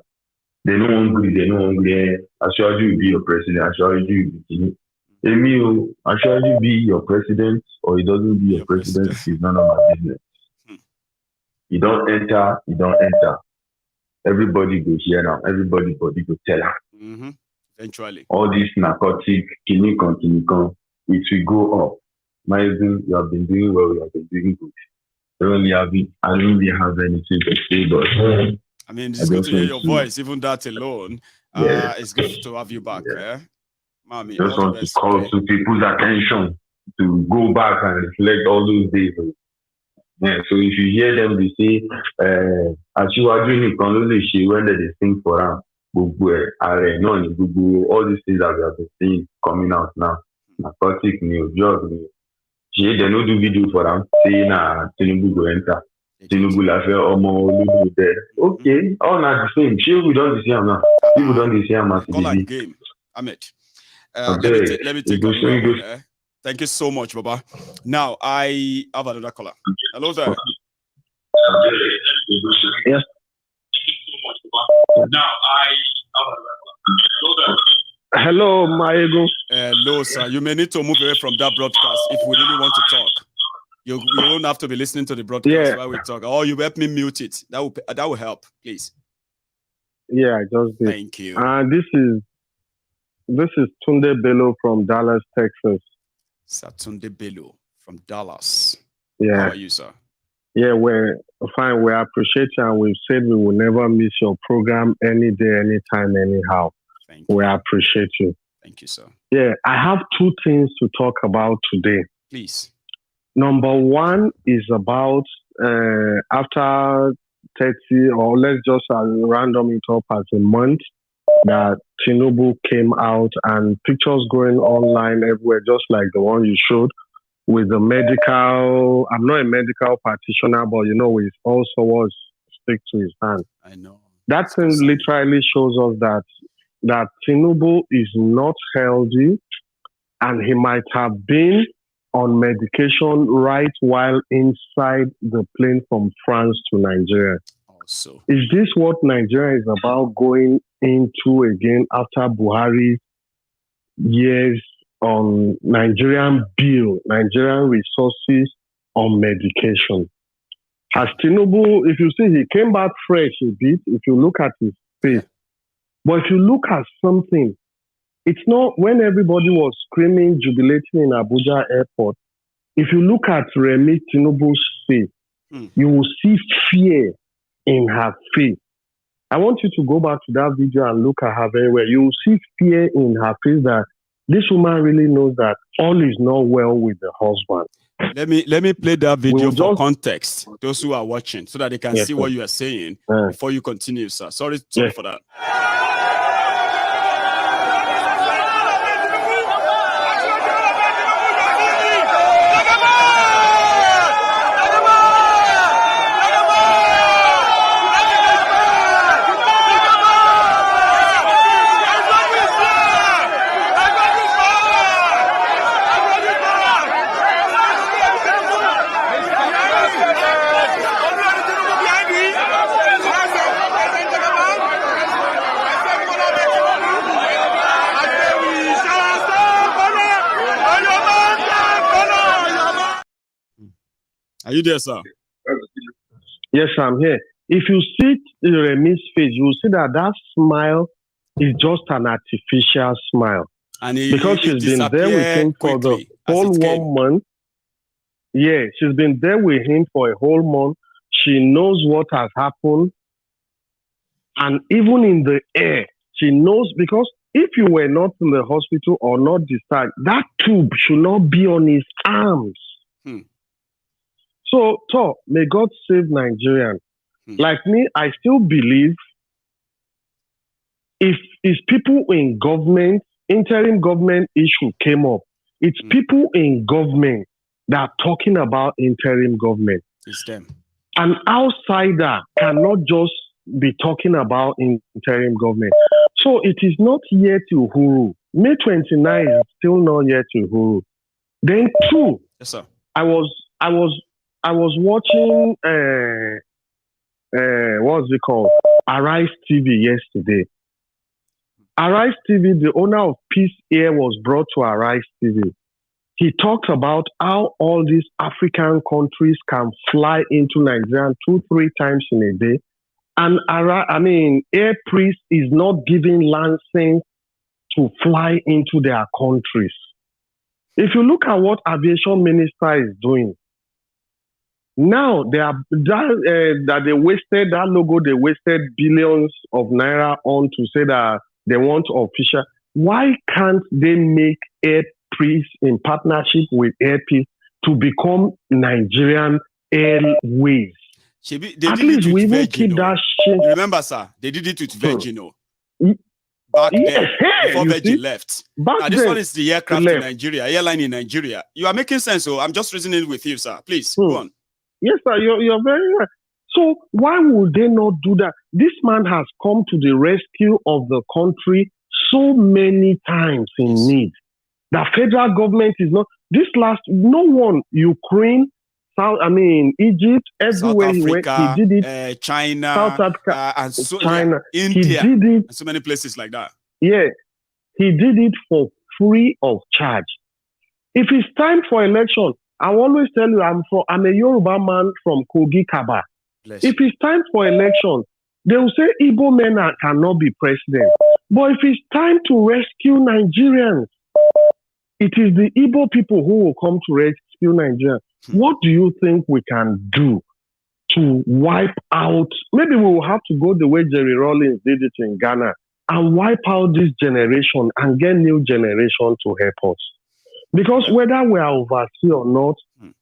they don't hungry, I sure you be your president, I sure you be Emil, I sure you be your president or he doesn't be your president, it's none of my business. You don't enter. Everybody go here now, everybody go tell her. Eventually. All this narcotic, can it will go up. You have been doing well, you have been doing good. I don't really have anything to say, but I mean, it's good to hear your voice, even that alone. It's good to have you back. Mommy, just want to call to people's attention to go back and reflect all those days. Yeah, so if you hear them, they say, as you are doing it, when they sing for them, all these things that we have been seeing coming out now, narcotic news, drug news. They don't do video for them, saying Tinubu go enter. Tinubu la fẹ́ ọmọ olúbu there. Okay, all not the same. Sure, we don't see him now. People don't see him as like game, Ahmed. Let me take a thank you so much, Baba. Now I have another caller. Hello there. Yes. Now I have another caller. Hello, Maego. Hello, sir. You may need to move away from that broadcast if we really want to talk. You don't have to be listening to the broadcast while we talk. Or you help me mute it. That will help, please. Yeah, I just did. Thank you. This is This is Tunde Bello from Dallas, Texas. Sir Tunde Bello from Dallas. Yeah. How are you, sir? Yeah, we're fine. We appreciate you, and we've said we will never miss your program any day, anytime, anyhow. Thank you. We appreciate you. Thank you, sir. Yeah, I have two things to talk about today. Please. Number one is about after 30, or let's just random it up as a month, that Tinubu came out and pictures going online everywhere, just like the one you showed with the medical. I'm not a medical practitioner, but with also was stick to his hand. I know. That thing literally shows us that Tinubu is not healthy, and he might have been on medication right while inside the plane from France to Nigeria. Also, is this what Nigeria is about going into again after Buhari years on Nigerian bill, Nigerian resources on medication? As Tinubu, if you see, he came back fresh a bit, if you look at his face. But if you look at something, it's not when everybody was screaming, jubilating in Abuja airport. If you look at Remi Tinubu's face, you will see fear in her face. I want you to go back to that video and look at her very well. You will see fear in her face that this woman really knows that all is not well with the husband. Let me play that video for context, those who are watching, so that they can see what you are saying before you continue, sir. Sorry for that. Are you there, sir? Yes, I'm here. If you see Remi's face, you will see that smile is just an artificial smile. And because she's been there with him for the whole 1 month. Yeah, she's been there with him for a whole month. She knows what has happened. And even in the air, she knows, because if you were not in the hospital or not discharged, that tube should not be on his arms. So, may God save Nigerians. Like me, I still believe if people in government, interim government issue came up, it's people in government that are talking about interim government. It's them. An outsider cannot just be talking about interim government. So it is not yet Uhuru. May 29 is still not yet Uhuru. Then two, yes, sir. I was watching what's it called? Arise TV yesterday. Arise TV, the owner of Peace Air was brought to Arise TV. He talked about how all these African countries can fly into Nigeria 2-3 times in a day. And Air Priest is not giving license to fly into their countries. If you look at what aviation minister is doing, now they they wasted that logo, they wasted billions of naira on to say that they want official. Why can't they make Air Priest in partnership with Air Peace to become Nigerian Airways? At least we will keep that shit. Remember, sir, they did it with Virgin. Back then, before Virgin left. This one is the aircraft in Nigeria, airline in Nigeria. You are making sense, so I'm just reasoning with you, sir. Please, go on. Yes, sir, you're very right. So why would they not do that? This man has come to the rescue of the country so many times in need. The federal government is not, no one, Ukraine, Egypt, everywhere South Africa, he did it. China, South Africa, and China, India, he did it, and so many places like that. Yeah, he did it for free of charge. If it's time for election, I always tell you, I'm a Yoruba man from Kogi Kaba. If it's time for election, They will say Igbo men cannot be president. But if it's time to rescue Nigerians, it is the Igbo people who will come to rescue Nigeria. What do you think we can do to wipe out? Maybe we will have to go the way Jerry Rawlings did it in Ghana and wipe out this generation and get new generation to help us. Because whether we are overseas or not,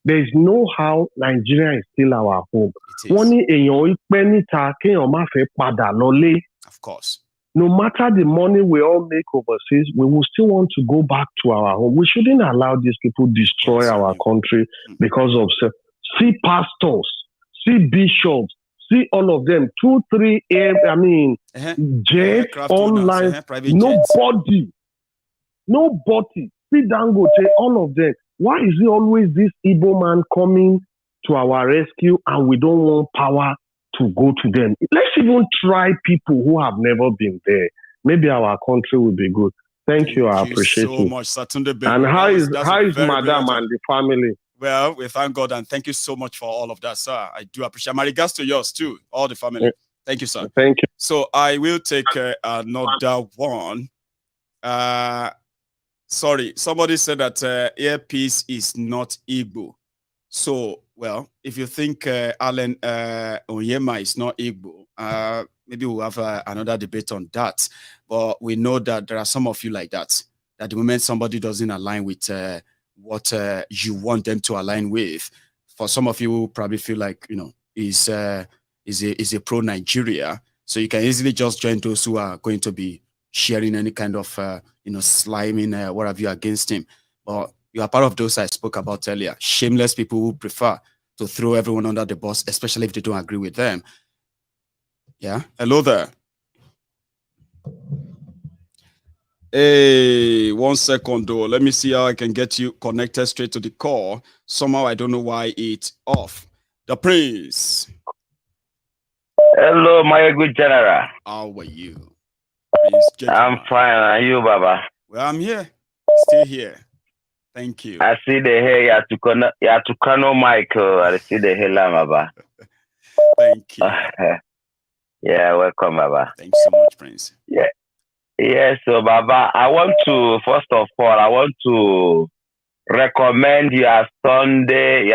there is no how Nigeria is still our home. Of course. No matter the money we all make overseas, we will still want to go back to our home. We shouldn't allow these people destroy our country because of see pastors, see bishops, see all of them, 2, 3, jets, online, nobody, see Dangote, all of them. Why is it always this Igbo man coming to our rescue and we don't want power to go to them? Let's even try people who have never been there. Maybe our country will be good. Thank you. I appreciate so it. Much, Satunde Bello. And how is Madam and the family? Well, we thank God and thank you so much for all of that, sir. I do appreciate. My regards to yours too, all the family. Thank you, sir. Thank you. So I will take another one. Sorry, somebody said that earpiece is not Igbo. So, well, if you think Alan Onyema is not Igbo, maybe we'll have another debate on that. But we know that there are some of you like that. That the moment somebody doesn't align with what you want them to align with, for some of you probably feel like, you know, is a pro-Nigeria. So you can easily just join those who are going to be sharing any kind of, sliming, what have you against him. But you are part of those I spoke about earlier. Shameless people who prefer to throw everyone under the bus, especially if they don't agree with them. Yeah. Hello there. Hey, 1 second though. Let me see how I can get you connected straight to the call. Somehow I don't know why it's off. The Prince. Hello, my good general. How are you? I'm fine. And you, Baba? Well, I'm here. Still here. Thank you. I see the hair. You have to Kano Michael. I see the hair, Baba. Thank you. Yeah, welcome, Baba. Thanks so much, Prince. Yeah. Yeah, so Baba, I want to recommend your Sunday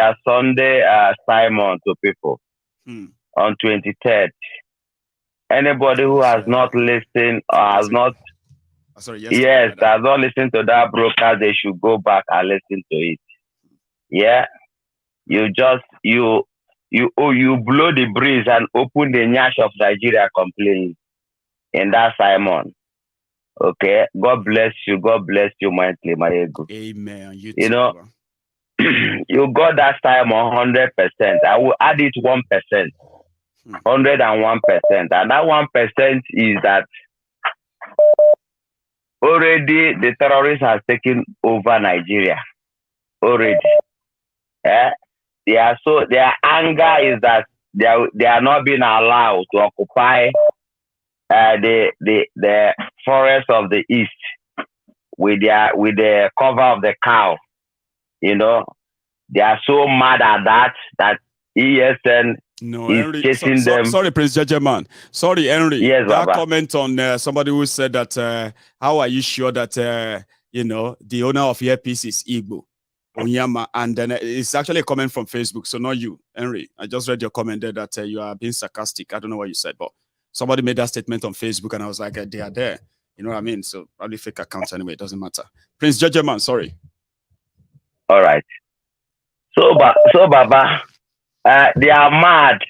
Simon to people on 23rd. Anybody who has not listened or has not listened to that broadcast, they should go back and listen to it. Yeah, you blow the breeze and open the nyash of Nigeria completely in that Simon. Okay, God bless you mightily, my ego. Amen. You know, you got that Simon 100%. I will add it 1%. 101%, and that 1% is that already the terrorists have taken over Nigeria. Already, their anger is that they are not being allowed to occupy the forest of the east with the cover of the cow. You know, they are so mad at that ESN. No, Henry, sorry, Prince Jajaman. Sorry, Henry. Yes, that Baba. Comment on somebody who said that, how are you sure that, the owner of APC is Igbo? Onyama, and then it's actually a comment from Facebook, so not you, Henry. I just read your comment there that you are being sarcastic. I don't know what you said, but somebody made that statement on Facebook, and I was like, they are there. You know what I mean? So probably fake accounts anyway. It doesn't matter. Prince Jajaman, sorry. All right. So Baba. They are mad.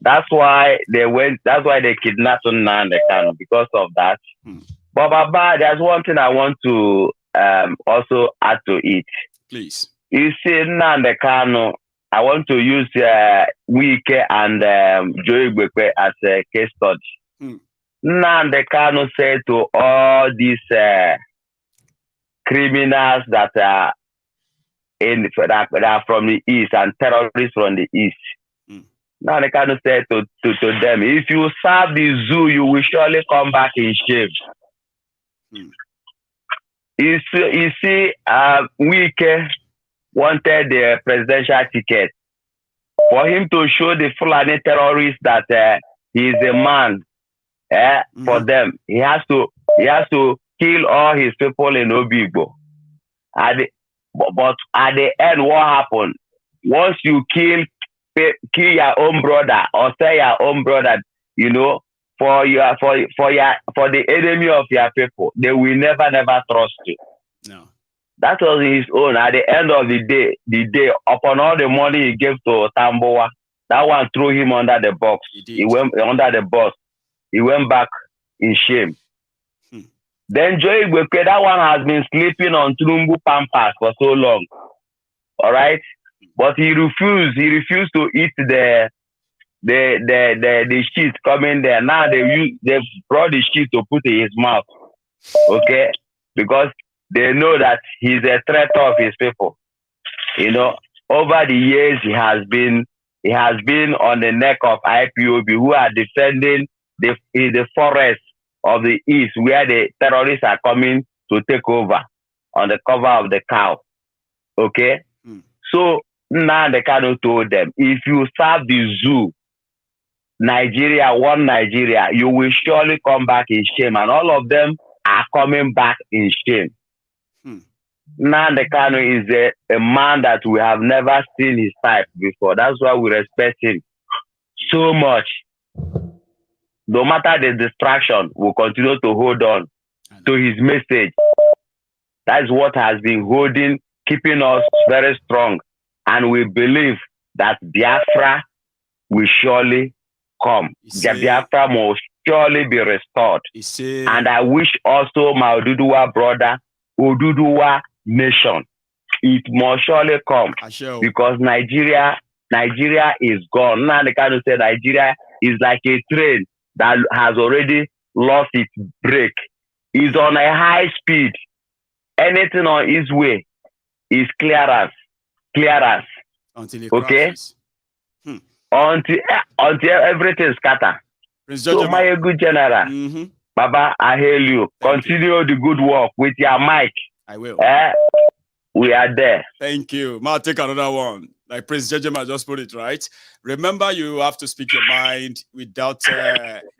That's why they kidnapped Nnamdi Kanu because of that. But Baba, there's one thing I want to also add to it. Please. You see, Nnamdi Kanu, I want to use Wike and Joey Gbekwe as a case study. Nnamdi Kanu said to all these criminals that are from the east and terrorists from the east. Now they kind of say to them, if you serve the zoo, you will surely come back in shame. You see, Wike wanted the presidential ticket for him to show the Fulani terrorists that he is a man for them. He has to kill all his people in Obigbo. But at the end, what happened? Once you kill your own brother or say your own brother, you know, for the enemy of your people, they will never trust you. No. That was his own. At the end of the day, upon all the money he gave to Tamboa, that one threw him under the box. He went under the bus. He went back in shame. Then Joy Igweke, that one has been sleeping on Tinubu Pampas for so long. All right? But he refused to eat the shit coming there. Now they've brought the shit to put in his mouth. Okay? Because they know that he's a threat of his people. You know, over the years he has been on the neck of IPOB, who are defending the forest of the east, where the terrorists are coming to take over on the cover of the cow. Okay? So now the Kano told them, if you serve the zoo, one Nigeria, you will surely come back in shame. And all of them are coming back in shame. Now the Kano is a man that we have never seen his type before. That's why we respect him so much. No matter the distraction, we'll continue to hold on to his message. That's what has been keeping us very strong. And we believe that Biafra will surely come. Biafra will surely be restored. And I wish also my Oduduwa brother, Oduduwa nation, it must surely come. Because Nigeria is gone. Now they can say Nigeria is like a train that has already lost its brake. It's on a high speed. Anything on its way is clearance. Until it crashes. Until everything scatter. So my good general, Baba, I hail you. Continue the good work with your mic. I will. We are there. Thank you. Ma, take another one. Like Prince Jejema just put it right. Remember, you have to speak your mind without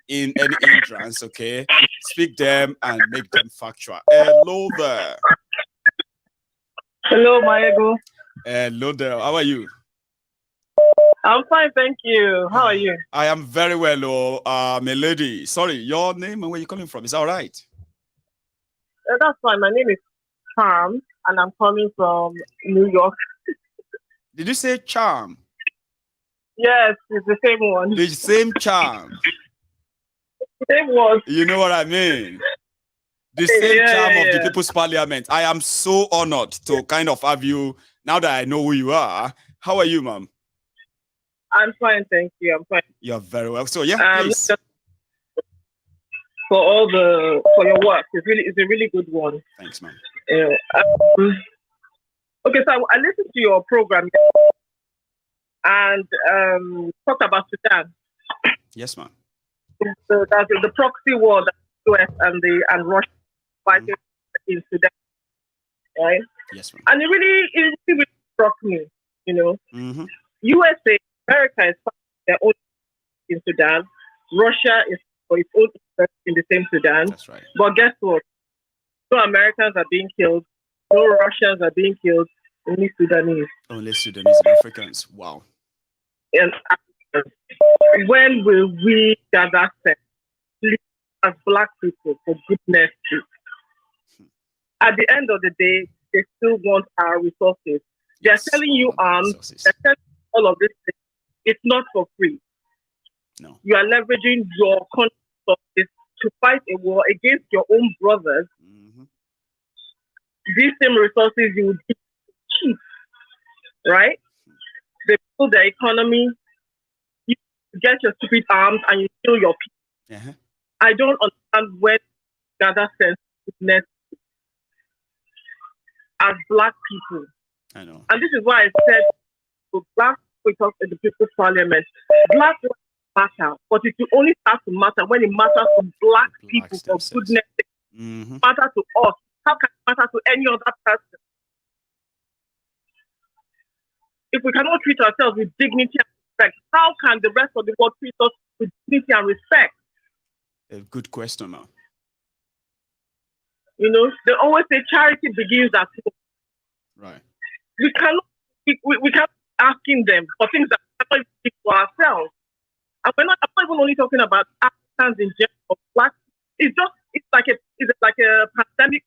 in any hindrance, okay? Speak them and make them factual. Hello there. Hello, Mayego. Hello there. How are you? I'm fine, thank you. How are you? I am very well, my lady. Sorry, your name and where you calling from? Is that all right? That's fine. My name is Charm, and I'm calling from New York. Did you say Charm? Yes, it's the same one. The same Charm. Same one. You know what I mean? The same charm of the People's Parliament. I am so honored to kind of have you, now that I know who you are. How are you, ma'am? I'm fine, thank you. I'm fine. You're very well. So, yeah, please. For your work. It's a really good one. Thanks, ma'am. Okay, so I listened to your program and talked about Sudan. Yes, ma'am. So that's the proxy war that the US and Russia fighting in Sudan, right? Yes, ma'am. And it really struck me, you know. USA, America is fighting their own in Sudan. Russia is for its own interest in the same Sudan. That's right. But guess what? No Americans are being killed. No Russians are being killed. Only Sudanese. Only Sudanese and Africans. Wow. And when will we gather sense as Black people, for goodness sake? At the end of the day, they still want our resources. They're selling you arms. They're selling all of this thing. It's not for free. No. You are leveraging your resources to fight a war against your own brothers. These same resources you would give cheap, right? They build the economy, you get your stupid arms, and you kill your people. I don't understand where gather sensitiveness as Black people. I know. And this is why I said to Black people in the People's Parliament, Black matter, but it will only start to matter when it matters to Black people for goodness sake. Matter to us. How can it matter to any other person? If we cannot treat ourselves with dignity and respect, how can the rest of the world treat us with dignity and respect? A good question, man. You know, they always say charity begins at home. Right. We cannot asking them for things that we cannot speak for ourselves. And I'm not even only talking about Africans in general. Black, it's like a pandemic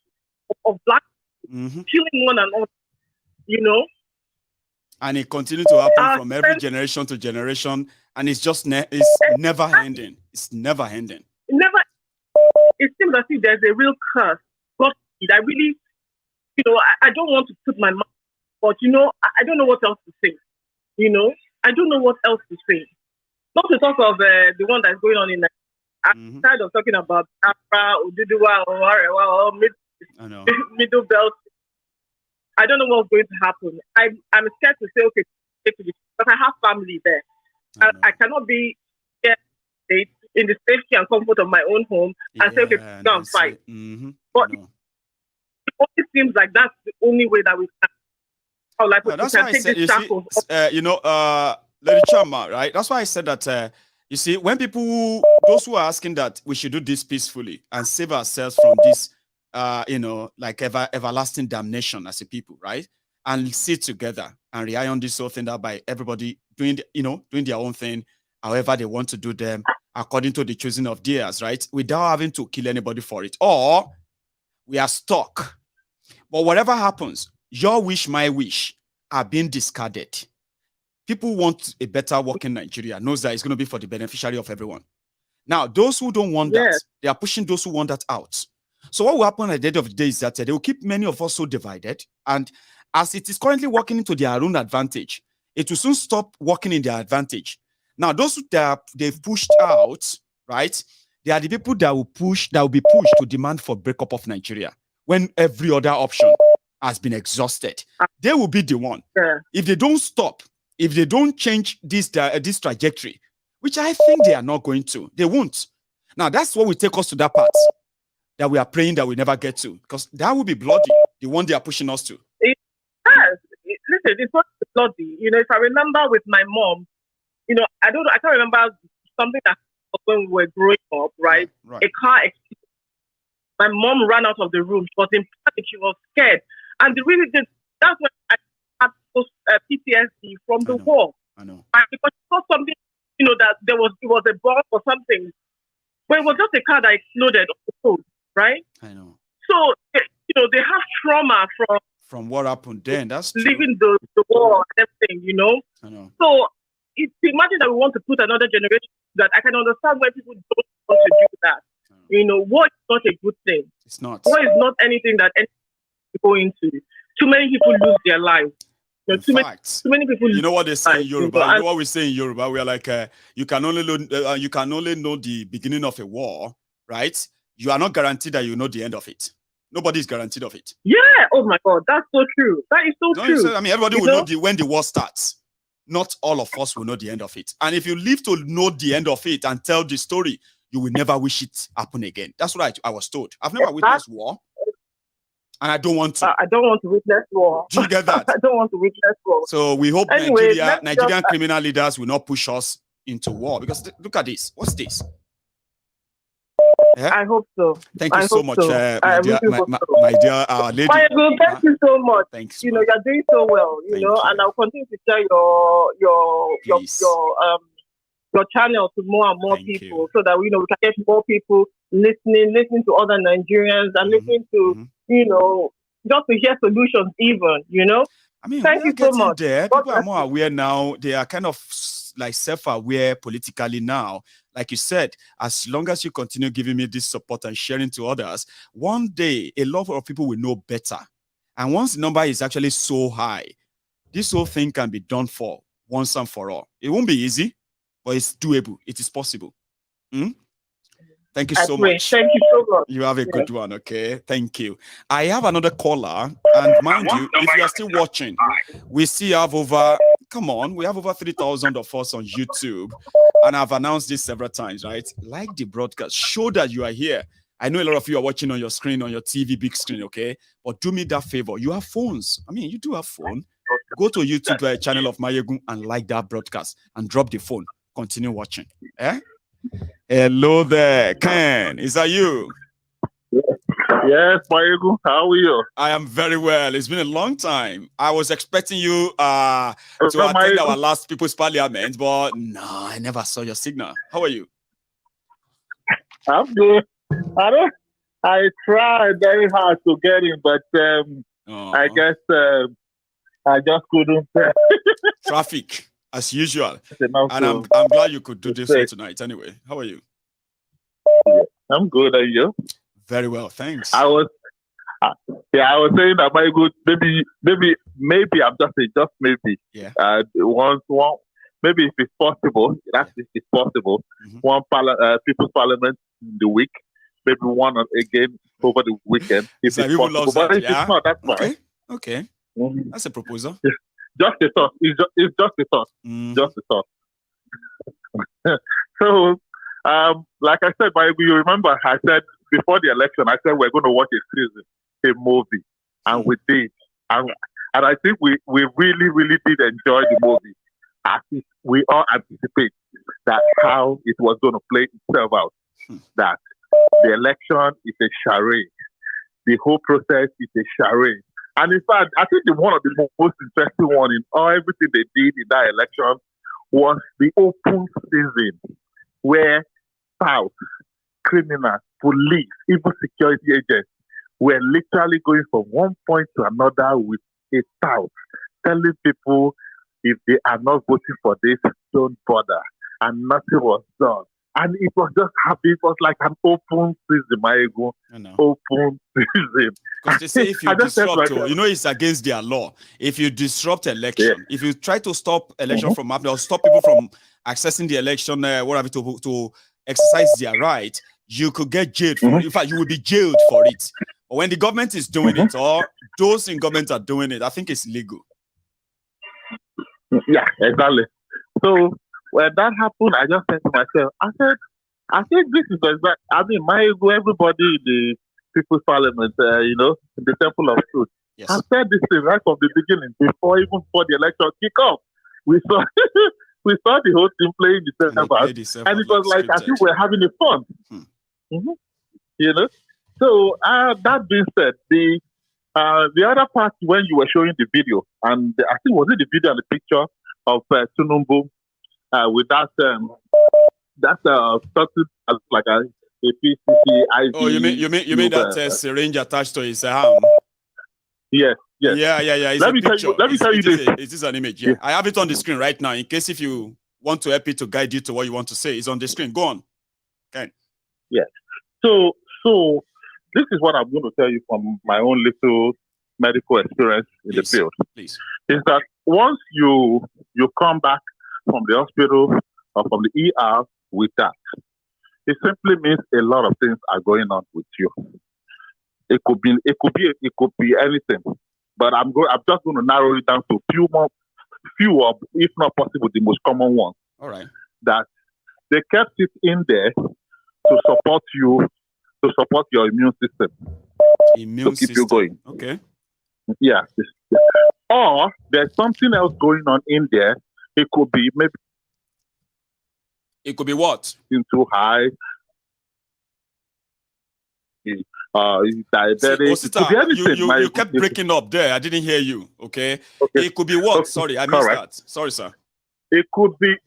of black killing one another. You know. And it continues to happen from every generation to generation, and it's just it's never ending. It's never ending. It seems as if there's a real curse. God, I really, you know, I don't want to put my mouth, but you know, I don't know what else to say. You know, I don't know what else to say. Not to talk of the one that's going on in the. I'm tired of talking about Afra, Ududuwa, or Middle Belt. I don't know what's going to happen. I'm scared to say, okay, but I have family there. I cannot be in the safety and comfort of my own home and say, okay, go and fight. But it only seems like that's the only way that we can. Like, that's why I said, Lady Chama, right? That's why I said that, you see, when those who are asking that we should do this peacefully and save ourselves from this, like everlasting damnation as a people, right? And sit together and rely on this whole thing that by everybody doing their own thing, however they want to do them, according to the choosing of theirs, right? Without having to kill anybody for it. Or we are stuck. But whatever happens, your wish, my wish, are being discarded. People want a better working Nigeria, knows that it's going to be for the beneficiary of everyone. Now, those who don't want that, they are pushing those who want that out. So what will happen at the end of the day is that they will keep many of us so divided. And as it is currently working into their own advantage, it will soon stop working in their advantage. Now, those that they've pushed out, right? They are the people that will be pushed to demand for breakup of Nigeria when every other option has been exhausted. They will be the one. If they don't stop, if they don't change this trajectory, which I think they are not going to, they won't. Now, that's what will take us to that part that we are praying that we never get to, because that will be bloody, the one they are pushing us to. Listen, it's not bloody. You know, if I remember with my mom, you know, I can't remember something that when we were growing up, right? A car exploded. My mom ran out of the room. She was in panic. She was scared. And that's when I had PTSD from the war. I know. Because she saw something, you know, that it was a bomb or something. But it was just a car that exploded on the road, right? I know. So, you know, they have trauma from what happened then. That's true. Leaving the war and everything, you know? I know. So, imagine that we want to put another generation that I can understand why people don't want to do that. You know, war is not a good thing. It's not. War is not anything that anyone go into. Too many people lose their lives. You know, too many people. You know what they say in Yoruba? You know what we say in Yoruba? We are like, you can only know the beginning of a war, right? You are not guaranteed that you know the end of it. Nobody is guaranteed of it. Yeah. Oh my God, that's so true. That is so true. I mean, everybody will know when the war starts. Not all of us will know the end of it. And if you live to know the end of it and tell the story, you will never wish it happen again. That's what I was told. I've never witnessed war. And I don't want to. I don't want to witness war. Do you get that? I don't want to witness war. So we hope anyway, Nigerian criminal leaders will not push us into war. Because look at this. What's this? Yeah? I hope so. Thank you so much, my dear lady. Thank you so much. Thanks. You know, you're doing so well. You know, and I'll continue to share your channel to more and more people, so that we can get more people listening to other Nigerians and listening to just to hear solutions. Even I mean, thank you so much. People are more aware now. They are kind of like self-aware politically now. Like you said, as long as you continue giving me this support and sharing to others, one day a lot of people will know better. And once the number is actually so high, this whole thing can be done for once and for all. It won't be easy, but it's doable. It is possible. Thank you so much. Thank you so much. You have a good one, okay? Thank you. I have another caller, and mind you, if you are still watching, we still have we have over 3,000 of us on YouTube, and I've announced this several times, right? Like the broadcast, show that you are here. I know a lot of you are watching on your screen, on your TV, big screen, okay? But do me that favor. You have phones. I mean, you do have phone. Go to YouTube channel of Mayegun and like that broadcast and drop the phone. Continue watching. Hello there, Ken. Is that you? Yes, Mayegu. How are you? I am very well. It's been a long time. I was expecting you to attend our last People's Parliament, but no, I never saw your signal. How are you? I'm good. I tried very hard to get in, but I guess I just couldn't. Traffic, as usual. And I'm glad you could do this one tonight. Anyway, how are you? I'm good. Are you? Very well, thanks. I was saying that my good. Maybe I'm just maybe. Yeah. One. Maybe if it's possible, that's if it's possible. One People's Parliament in the week. Maybe one again over the weekend. If it's possible, but if it's not, that's fine. Okay. That's a proposal. Just a thought. It's just a thought. Just a thought. So, like I said, you remember I said before the election, I said we're going to watch a movie, and we did, and I think we really did enjoy the movie. We all anticipate that how it was going to play itself out. That the election is a charade. The whole process is a charade. And in fact, I think one of the most interesting one in everything they did in that election was the open season, where scouts, criminals, police, even security agents were literally going from one point to another with a tout, telling people if they are not voting for this, don't bother. And nothing was done. And it was just happy. It was like an open season, my ego. Open season. Because they say if you disrupt, it's against their law. If you disrupt election, if you try to stop election from happening or stop people from accessing the election, to exercise their right, you could get jailed for it. In fact, you will be jailed for it. But when the government is doing it, or those in government are doing it, I think it's legal. Yeah, exactly. So when that happened, I just said to myself, I think this is exact. I mean, everybody in the People's Parliament, in the Temple of Truth, I said this thing right from the beginning, before the election kick off. We saw we saw the whole thing playing the Temple, and it was like I think we're having a fun. So that being said, the other part when you were showing the video, and I think was it the video and the picture of Tinubu with that something like a PCC ID. Oh, you mean that syringe attached to his arm? Yes. Yeah. It's let me tell you this. It is an image. Yeah, I have it on the screen right now. In case if you want to help it to guide you to what you want to say, it's on the screen. Go on. Okay. Yes. So this is what I'm going to tell you from my own little medical experience in the field. Please. Is that once you come back from the hospital or from the ER with that, it simply means a lot of things are going on with you. It could be anything, but I'm just going to narrow it down to few, if not possible, the most common ones. All right. That they kept it in there to support you, to support your immune system, to keep you going. Okay. Yeah. Or there's something else going on in there. It could be maybe. It could be what? Too high. Diabetic. It could be anything. You kept breaking up there. I didn't hear you. Okay. It could be what? Sorry, I missed that. Sorry, sir. It could be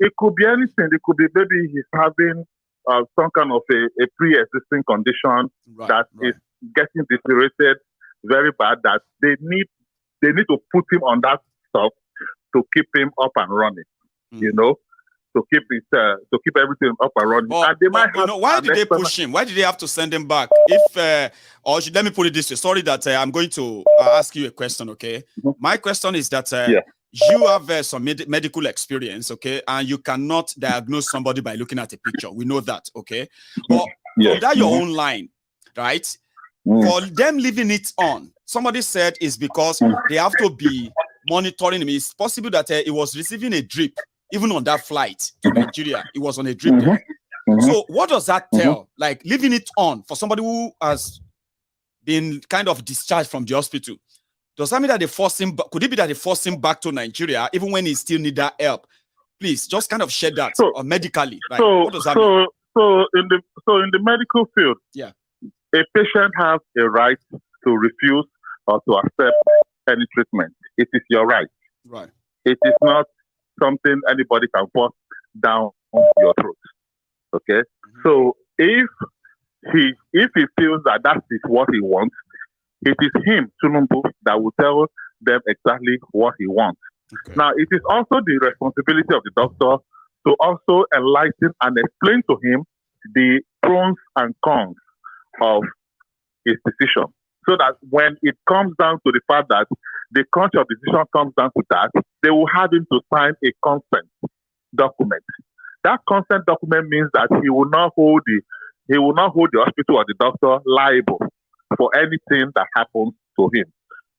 anything. It could be maybe he's having some kind of a pre-existing condition that is getting deteriorated very bad. That they need to put him on that stuff to keep him up and running. To keep everything up and running. And they might have why did they push him? Why did they have to send him back? Let me put it this way. Sorry that I'm going to ask you a question, okay? My question is that you have some medical experience, okay? And you cannot diagnose somebody by looking at a picture. We know that, okay? But from that your own line, right? For them leaving it on, somebody said it's because they have to be monitoring him. It's possible that he was receiving a drip. Even on that flight to Nigeria, it was on a drip. So what does that tell? Like leaving it on for somebody who has been kind of discharged from the hospital. Does that mean that they force him? Could it be that they force him back to Nigeria even when he still need that help? Please, just kind of share that medically. Like, what does that mean? So in the medical field, a patient has a right to refuse or to accept any treatment. It is your right. Right. It is not something anybody can force down your throat. Okay. So if he feels that is what he wants, it is him, Tinubu, that will tell them exactly what he wants. Okay. Now, it is also the responsibility of the doctor to also enlighten and explain to him the pros and cons of his decision. So that when it comes down to the fact that the crunch of decision comes down to that, they will have him to sign a consent document. That consent document means that he will not hold the hospital or the doctor liable for anything that happens to him.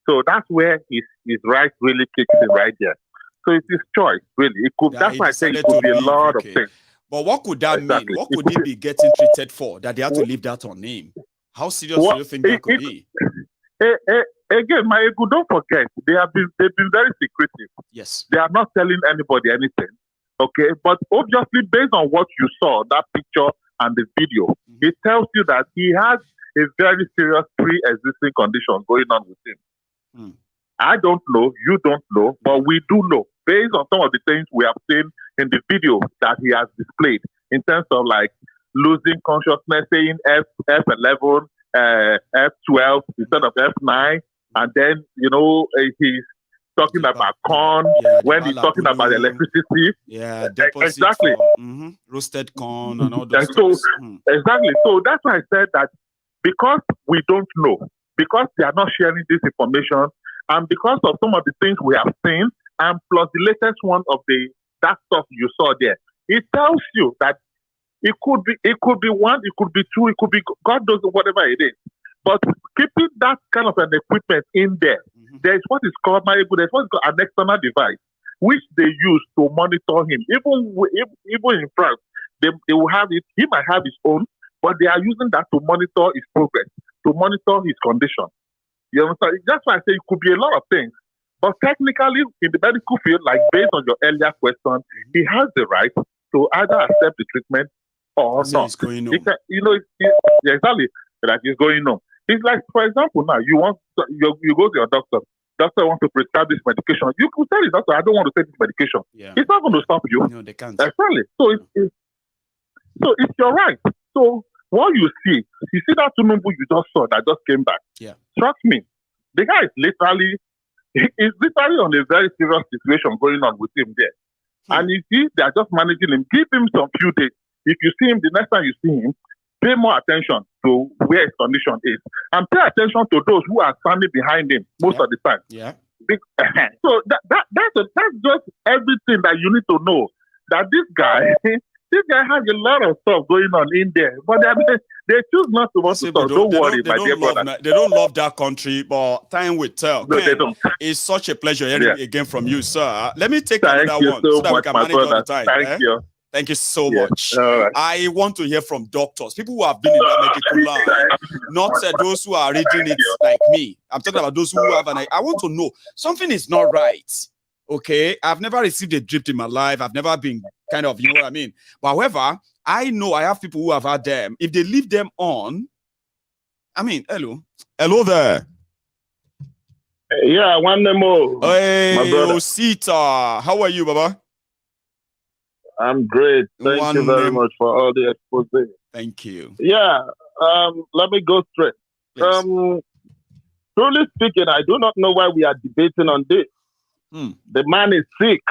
So that's where his right really kicks in right there. So it's his choice, really. It could. That's why I say it could be a lot of things. But what could that mean? What could he be getting treated for that they have to leave that on him? How serious do you think that could be? Again, my ego, don't forget, they've been very secretive. Yes. They are not telling anybody anything. Okay, but obviously based on what you saw, that picture and the video, it tells you that he has a very serious pre-existing condition going on with him. I don't know, you don't know, but we do know based on some of the things we have seen in the video that he has displayed in terms of like losing consciousness, saying F11, F12 instead of F9, and then he's talking about corn when he's talking about electricity. Yeah, exactly. Roasted corn and all those things. Exactly. So that's why I said that because we don't know, because they are not sharing this information, and because of some of the things we have seen, and plus the latest one of that stuff you saw there, it tells you that it could be one, it could be two, it could be God knows whatever it is. But keeping that kind of an equipment in there, there's what is called an external device, which they use to monitor him. Even in France, they will have it. He might have his own, but they are using that to monitor his progress, to monitor his condition. You understand? That's why I say it could be a lot of things. But technically, in the medical field, like based on your earlier question, he has the right to either accept the treatment or not. Exactly. Like he's going on. It's like, for example, now you go to your doctor. Doctor wants to prescribe this medication. You could tell the doctor, I don't want to take this medication. Yeah. It's not going to stop you. No, they can't. Exactly. So it's your right. So what you see that Tinubu you just saw that just came back. Yeah. Trust me, the guy is literally on a very serious situation going on with him there. And you see, they are just managing him. Give him some few days. If you see him, the next time you see him, pay more attention to where his condition is. And pay attention to those who are standing behind him most of the time. Yeah. So that's just everything that you need to know. That this guy has a lot of stuff going on in there. But they choose not to want to talk. Don't worry, my dear brother. They don't love that country, but time will tell. No, they don't. It's such a pleasure hearing again from you, sir. Let me take another one so that we can manage all the time. Thank you. Thank you so Yes. much. Right. I want to hear from doctors, people who have been in that medical line, not those who are reading it like me. I'm talking about those who have I want to know something is not right. Okay, I've never received a drip in my life. I've never been kind of, you know what I mean? But however, I know I have people who have had them. If they leave them on, hello there. Yeah, one more. Hey, my brother. Osita, how are you, Baba? I'm great. Thank you very much for all the expose. Thank you. Yeah, let me go straight. Yes. Truly speaking, I do not know why we are debating on this. The man is sick.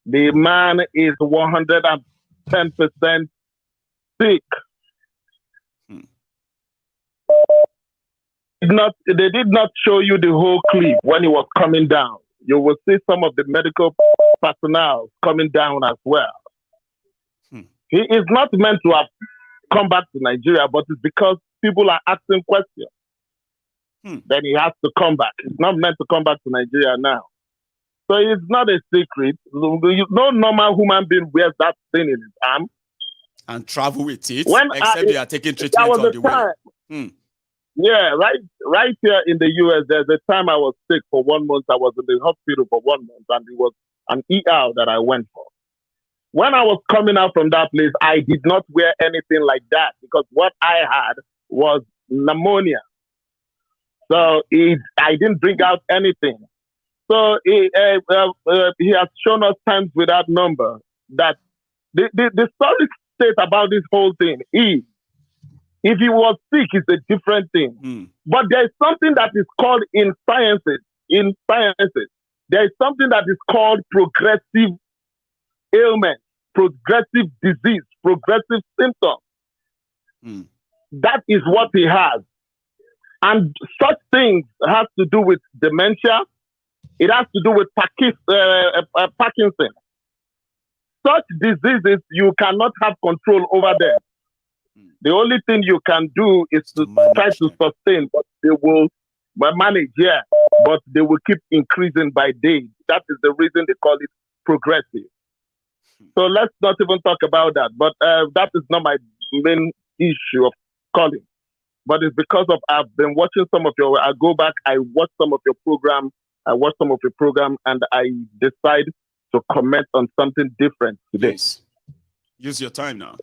The man is 110% sick. They did not show you the whole clip when he was coming down. You will see some of the medical personnel coming down as well. He is not meant to have come back to Nigeria, but it's because people are asking questions. Then he has to come back. He's not meant to come back to Nigeria now. So it's not a secret. No normal human being wears that thing in his arm. And travel with it, except they are taking treatment on the way. Yeah, right here in the US, there's a time I was sick for 1 month. I was in the hospital for 1 month, and it was an ER that I went for. When I was coming out from that place, I did not wear anything like that because what I had was pneumonia. So I didn't bring out anything. So he has shown us times without number that the solid state about this whole thing is, if he was sick, it's a different thing. But there is something that is called in sciences, there is something that is called progressive ailment, progressive disease, progressive symptoms. That is what he has. And such things has to do with dementia. It has to do with Parkinson. Such diseases, you cannot have control over them. The only thing you can do is to try to sustain, but they will manage, but they will keep increasing by day. That is the reason they call it progressive. So let's not even talk about that. But that is not my main issue of calling. But it's because of I've been watching some of your. I go back, I watch some of your program. And I decide to comment on something different today. Yes. Use your time now.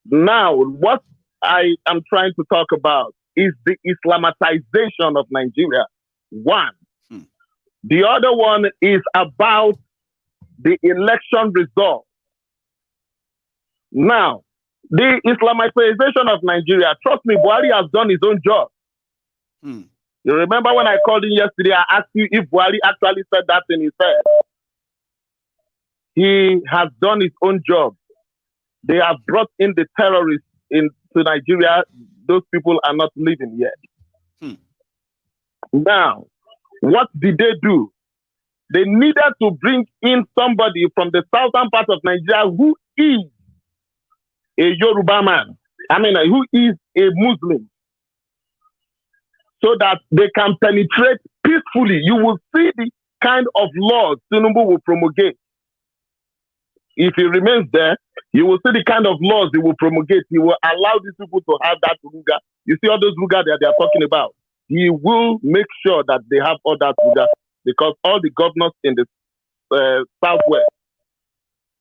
Now, what I am trying to talk about is the Islamatization of Nigeria. One. The other one is about the election result. Now, the Islamization of Nigeria, trust me, Buhari has done his own job. You remember when I called in yesterday, I asked you if Buhari actually said that in his head. He has done his own job. They have brought in the terrorists into Nigeria. Those people are not living yet. Now, what did they do? They needed to bring in somebody from the southern part of Nigeria who is a Yoruba man. Who is a Muslim. So that they can penetrate peacefully. You will see the kind of laws Tinubu will promulgate. If he remains there, you will see the kind of laws he will promulgate. He will allow these people to have that ruga. You see all those ruga that they are talking about. He will make sure that they have all that ruga, because all the governors in the southwest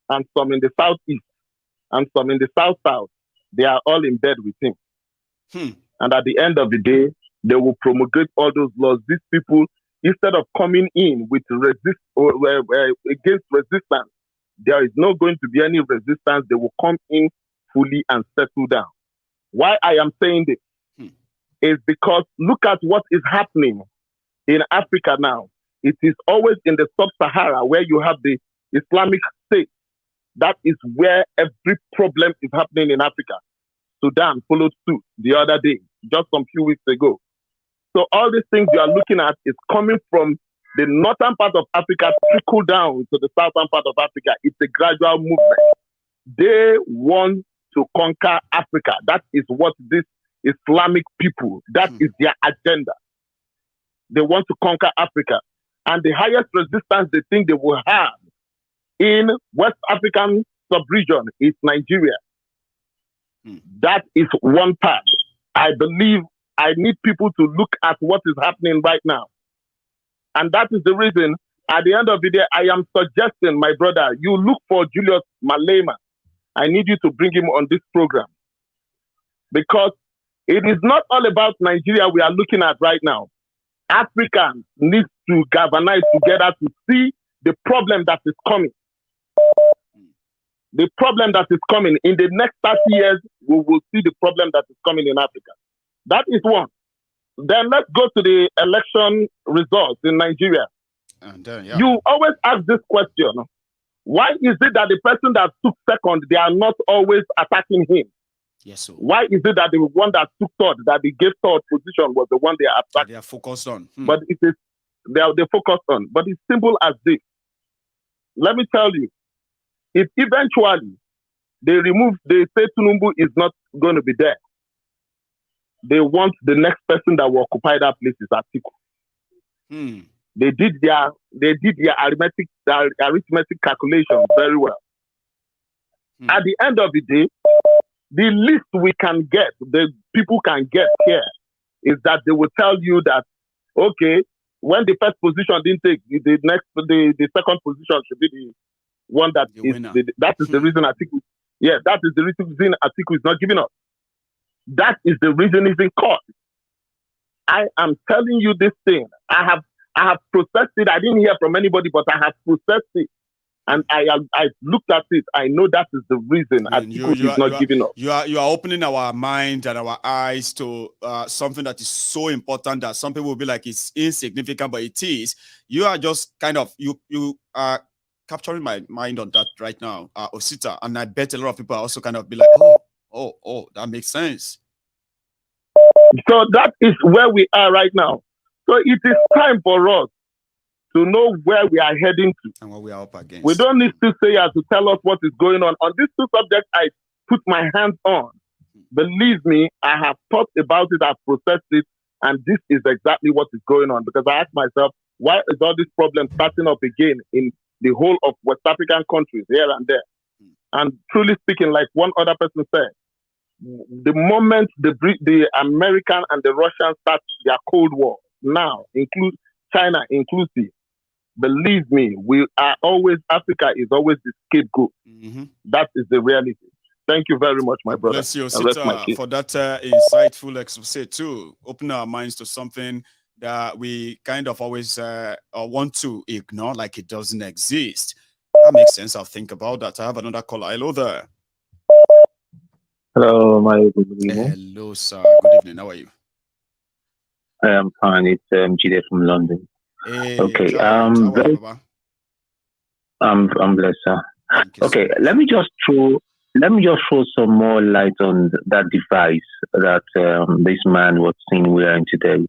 and some in the southeast and some in the south, they are all in bed with him. And at the end of the day, they will promulgate all those laws. These people, instead of coming in with against resistance, there is not going to be any resistance. They will come in fully and settle down. Why I am saying this is because look at what is happening in Africa now. It is always in the sub-Sahara where you have the Islamic State. That is where every problem is happening in Africa. Sudan followed suit the other day, just some few weeks ago. So all these things you are looking at is coming from the northern part of Africa, trickle down to the southern part of Africa. It's a gradual movement. They want to conquer Africa. That is what this Islamic people, that is their agenda. They want to conquer Africa. And the highest resistance they think they will have in West African sub-region is Nigeria. That is one part. I believe I need people to look at what is happening right now. And that is the reason, at the end of the day, I am suggesting, my brother, you look for Julius Malema. I need you to bring him on this program. Because it is not all about Nigeria we are looking at right now. Africans need to galvanize together to see the problem that is coming. The problem that is coming. In the next 30 years, we will see the problem that is coming in Africa. That is one. Then let's go to the election results in Nigeria. You always ask this question. Why is it that the person that took second, they are not always attacking him? Yes, sir. Why is it that the one that took third, that they gave third position, was the one they are attacking? They are focused on. But it is they focused on. But it's simple as this. Let me tell you, if eventually they say Tinubu is not going to be there, they want the next person that will occupy that place is Atiku. They did their arithmetic calculation very well. At the end of the day, the least we can get, the people can get here, is that they will tell you that, okay, when the first position didn't take, the second position should be one that that is the reason Atiku. Yeah, that is the reason Atiku is not giving up. That is the reason he's in court. I am telling you this thing. I have processed it. I didn't hear from anybody, but I have processed it. And I looked at it. I know that is the reason Atiku is not giving up. You are opening our mind and our eyes to something that is so important that some people will be like it's insignificant, but it is. You are just kind of you are capturing my mind on that right now, Osita, and I bet a lot of people are also kind of be like, oh, that makes sense. So that is where we are right now. So it is time for us to know where we are heading to. And what we are up against. We don't need to say to tell us what is going on. On these two subjects, I put my hands on. Believe me, I have thought about it, I've processed it, and this is exactly what is going on. Because I asked myself, why is all this problem starting up again in the whole of West African countries, here and there? And truly speaking, like one other person said, the moment the American and the Russians start their Cold War, now, include China inclusive, believe me, Africa is always the scapegoat. That is the reality. Thank you very much, my brother. Bless you, Sita, for that insightful expose too. Open our minds to something that we kind of always want to ignore, like it doesn't exist. That makes sense. I'll think about that. I have another caller. Hello there. Hello, my good evening. Hello, sir. Good evening. How are you? I am fine. It's Jide from London. Hey, okay. I'm blessed, sir. Okay, let me just throw some more light on that device that this man was seen wearing today.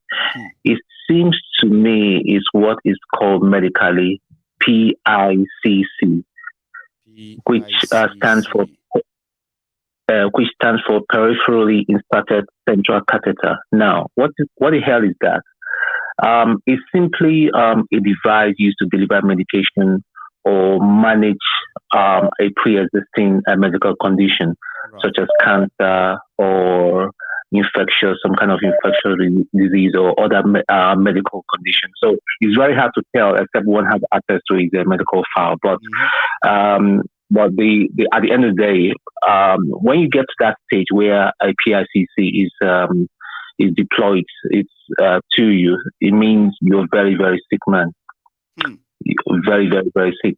It seems to me is what is called medically PICC, which stands for peripherally inserted central catheter. Now, what the hell is that? It's simply a device used to deliver medication or manage a pre-existing medical condition, such as cancer or some kind of infectious disease or other medical condition. So it's very hard to tell, except one has access to his medical file. But at the end of the day, when you get to that stage where a PICC is deployed, to you, it means you're a very, very sick man. Very, very, very sick.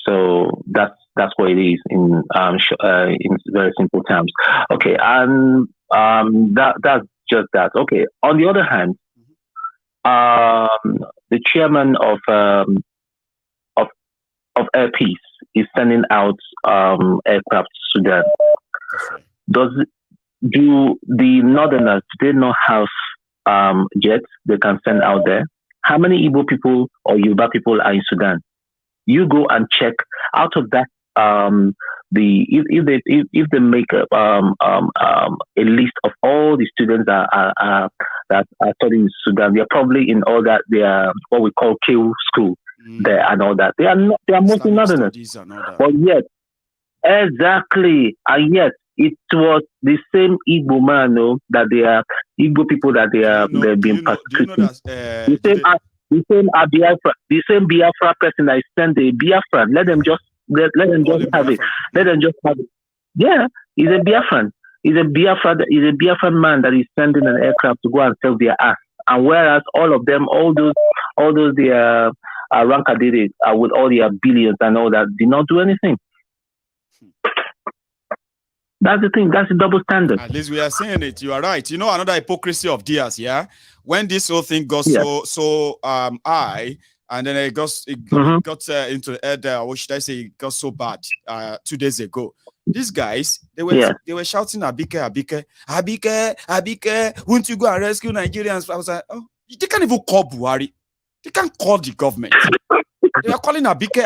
So that's what it is in very simple terms. Okay, and that's just that. Okay. On the other hand, the chairman of Air Peace is sending out aircraft to Sudan. Do the Northerners, they not have jets they can send out there? How many Igbo people or Yoruba people are in Sudan? You go and check out of that. If they make a list of all the students that are studying in Sudan, they are probably in all that they are what we call KU school there and all that. They are mostly Northerners. But yet, exactly, and yet it was the same Igbo man, that they are Igbo people that they've been persecuting. The same Biafra person that sent the Biafra. Let them just have it. Let them just have it. Yeah, he's a Biafran. He's a Biafran man that is sending an aircraft to go and save their ass. And whereas all of them, all those rankadidis with all their billions and all that, did not do anything. That's the thing. That's the double standard. At least we are saying it. You are right. You know, another hypocrisy of Diaz, yeah? When this whole thing got so high, and then it got into the head, what should I say, it got so bad 2 days ago. These guys, they were shouting, Abike, won't you go and rescue Nigerians? I was like, oh, they can't even call Buhari. They can't call the government. They are calling Abike.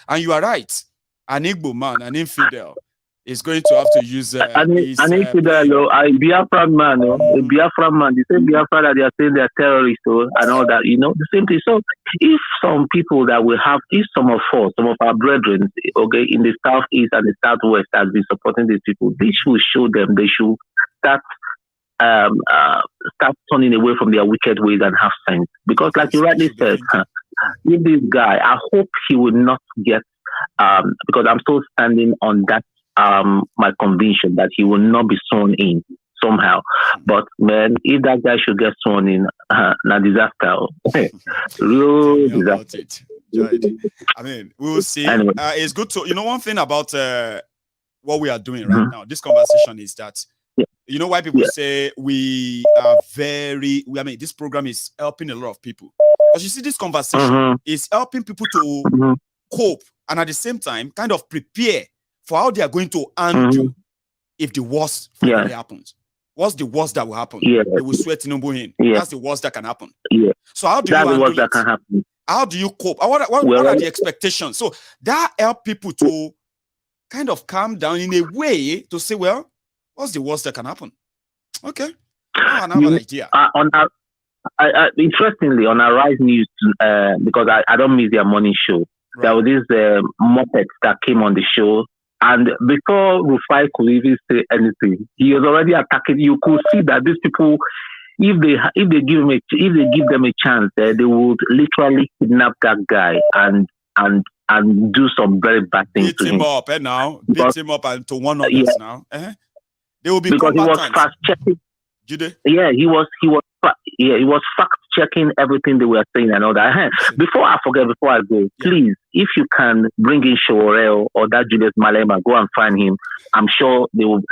And you are right. An Igbo man, an infidel, is going to have to use an infidel, a Biafran man, a Biafran man, the same Biafra that they are saying they are terrorists and all that, the same thing. So if some people that we have, if some of our brethren, okay, in the southeast and the southwest has been supporting these people, they should show them, they should start turning away from their wicked ways and have sense. Because like you rightly said, if this guy, I hope he will not get, because I'm still standing on that, my conviction that he will not be sworn in somehow. But man, if that guy should get sworn in, na disaster. Real disaster. I mean, we will see. Anyway. It's good to, one thing about what we are doing right now, this conversation is that, you know why people say we are this program is helping a lot of people. Because you see, this conversation is helping people to cope and at the same time kind of prepare for how they are going to handle if the worst finally happens. What's the worst that will happen? They will sweat Tinubu in. That's the worst that can happen. So how do you handle it? That can happen. How do you cope? What are the expectations? So that help people to kind of calm down in a way to say, well, what's the worst that can happen? Okay. I have an idea. Interestingly, on our Rise News, because I don't miss their morning show, there was this Muppet that came on the show. And before Rufai could even say anything, he was already attacking. You could see that these people, if they give them a chance, they would literally kidnap that guy and do some very bad things to him. Beat him up and to one others now. They will be because he was fast checking. Yeah, he was fact checking everything they were saying and all that. Before I go, please, if you can bring in Shorel or that Julius Malema, go and find him. I'm sure they will.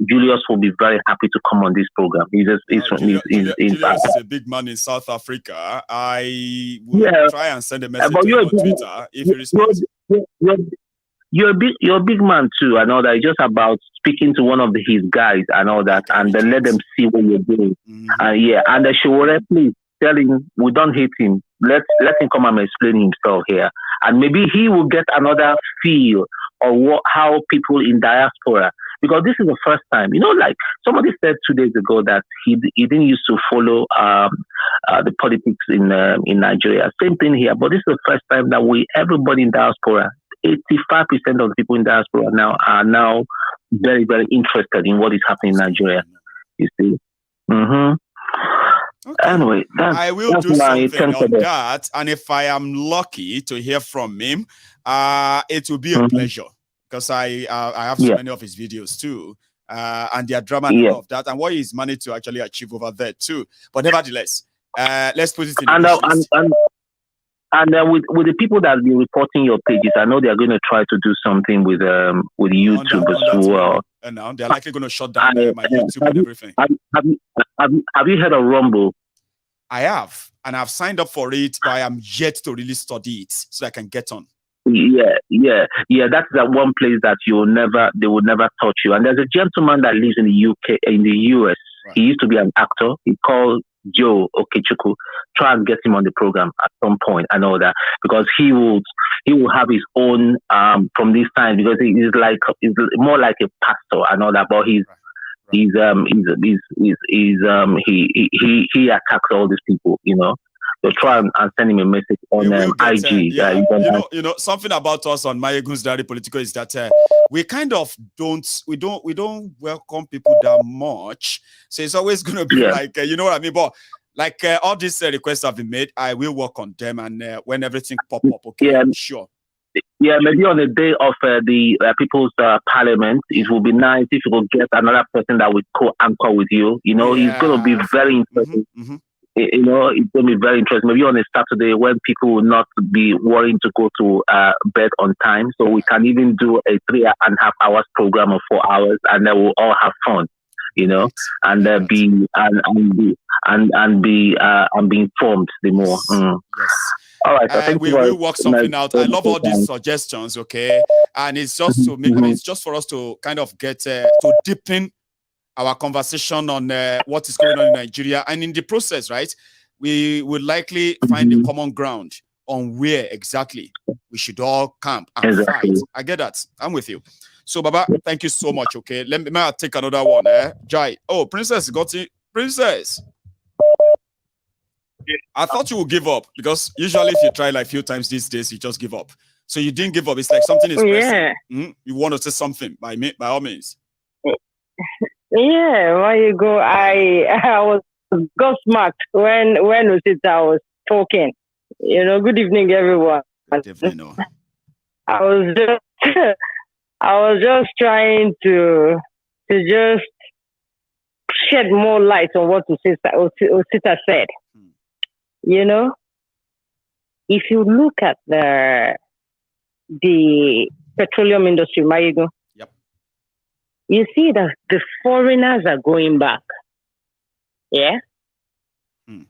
Julius will be very happy to come on this program. Julius is a big man in South Africa. I will try and send a message to him on Twitter if he responds. You're a big man too, and all that. It's just about speaking to one of his guys and all that, and then let them see what you're doing. And the Showore, please tell him we don't hate him. Let him come and explain himself here, and maybe he will get another feel of how people in diaspora. Because this is the first time, like somebody said 2 days ago that he didn't used to follow the politics in Nigeria. Same thing here, but this is the first time that everybody in diaspora. 85% of the people in diaspora are now very, very interested in what is happening in Nigeria. You see? Anyway, I will do something on that, and if I am lucky to hear from him, it will be a pleasure because I have so many of his videos too, and their drama and all of that, and what he's managed to actually achieve over there too. But nevertheless, let's put it in And with the people that have been reporting your pages, I know they are going to try to do something with YouTube as well. And now they're likely going to shut down my YouTube and everything. Have you heard of Rumble? I have, and I've signed up for it, but I am yet to really study it so I can get on. Yeah. That's that one place that they will never touch you. And there's a gentleman that lives in the US. Right. He used to be an actor. He called Joe Okechukwu. Try and get him on the program at some point and all that, because he will have his own from this time, because he's more like a pastor and all that, but he attacks all these people, So try and send him a message on IG. Something about us on Mayegun's Diary Political is that we kind of don't welcome people that much. So it's always going to be like, you know what I mean? But like all these requests have been made, I will work on them, and when everything pop up, okay, sure. Yeah, maybe on the day of the People's Parliament, it will be nice if you could get another person that would co-anchor with you. It's going to be very interesting. It's going to be very interesting. Maybe on a Saturday when people will not be worrying to go to bed on time, so we can even do a 3.5 hours program of 4 hours, and then we'll all have fun, and be informed the more. Yes. All right, so we will work something out. I love all these suggestions, okay? And it's just to make, it's just for us to kind of get to deepen our conversation on what is going on in Nigeria, and in the process, right, we would likely find a common ground on where exactly we should all camp and fight. I get that. I'm with you. So, Baba, thank you so much. Okay, let me take another one. Jai. Oh, Princess got it. Princess. I thought you would give up, because usually if you try like a few times these days, you just give up. So you didn't give up. It's like something is pressing. You want to say something by all means. Yeah, while you go, I was gobsmacked when Usita was talking. Good evening, everyone. Good evening. I was just trying to just shed more light on what Osita said. If you look at the petroleum industry, Maigo, you see that the foreigners are going back. Yeah.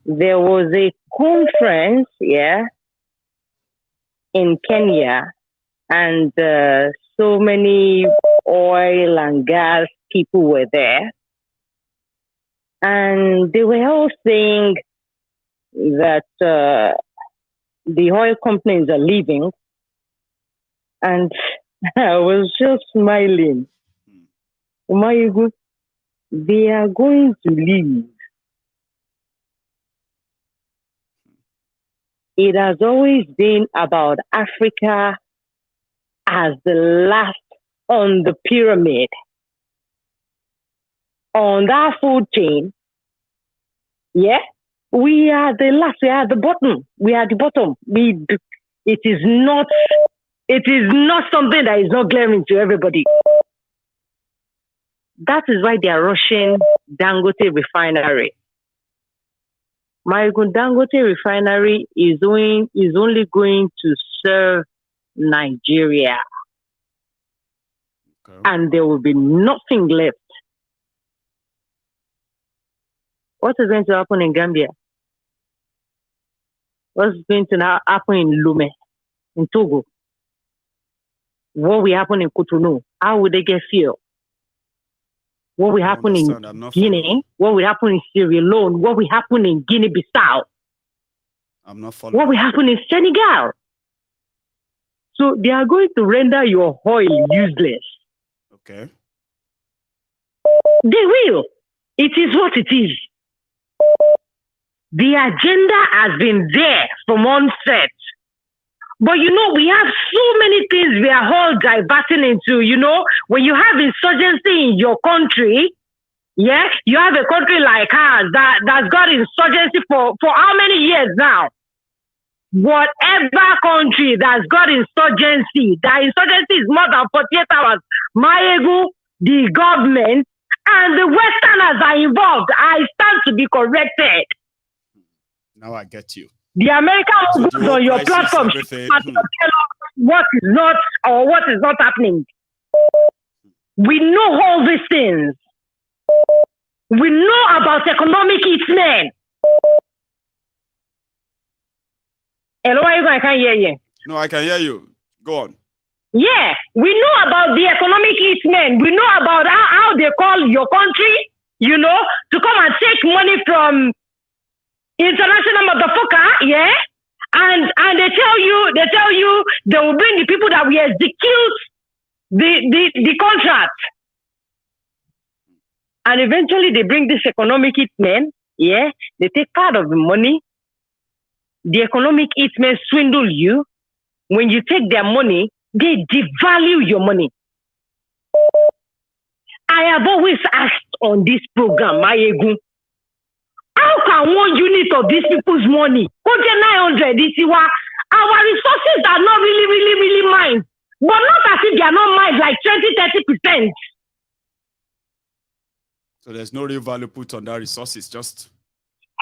There was a conference, in Kenya, and so many oil and gas people were there. And they were all saying that the oil companies are leaving. And I was just smiling. They are going to leave. It has always been about Africa as the last on the pyramid. On that food chain, we are the last, we are the bottom. We are the bottom. It is not something that is not glaring to everybody. That is why they are rushing Dangote refinery. My Dangote refinery is only going to serve Nigeria. Okay. And there will be nothing left. What is going to happen in Gambia? What's going to happen in Lomé, in Togo? What will happen in Cotonou? How will they get fuel? What will happen in Guinea? What will happen in Sierra Leone? What will happen in Guinea-Bissau? I'm not following. What will happen in Senegal? So they are going to render your oil useless. Okay. They will. It is what it is. The agenda has been there from onset. But we have so many things we are all diverting into, when you have insurgency in your country, you have a country like ours that's got insurgency for how many years now? Whatever country that's got insurgency, that insurgency is more than 48 hours, the government and the Westerners are involved. I stand to be corrected. Now I get you. The American goes on your platform to tell us what is not or what is not happening. We know all these things. We know about economic hitmen. Hello, I can't hear you. No, I can hear you. Go on. Yeah, we know about the economic hitmen. We know about how they call your country, to come and take money from international motherfucker, and they tell you they will bring the people that will execute the contract, and eventually they bring this economic hitmen, they take part of the money. The economic hitmen swindle you. When you take their money, they devalue your money. I have always asked on this program, Mayegu, how can one unit of these people's money, 900, our resources are not really mined, but not as if they are not mined like 20-30%. So there's no real value put on that resources, just...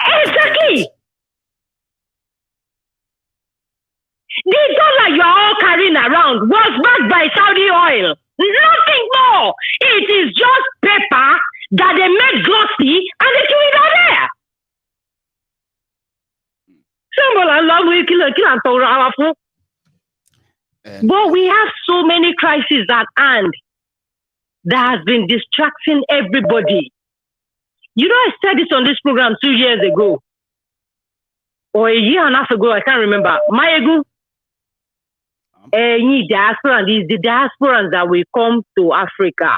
Exactly! The dollar you are all carrying around was backed by Saudi oil. Nothing more. It is just paper that they made glossy and they threw it out there. But we have so many crises at hand that has been distracting everybody. I said this on this program 2 years ago, or a year and a half ago, I can't remember. Mayegu, the diasporans that will come to Africa,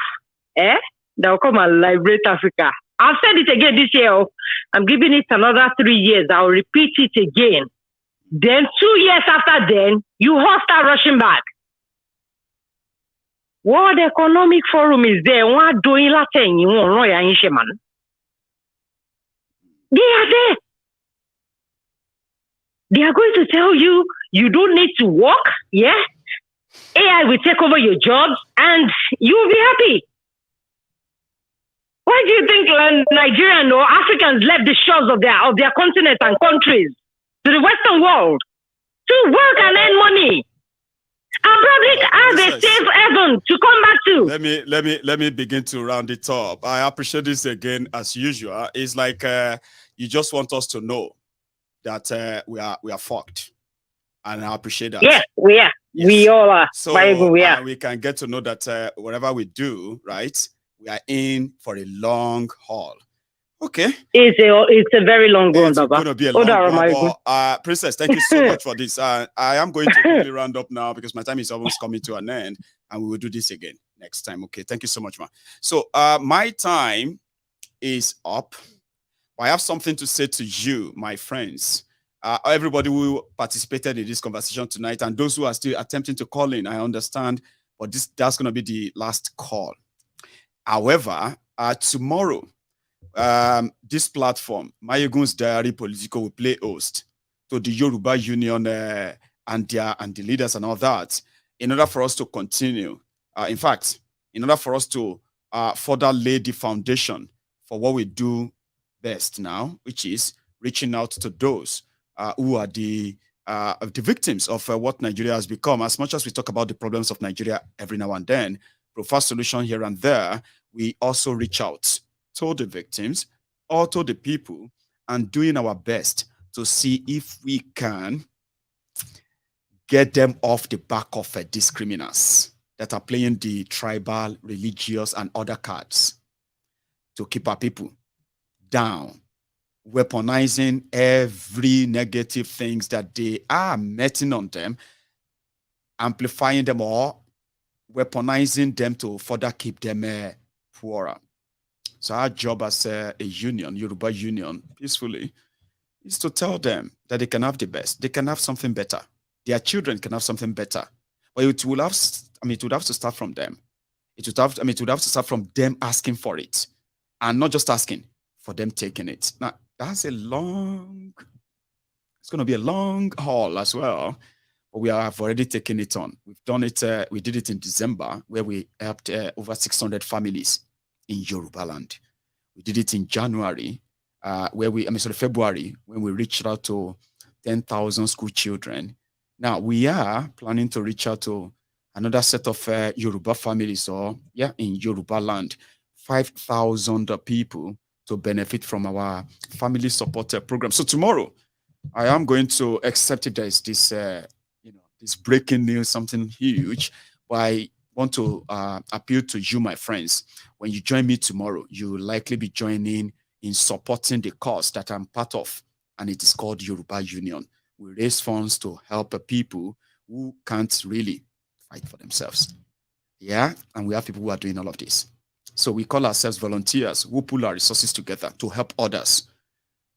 that will come and liberate Africa. I've said it again this year. I'm giving it another 3 years. I'll repeat it again. Then 2 years after then, you all start rushing back. World Economic Forum is there. They are there. They are going to tell you, you don't need to work, yeah? AI will take over your jobs and you will be happy. Why do you think Nigerian or Africans left the shores of their continent and countries to the Western world to work and earn money? And probably have a safe haven to come back to. Let me begin to round it up. I appreciate this again as usual. It's like you just want us to know that we are fucked, and I appreciate that. Yes, we are. Yes. We all are. So we can get to know that whatever we do, right, we are in for a long haul. Okay. It's a very long run, Baba. It's going to be a long run. Princess, thank you so much for this. I am going to quickly round up now because my time is almost coming to an end, and we will do this again next time. Okay. Thank you so much, man. So my time is up. I have something to say to you, my friends. Everybody who participated in this conversation tonight, and those who are still attempting to call in, I understand, but that's going to be the last call. However, tomorrow, this platform, Mayegun's Diary Political, will play host to the Yoruba Union and the leaders and all that, in order for us to continue. In fact, in order for us to further lay the foundation for what we do best now, which is reaching out to those who are the victims of what Nigeria has become. As much as we talk about the problems of Nigeria every now and then, provide solution here and there, we also reach out to the victims or to the people and doing our best to see if we can get them off the back of these criminals that are playing the tribal, religious, and other cards to keep our people down, weaponizing every negative things that they are meting on them, amplifying them, or weaponizing them to further keep them poorer. So our job as a union, Yoruba Union, peacefully, is to tell them that they can have the best. They can have something better. Their children can have something better. But it would have to start from them. It would have to start from them asking for it, and not just asking, for them taking it. Now, that's it's going to be a long haul as well, but we have already taken it on. We've done it, we did it in December, where we helped over 600 families in Yoruba land. We did it in January, February, when we reached out to 10,000 school children. Now, we are planning to reach out to another set of Yoruba families, in Yoruba land, 5,000 people to benefit from our family support program. So tomorrow, I am going to accept if there is this, this breaking news, something huge, but I want to appeal to you, my friends. When you join me tomorrow, you will likely be joining in supporting the cause that I'm part of, and it is called Yoruba Union. We raise funds to help people who can't really fight for themselves. Yeah, and we have people who are doing all of this. So we call ourselves volunteers who pull our resources together to help others.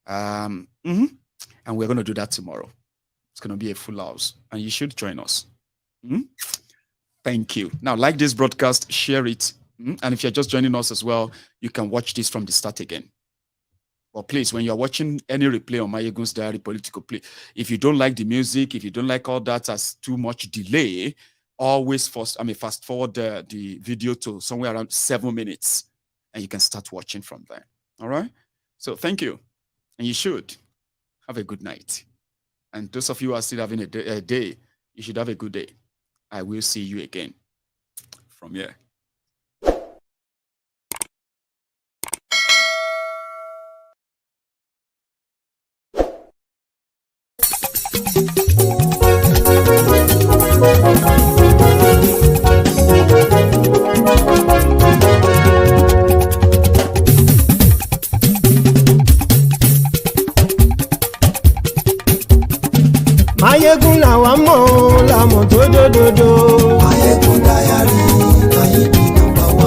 And we're going to do that tomorrow. It's going to be a full house, and you should join us. Thank you. Now, like this broadcast, share it. And if you're just joining us as well, you can watch this from the start again. But please, when you're watching any replay on Mayegun's Diary Political Play, if you don't like the music, if you don't like all that as too much delay, always fast forward the video to somewhere around 7 minutes, and you can start watching from there. All right? So thank you. And you should have a good night. And those of you who are still having a day, you should have a good day. I will see you again from here. Mayegun làwa mọ̀ làmọ̀ tó dòdòdò. Mayegun Diary Mayegun #1.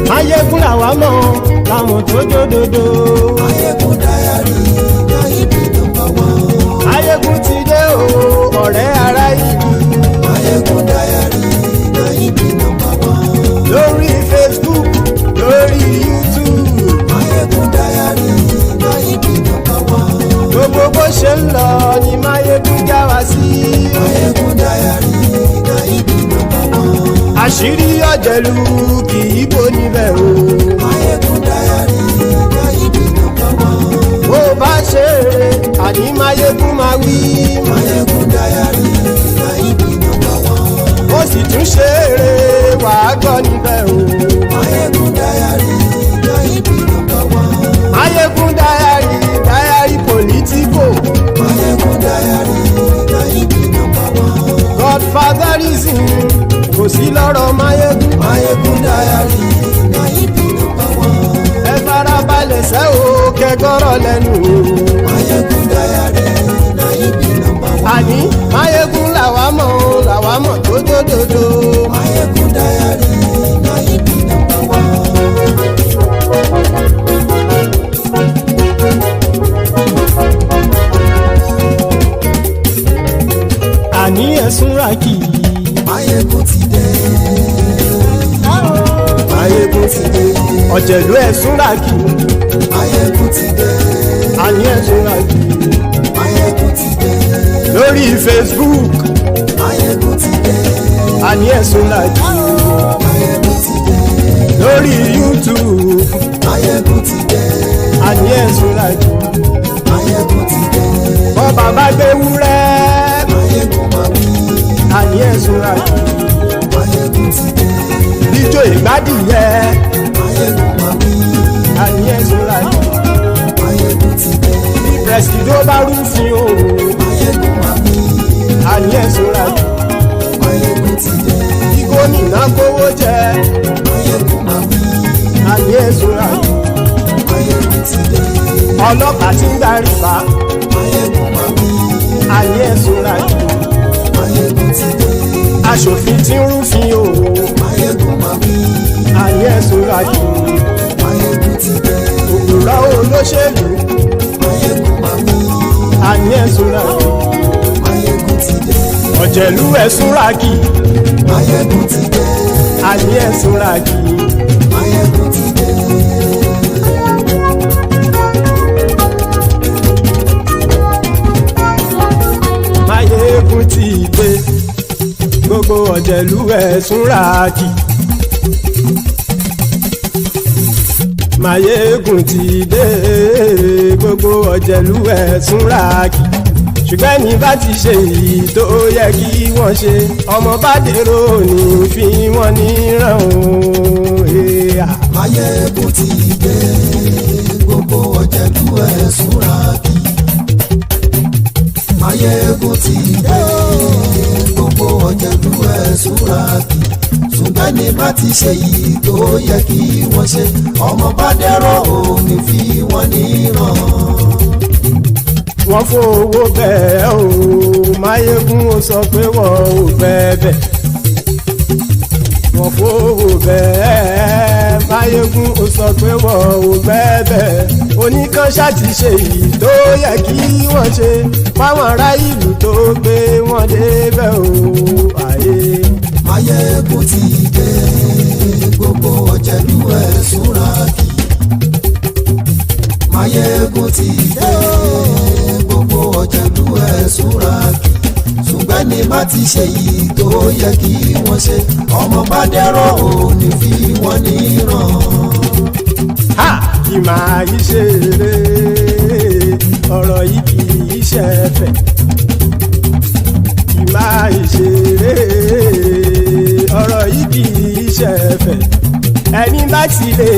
Mayegun làwa mọ̀ làmọ̀ tó dòdòdò. Mayegun Diary Mayegun #1. Mayegun ti dé o ọ̀rẹ́ ará ìlú. Mayegun Diary Mayegun #1. Lórí Facebook, lórí YouTube. Mayegun Diary Mayegun kẹgbọ́rọ̀ lẹ́nu. Mayegun Diary na ibi nọ́mbà one. Àní Mayegun làwa mọ̀ tó dòdòdò. Mayegun Diary na ibi nọ́mbà one. Àní ẹ̀sùn ràkì. Mayegun ti dé. Mayegun ti dé. Ọ̀jẹ̀lú ẹ̀sùn ràkì. Mayegun ti dé. Àní ẹ̀sùn ràkì. Mayegun ti dé. Lórí Facebook. Mayegun ti dé. Àní ẹ̀sùn ràkì. Mayegun ti dé. Lórí YouTube. Mayegun ti dé. Àní ẹ̀sùn ràkì. Mayegun ti dé. Bọ́ bàbá gbé wúrẹ́. Mayegun máa wí. Àní ẹ̀sùn ràkì. Mayegun ti dé. Ijó ìgbádìyẹ. Mayegun máa wí. Àní ẹ̀sùn ràkì. Mayegun ti dé. Presido bá rúfin o. Mayegun máa wí. Àní ẹ̀sùn ràkì. Mayegun ti dé. Gómìnà kówó jẹ. Mayegun máa wí. Àní ẹ̀sùn ràkì. Mayegun ti dé. Ọlọ́pàá tí ń gba rìbá. Mayegun máa wí. Àní ẹ̀sùn ràkì. Mayegun ti dé. Aṣòfin tí ń rúfin o. Mayegun máa wí. Àní ẹ̀sùn ràkì. Mayegun ti dé. Òpùrọ́ olóṣèlú. Mayegun máa wí. Àní ẹ̀sùn ràkì. Mayegun ti dé. Ọ̀jẹ̀lú ẹ̀sùn ràkì. Mayegun ti dé. Àní ẹ̀sùn ràkì. Mayegun ti dé. Mayegun ti dé. Gbogbo ọ̀jẹ̀lú ẹ̀sùn ràkì. Mayegun ti dé. Gbogbo ọ̀jẹ̀lú ẹ̀sùn ràkì. Ṣùgbọ́n ní bá ti ṣe èyí tó yẹ kí wọ́n ṣe, ọmọ bá dèrò ní fi wọ́n níran o. Mayegun ti dé. Gbogbo ọ̀jẹ̀lú ẹ̀sùn ràkì. Mayegun ti dé. Gbogbo ọ̀jẹ̀lú ẹ̀sùn ràkì. Ṣùgbọ́n ní bá ti ṣe èyí tó yẹ kí wọ́n ṣe, ọmọ bá dèrò ní fi wọ́n níran. Wọ́n fowó bẹ́ẹ̀ o. Mayegun ó sọ pé wọ́n ò bẹ́ẹ̀. Wọ́n fowó bẹ́ẹ̀. Mayegun ó sọ pé wọ́n ò bẹ́ẹ̀. Oníkan ṣáàtì ṣe èyí tó yẹ kí wọ́n ṣe fáwọn ará ìlú tó gbé wọn débẹ̀ o. Ayé. Mayegun ti dé. Gbogbo ọ̀jẹ̀lú ẹ̀sùn ràkì. Mayegun ti dé. Gbogbo ọ̀jẹ̀lú ẹ̀sùn ràkì. Ṣùgbọ́n ní bá ti ṣe yìí tó yẹ kí wọ́n ṣe, ọmọ bá dẹ́rọ̀ ò ní fi wọ́n níran. Ha! Kì máa yí ṣeré, ọ̀rọ̀ yìí kì í ṣẹ̀fẹ̀. Kì máa yí ṣeré, ọ̀rọ̀ yìí kì í ṣẹ̀fẹ̀. Ẹni bá ti lè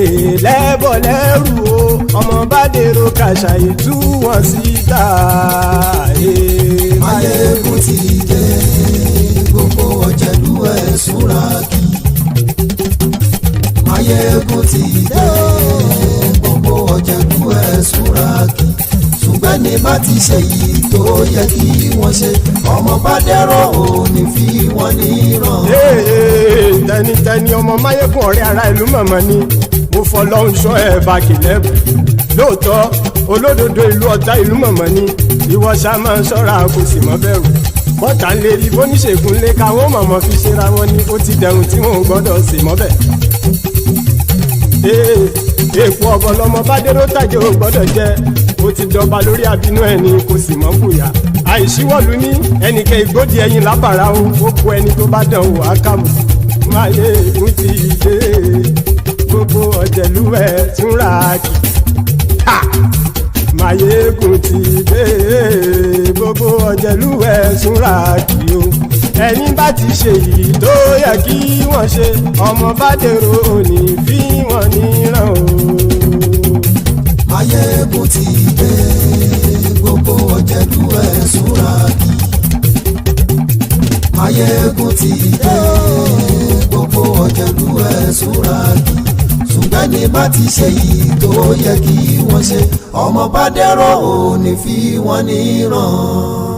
lẹ́bọ̀ lẹ́rù o, ọmọ bá dèrò kàṣà ìtú wọn síta. Mayegun ti dé. Gbogbo ọ̀jẹ̀lú ẹ̀sùn ràkì. Mayegun ti dé. Gbogbo ọ̀jẹ̀lú ẹ̀sùn ràkì. Ṣùgbọ́n ní bá ti ṣe yìí tó yẹ kí wọ́n ṣe, ọmọ bá dẹ́rọ̀ ò ní fi wọ́n níran. Tẹnitẹni ọmọ Mayegun ọ̀rẹ́ ara ìlú mọ̀mọ́ ni mo fọlọ́hún sọ ẹ̀ bá kìlẹ́bù. Lóòótọ́ olódodo ìlú ọ̀tá ìlú mọ̀mọ́ ni ìwọ ṣá máa ń ṣọ́ra kò sì mọ́ bẹ̀rù. Bọ́tà ń lè rí bóníṣègùn lé káwọn mọ̀mọ́ fi ṣera wọn ni ó ti dẹrùn tí wọn ò gbọ́dọ̀ sì mọ́ bẹ̀. Èèpo ọ̀bọ lọmọ bá dérò tàjẹ́ ò gbọ́dọ̀ jẹ́, ó ti dọba lórí àbínú ẹni kò sì mọ́ bùyà. Àìsíwọ̀lú ní ẹnìkẹ́ ìgbódì ẹyin lábàrá o, ó kó ẹni tó bá dán o àkàmù. Mayegun ti dé. Gbogbo ọ̀jẹ̀lú ẹ̀sùn ràkì. Mayegun ti dé. Gbogbo ọ̀jẹ̀lú ẹ̀sùn ràkì o. Ẹni bá ti ṣe yìí tó yẹ kí wọ́n ṣe, ọmọ bá dèrò òní fi wọ́n níran o. Mayegun ti dé. Gbogbo ọ̀jẹ̀lú ẹ̀sùn ràkì. Mayegun ti dé. Gbogbo ọ̀jẹ̀lú ẹ̀sùn ràkì. Ṣùgbọ́n ní má ti ṣe yìí tó yẹ kí wọ́n ṣe ọmọ bá dẹ́rọ̀ ò ní fi wọ́n níran.